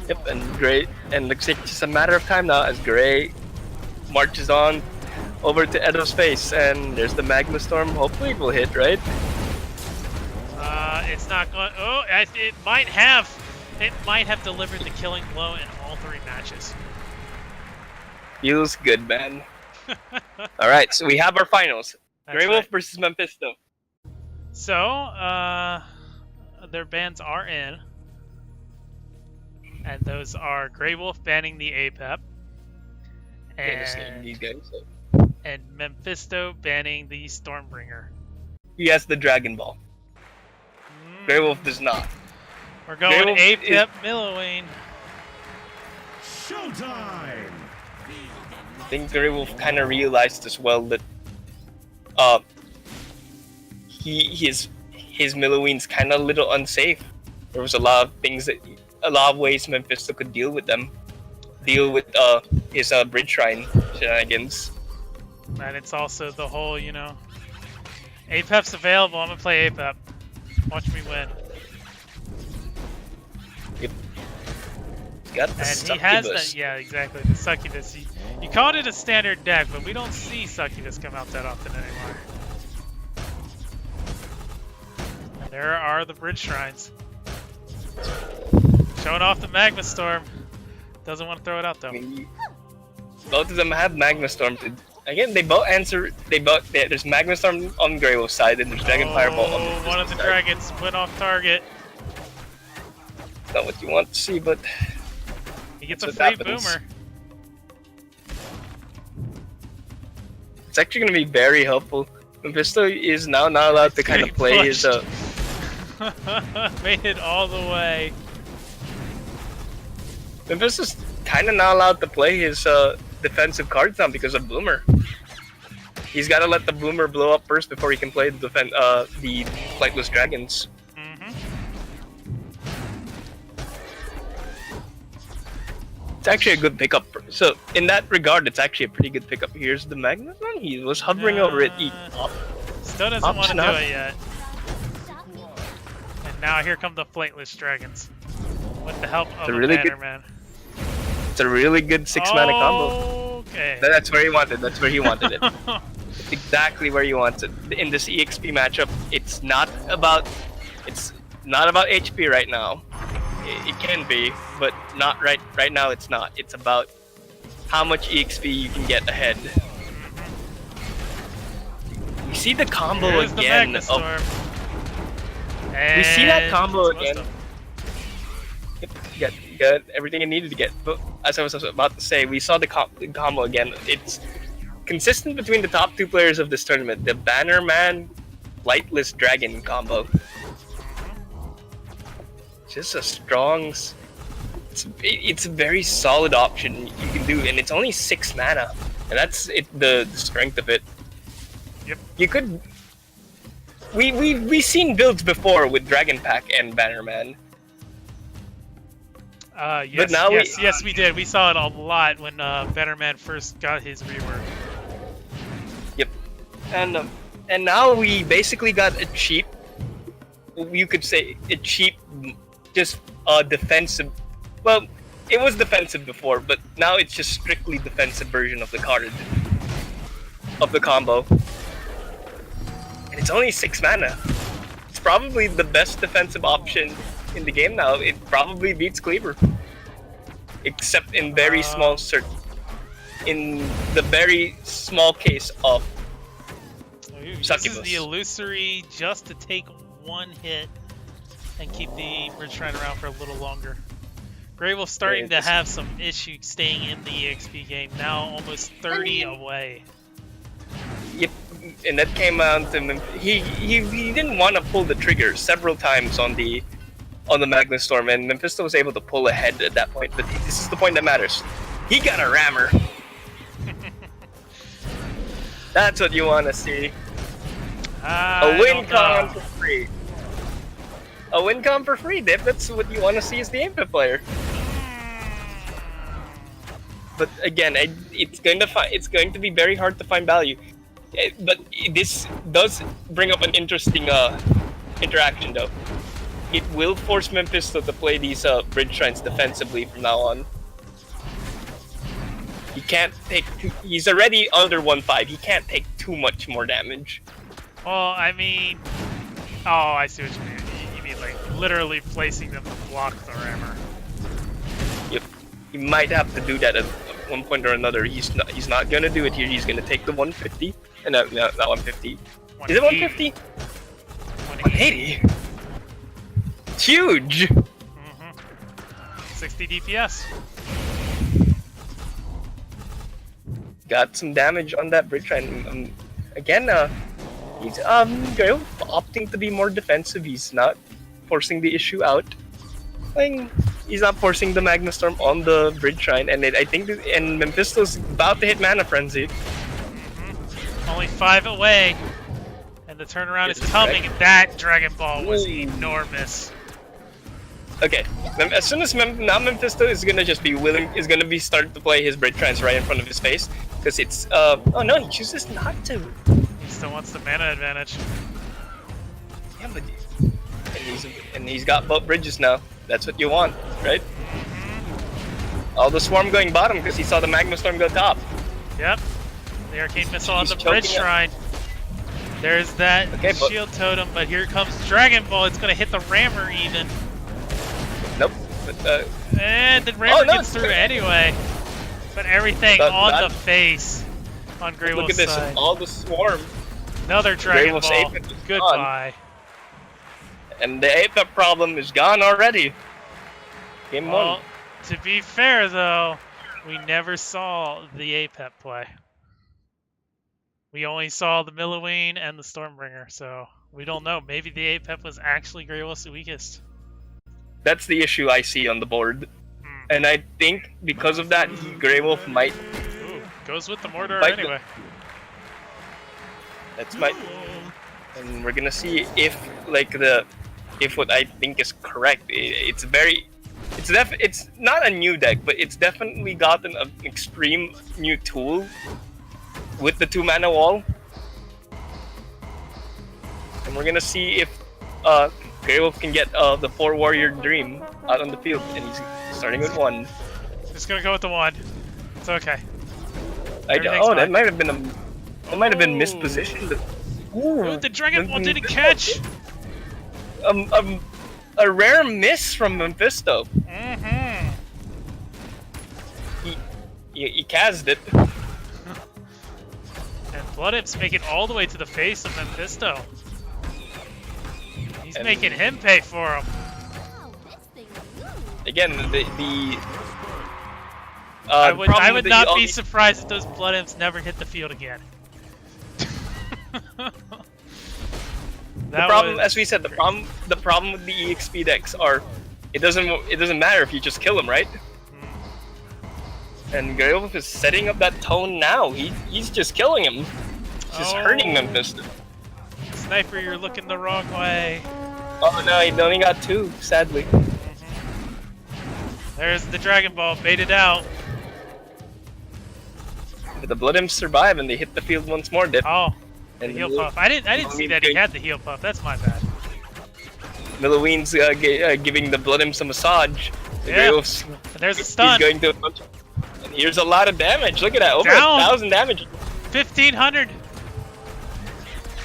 Yep, and Grey, and looks like it's just a matter of time now as Grey marches on over to Edo's face, and there's the Magma Storm. Hopefully it will hit, right? It's not going. Oh, it might have. It might have delivered the killing blow in all 3 matches. Feels good, man. All right, so we have our finals. GReYWolF Right. versus Mephisto. So, their bans are in. And those are GReYWolF banning the APEP. And, These guys. and Mephisto banning the Stormbringer. He has the Dragon Ball. GReYWolF does not. We're going GReYWolf APEP Millowayne. Showtime! I think GReYWolf kind of realized as well that his Milloween's kind of a little unsafe. There was a lot of ways Mephisto could deal with them. Deal with his Bridge Shrine shenanigans. And it's also the whole, APEP's available. I'm gonna play APEP. Watch me win. Yep. Got the And he has succubus. that, yeah, exactly, the succubus. You called it a standard deck, but we don't see succubus come out that often anymore. And there are the Bridge Shrines. Showing off the Magma Storm. Doesn't want to throw it out though. I mean, both of them have Magma Storm. Again, they both answer. There's Magma Storm on GReYWolf's side, and there's Dragon Fireball on the one of the side. dragons went off target. Not what you want to see, but He gets a That's free what happens. boomer. it's actually going to be very helpful. Mephisto is now not allowed to kind of Getting play his. Made it all the way. Mephisto's kind of not allowed to play his defensive cards now because of Boomer. He's got to let the Boomer blow up first before he can play the Flightless Dragons. It's actually a good pickup. So in that regard, it's actually a pretty good pickup. Here's the Magnus one. He was hovering over it. He Still doesn't want to do enough. it yet. And now here come the Flightless Dragons. With the help of a a really Banner good- Man. It's a really good 6-mana combo. Okay. That's where he wanted. That's where he wanted it. It's exactly where you want it. In this EXP matchup, it's not about HP right now. It can be, but not right now. It's not. It's about how much EXP you can get ahead. We see the combo Here's the again. Magma Storm. We see that And combo it's again. most You got everything you needed to get. But as I was about to say, we saw the combo again. It's consistent between the top 2 players of this tournament. The Banner Man, Lightless Dragon combo. Just a strong. It's a very solid option you can do, and it's only 6 mana, and that's it. The strength of it. Yep. You could. We've seen builds before with Dragon Pack and Banner Man. Yes, But now yes, we did. We saw it a lot when Banner Man first got his rework. Yep. And now we basically got a cheap. You could say a cheap, just defensive. Well, it was defensive before, but now it's just strictly defensive version of the card, of the combo. And it's only 6 mana. It's probably the best defensive option in the game now. It probably beats Cleaver, except in very small in the very small case of This Succubus. is the illusory just to take 1 hit and keep the Bridge Shrine around for a little longer. GReYWolf starting to have some issues staying in the EXP game, now almost 30 away. Yep, and that came out to him. He didn't want to pull the trigger several times on the Magma Storm, and Mephisto was able to pull ahead at that point. But this is the point that matters. He got a rammer. That's what you want to see. A win con for free. A win con for free, Dip. That's what you want to see as the APEP player. But again, it's going to be very hard to find value. But this does bring up an interesting interaction, though. It will force Mephisto to play these Bridge Shrines defensively from now on. He can't take. He's already under 1-5. He can't take too much more damage. Well, I mean, oh, I see what you mean. literally placing them to block the rammer. Yep. He might have to do that at one point or another. He's not gonna do it here. He's gonna take the 150. And no, not 150. Is it 150? 180. It's huge. 60 DPS. Got some damage on that bridge line. Again, he's opting to be more defensive. He's not forcing the issue out. He's not forcing the Magma Storm on the bridge shrine, and I think and Mephisto's about to hit Mana Frenzy. Only 5 away, and the turnaround is coming. That Dragon Ball was enormous. Okay, as soon as now Mephisto is gonna just be starting to play his bridge shrines right in front of his face, because it's oh no, he chooses not to. He still wants the mana advantage. Yeah, but he's got both bridges now. That's what you want, right? All the swarm going bottom because he saw the Magma Storm go top. Yep. The Arcane Missile on the bridge shrine. There's that shield totem, but here comes Dragon Ball. It's gonna hit the rammer even. Nope. But, and the rammer gets through anyway. But everything on the face on GreYWolf's Look at this, side. all the swarm. Another Dragon Ball. Goodbye. And the Apex problem is gone already. Game 1. To be fair though, we never saw the Apex play. We only saw the Milloween and the Stormbringer, so we don't know. Maybe the Apex was actually GreYWolf's weakest. That's the issue I see on the board. And I think because of that, GreYWolf might... Ooh, goes with the Mortar anyway. That's my... And we're gonna see if, if what I think is correct. It's not a new deck, but it's definitely gotten an extreme new tool with the 2-mana wall. And we're gonna see if GreYWolf can get the 4-warrior dream out on the field, and he's starting with 1. Just gonna go with the 1. It's okay. That might have been mispositioned. Ooh, the Dragon Ball didn't catch. A rare miss from Mephisto. He cast it. And Blood Imps make it all the way to the face of Mephisto. He's making him pay for him. Again, I would not be surprised if those Blood Imps never hit the field again. The problem, as we said, the problem with the EXP decks are it doesn't matter if you just kill him, right? And GreYWolf is setting up that tone now. He's just killing him. He's just hurting Memphis. Sniper, you're looking the wrong way. Oh no, he only got 2, sadly. There's the Dragon Ball, baited out. But the Blood Imps survive and they hit the field once more, Dip. Oh, the heal puff. I didn't see that he had the heal puff. That's my bad. Milloween's giving the Blood Imps a massage. Yeah. And there's a stun. He's going to and here's a lot of damage. Look at that, over 1,000 damage. 1,500.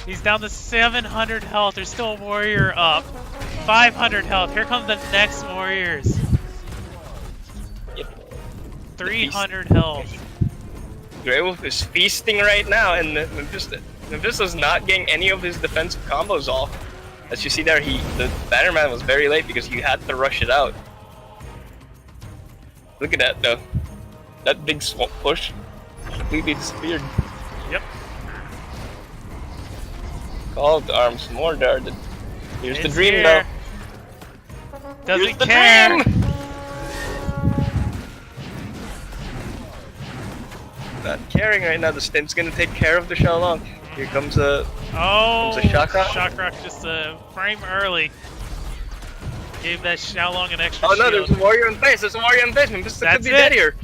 He's down to 700 health. There's still a warrior up. 500 health. Here come the next warriors. Yep. 300 health. GreYWolf is feasting right now, and Mephisto's not getting any of his defensive combos off. As you see there, the Bannerman was very late because you had to rush it out. Look at that though. That big swamp push completely disappeared. Yep. Call to arms, more darted. Here's the dream here. though. Doesn't care. Dream. Not caring right now. The Stint's gonna take care of the Xiaolong. Here comes a Shock Rock. Shock Rock just a frame early. Gave that Xiaolong an extra shield. shield. There's a warrior in base. There's a warrior in base. Mephisto could be dead here.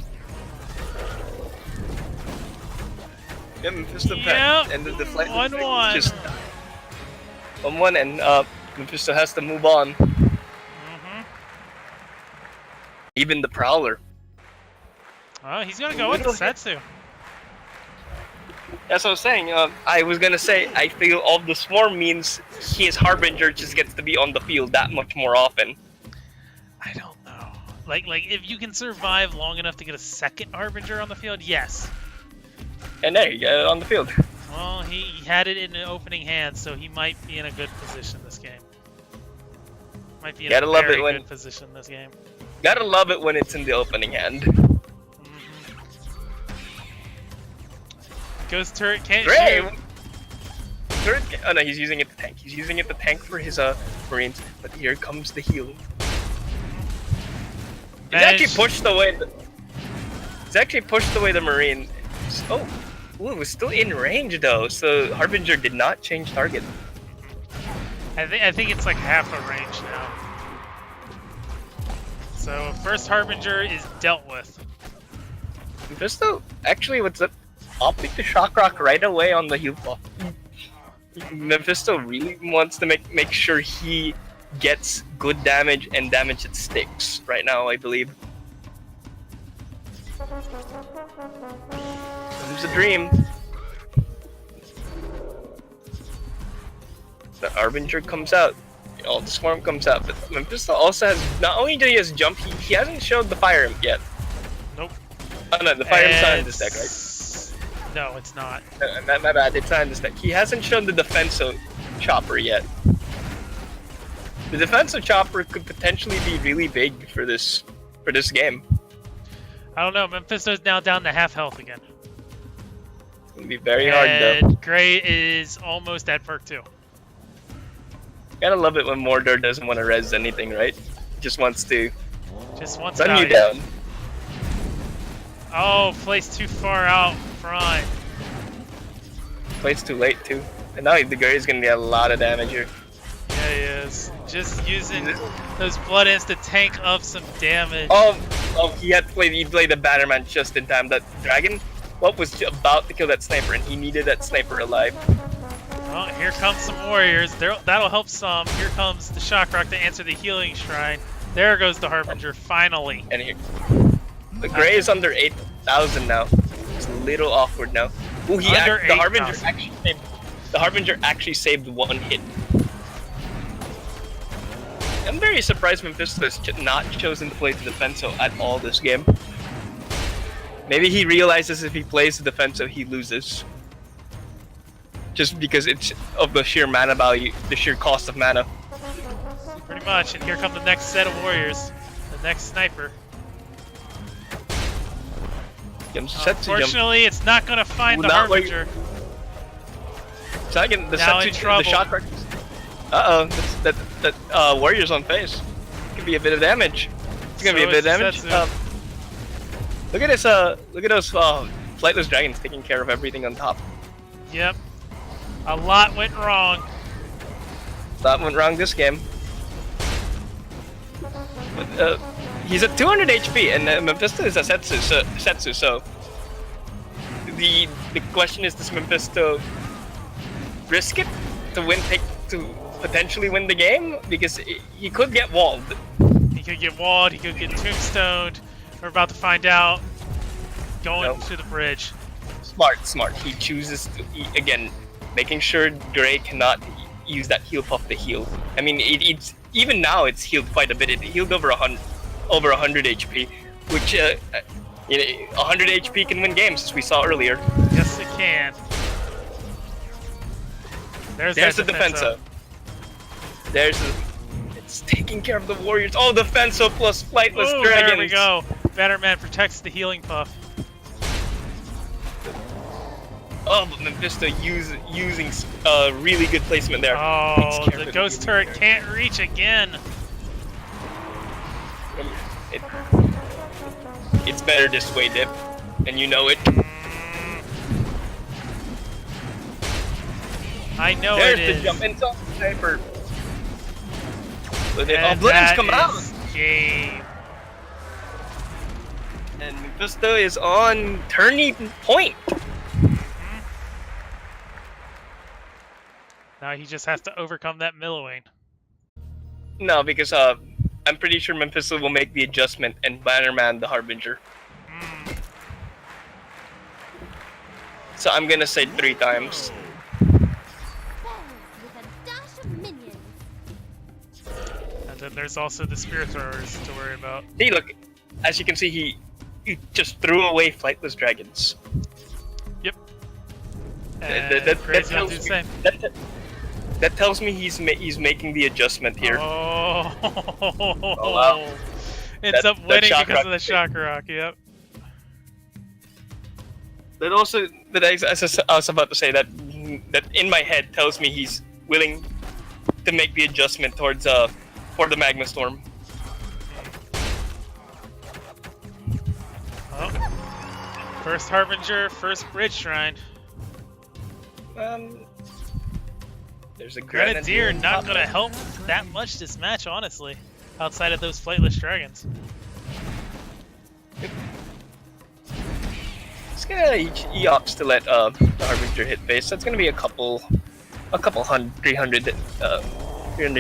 Yeah, Mephisto and the deflect 1-1. Just 1-1, and Mephisto has to move on. Even the Prowler. Oh, he's gonna go with the Setsu. That's what I was saying. I was gonna say, I feel all the swarm means his Harbinger just gets to be on the field that much more often. I don't know. Like if you can survive long enough to get a second Harbinger on the field, yes. And there, you get it on the field. Well, he had it in the opening hand, so he might be in a good position this game. Might be in a very good position this game. Gotta love it when it's in the opening hand. Ghost turret can't Great! shoot. Turret oh no, he's using it to tank. He's using it to tank for his Marines. But here comes the healing. He's actually pushed away the Marine. Oh, ooh, it was still in range though, so Harbinger did not change target. I think it's like half a range now. So first Harbinger is dealt with. Mephisto, actually, what's up? Opting to Shock Rock right away on the heal buff. Mephisto really wants to make sure he gets good damage and damage that sticks right now, I believe. It's a dream. The Harbinger comes out. All the swarm comes out, but Mephisto also has, not only do he has jump, he hasn't showed the Fire Imp yet. Nope. Oh no, the Fire Imp's not in this deck, right? No, it's not. My bad, it's not in this deck. He hasn't shown the Defensive Chopper yet. The Defensive Chopper could potentially be really big for this game. I don't know, Mephisto's now down to half health again. It's gonna be very hard though. Gray is almost at perk 2. Gotta love it when Mordor doesn't want to res anything, right? Just wants to run you down. Oh, placed too far out front. Plays too late too. And now the Gray's gonna get a lot of damage here. Yeah, he is. Just using those blood ends to tank up some damage. Oh, he played the Batterman just in time. That Dragon, was about to kill that sniper, and he needed that sniper alive. Well, here comes some warriors. That'll help some. Here comes the Shock Rock to answer the healing shrine. There goes the Harbinger, finally. And here, the Gray is under 8,000 now. It's a little awkward now. Ooh, the Harbinger actually saved one hit. I'm very surprised Mephisto has not chosen to play the Defenso at all this game. Maybe he realizes if he plays the Defenso, he loses. Just because it's of the sheer mana value, the sheer cost of mana. Pretty much, and here come the next set of warriors. The next sniper. Unfortunately, it's not going to find the Harbinger. Second, the Shock Rock. That warrior's on phase. Could be a bit of damage. It's gonna be a bit of damage. Look at this. Look at those flightless dragons taking care of everything on top. Yep. A lot went wrong. A lot went wrong this game. But, he's at 200 HP, and Mephisto is a Setsu, so the question is, does Mephisto risk it to potentially win the game? Because he could get walled. He could get walled, he could get tombstoned. We're about to find out. Going to the bridge. Smart. He chooses to, again, making sure Gray cannot use that heal puff to heal. I mean, it's even now it's healed quite a bit. It healed over 100 HP, which 100 HP can win games, as we saw earlier. Yes, it can. There's the Defenso. It's taking care of the warriors. Oh, Defenso plus flightless dragons. There we go. Batterman protects the healing puff. Oh, but Mephisto using really good placement there. Oh, the ghost turret can't reach again. It's better this way, Dip, and you know it. I know There's it is. There's the jump into sniper. And Blood's coming out. Game. And Mephisto is on turning point. Now he just has to overcome that Millowing. No, because I'm pretty sure Mephisto will make the adjustment and Bannerman the Harbinger. So I'm gonna say 3 times. With a dash of minions. And then there's also the spear throwers to worry about. See, look, as you can see, he just threw away flightless dragons. Yep. That Crazy tells do the me, same. that tells me he's making the adjustment here. Oh, wow. Ends That up winning shock because rock of the shock rock. Yep. That also, as I was about to say, that in my head tells me he's willing to make the adjustment towards for the Magma Storm. Oh. First Harbinger, first Bridge Shrine. There's a Grenadier on not top going to there. help that much this match, honestly. Outside of those flightless dragons. It's gonna he opts to let the Harbinger hit base. That's gonna be a couple hundred, 300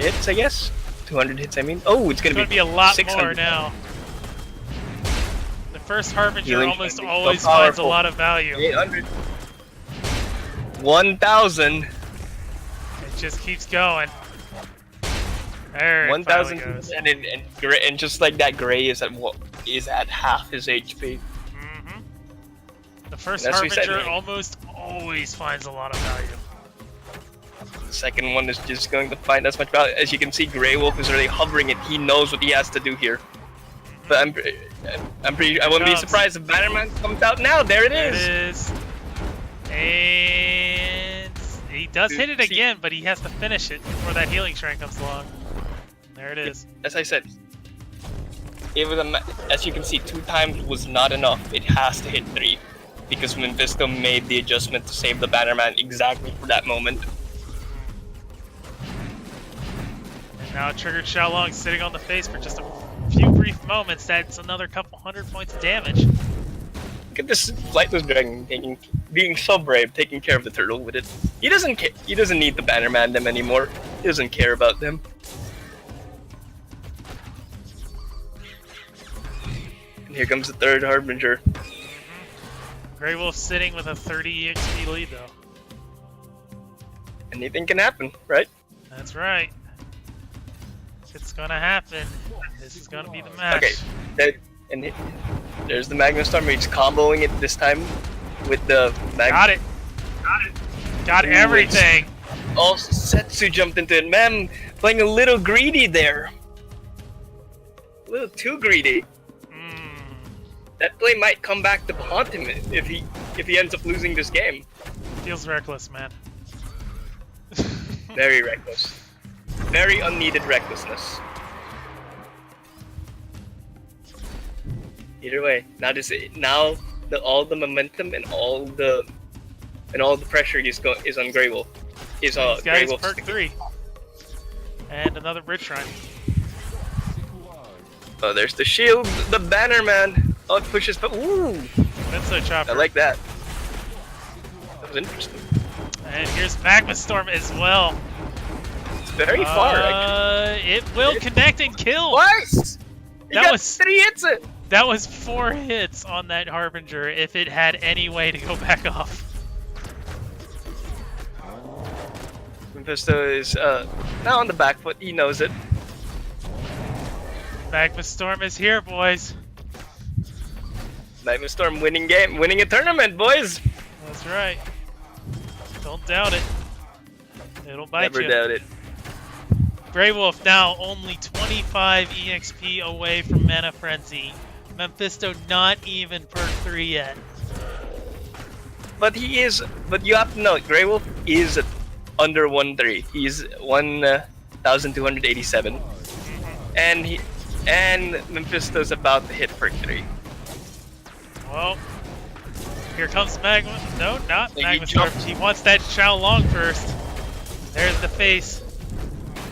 hits, I guess. 200 hits, I mean. Oh, it's gonna be a lot 600. more now. The first Harbinger Healing almost so always finds a powerful. lot of value. 800. 1,000. It just keeps going. There it 1,000, finally goes. and just like that, Gray is at half his HP. Mhm. The first And as we said, Harbinger almost always finds a lot of value. The second one is just going to find as much value. As you can see, GreYWolf is really hovering it. He knows what he has to do here. But I wouldn't be surprised if Bannerman comes out now. There it There is. it is. And he does hit it again, but he has to finish it before that healing shrine comes along. There it is. As I said, it was as you can see, 2 times was not enough. It has to hit 3 because Mephisto made the adjustment to save the Bannerman exactly for that moment. And now triggered Xiaolong sitting on the face for just a few brief moments. That's another couple hundred points of damage. Look at this flightless dragon being so brave, taking care of the turtle with it. He doesn't care. He doesn't need the Bannerman them anymore. He doesn't care about them. And here comes the third Harbinger. GreYWolf sitting with a 30 EXP lead though. Anything can happen, right? That's right. It's gonna happen. This is gonna be the match. Okay, there's the Magma Storm. He's comboing it this time with the Magma. Got it. Got everything. Oh, Setsu jumped into it. Man, playing a little greedy there. A little too greedy. That play might come back to haunt him if he ends up losing this game. Feels reckless, man. Very reckless. Very unneeded recklessness. Either way, now all the momentum and all the pressure is on GreYWolf. These guys GreYWolf's perk 3. And another Bridge Shrine. Oh, there's the shield, the Bannerman. Oh, it pushes, but ooh, That's so chopper. I like that. That was interesting. And here's Magma Storm as well. It's very far, actually. It will connect and kill. Twice! He That got was- 3 hits it! That was 4 hits on that Harbinger if it had any way to go back off. Mephisto is now on the back foot. He knows it. Magma Storm is here, boys. Magma Storm winning a tournament, boys. That's right. Don't doubt it. It'll bite Never you. doubt it. GreYWolf now only 25 EXP away from Mana Frenzy. Mephisto not even perk 3 yet. But you have to know, GreYWolf is under 1-3. He's 1,287, and Mephisto's about to hit perk 3. Well, here comes Magma. No, not He Magma Storm. jumped. He wants that Xiaolong first. There's the face.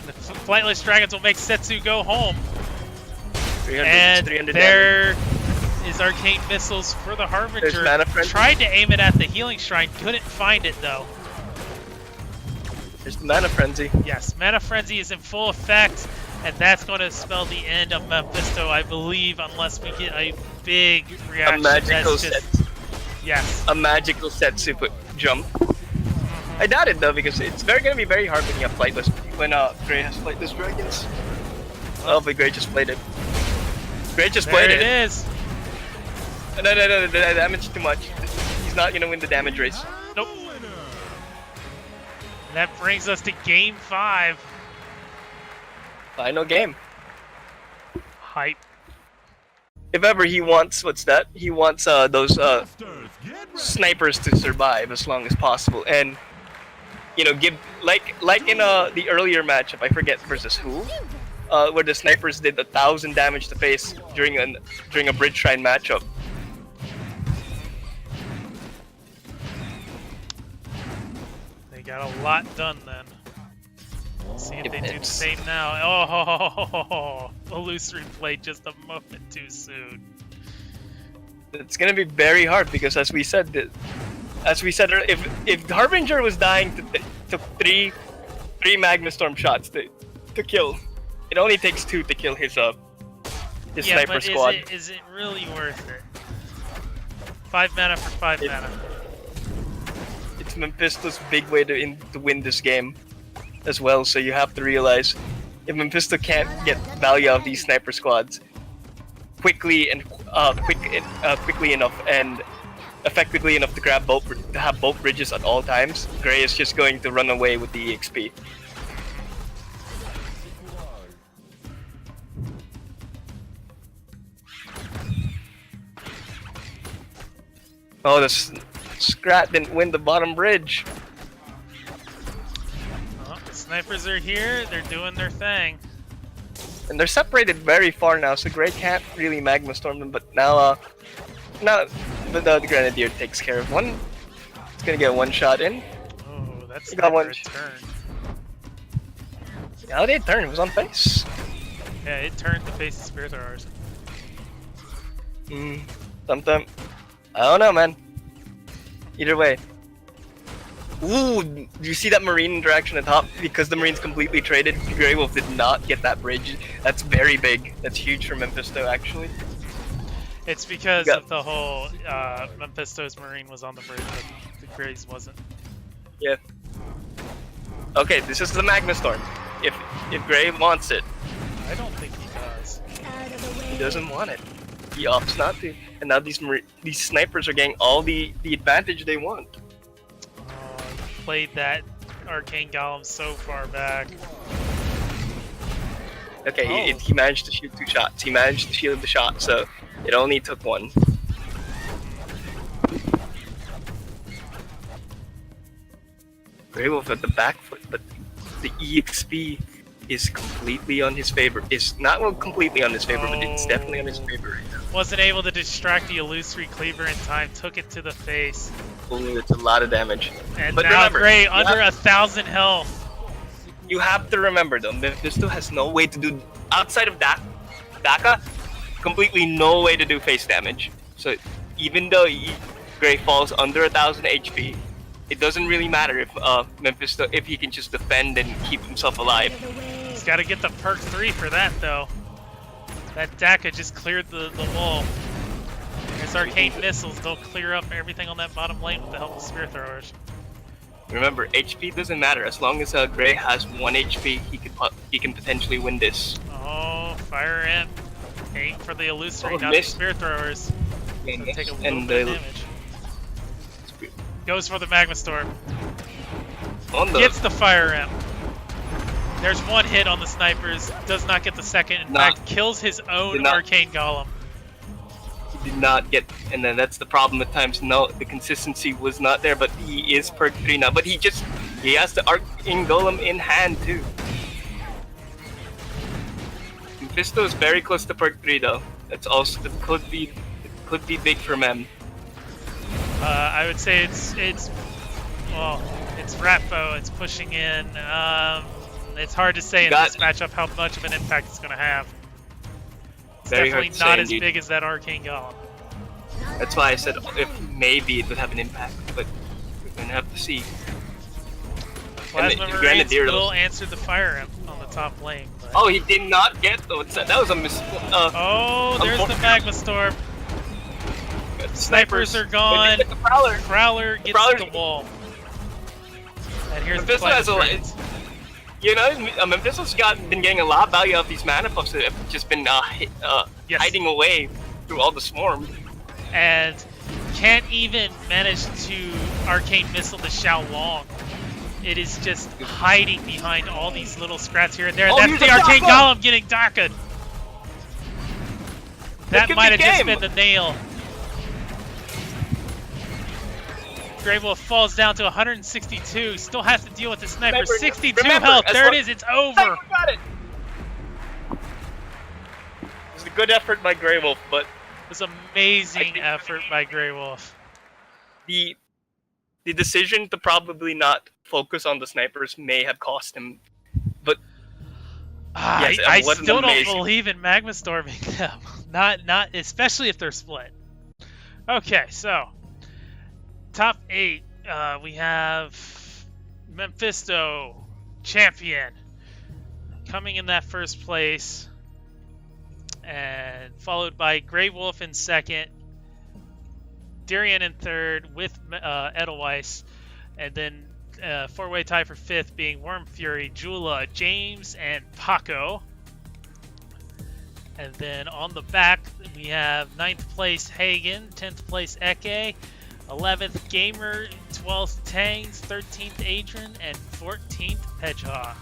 The flightless dragons will make Setsu go home. 300, And 300 there is Arcane Missiles for the Harbinger. There's Mana Frenzy. Tried to aim it at the healing shrine, couldn't find it though. There's the Mana Frenzy. Yes, Mana Frenzy is in full effect, and that's going to spell the end of Mephisto, I believe, unless we get a big reaction. A magical that's just set. Yes. a magical Setsu jump. I doubt it though, because it's gonna be very hard when you have flightless, when Grey has flightless dragons. Oh, but Grey just played it. Grey just played it. There it is. No, the damage too much. He's not gonna win the damage race. Nope. That brings us to game 5. Final game. Hype. If ever he wants, what's that? He wants those Masters, get ready. snipers to survive as long as possible, and you know, give like in the earlier matchup, I forget versus who, where the snipers did 1,000 damage to face during a Bridge Shrine matchup. They got a lot done then. Let's see if they do the It's- same now. Oh, illusory played just a moment too soon. It's gonna be very hard because, as we said, if Harbinger was dying to three Magma Storm shots to kill, it only takes 2 to kill his Yeah, sniper but squad. is it really worth it? 5 mana for 5 mana. It's Mephisto's big way to win this game as well, so you have to realize if Mephisto can't get value out of these sniper squads quickly enough and effectively enough to have both bridges at all times, Grey is just going to run away with the EXP. Oh, the Scrat didn't win the bottom bridge. Oh, the snipers are here. They're doing their thing. And they're separated very far now, so Grey can't really Magma Storm them, but now the Grenadier takes care of one. It's gonna get one shot in. Oh, that's You got one. turn. How did it turn? It was on face. Yeah, it turned to face the Spirit Throwers. Sometime. I don't know, man. Either way. Ooh, do you see that Marine interaction at top? Because the Marine's completely traded, GreYWolf did not get that bridge. That's very big. That's huge for Mephisto, actually. It's because Yeah. of the whole Mephisto's Marine was on the bridge, but the Grey's wasn't. Yeah. Okay, this is the Magma Storm. If Grey wants it, I don't think he does. Out of the way. he doesn't want it. He opts not to. And now these snipers are getting all the advantage they want. Oh, he played that Arcane Golem so far back. Okay, Oh. he managed to shoot 2 shots. He managed to shield the shot, so it only took 1. GreYWolf at the back foot, but the EXP is completely on his favor. It's not completely on his favor, but it's definitely on his favor right now. Wasn't able to distract the illusory cleaver in time, took it to the face. Ooh, it's a lot of damage. And But now remember, Grey you under have- 1,000 health. You have to remember though, Mephisto has no way to do, outside of Daka, completely no way to do face damage. So even though Grey falls under 1,000 HP, it doesn't really matter if Mephisto, if he can just defend and keep himself alive. Out of the way. He's got to get the perk 3 for that though. That Daka just cleared the wall. His arcane missiles, they'll clear up everything on that bottom lane with the help of Spear Throwers. Remember, HP doesn't matter. As long as Grey has 1 HP, he can potentially win this. Oh, fire in. Aim for the illusory, Oh, not the missed. Spear Throwers. And, So take a little and bit of the, damage. Goes for the Magma Storm. on the Gets the fire imp. There's 1 hit on the snipers. Does not get the second. In Nah. fact, kills his own Did not. arcane golem. he did not get, and then that's the problem at times. No, the consistency was not there, but he is perk 3 now. But he has the Arcane Golem in hand too. Mephisto is very close to perk 3 though. That could be big for Mem. I would say it's Ratfo. It's pushing in. It's hard to say in this matchup how much of an impact it's going to have. It's Very hard definitely to not say, as indeed. big as that arcane golem. That's why I said if maybe it would have an impact, but we're gonna have to see. Plasma the Marine Grenadier still was- answered the fire imp on the top lane. But... Oh, he did not get. That was a miss. Oh, there's the Magma Storm. Snipers are When gone. they get the Prowler. Prowler gets Prowler's- the wall. And here's the Mephisto has Climate Trades. You know, Mephisto's been getting a lot of value out of these mana buffs that have just been Yes. hiding away through all the swarm. And can't even manage to Arcane Missile the Xiao Long. It is just hiding behind all these little scraps here and there. Oh, That's here's the a Arcane Golem! Golem getting Darked. That could might be have just game. been the nail. GReYWolf falls down to 162. Still has to deal with the sniper. Remember- 62 remember, health. as There it long- is. It's over. Sniper got it! It was a good effort by GReYWolf, but It was amazing effort by GReYWolf. the decision to probably not focus on the snipers may have cost him. But yes, I what an still don't amazing- believe in magma storming them. Not especially if they're split. Okay, so top 8. We have Mephisto, champion, coming in that first place, and followed by GReYWolf in second, Darian in third with Edelweiss, and then four-way tie for fifth being Worm Fury, Jula, James, and Paco. And then on the back, we have 9th place Hagen, 10th place Eke, 11th Gamer, 12th Tangs, 13th Adrian, and 14th Hedgehog.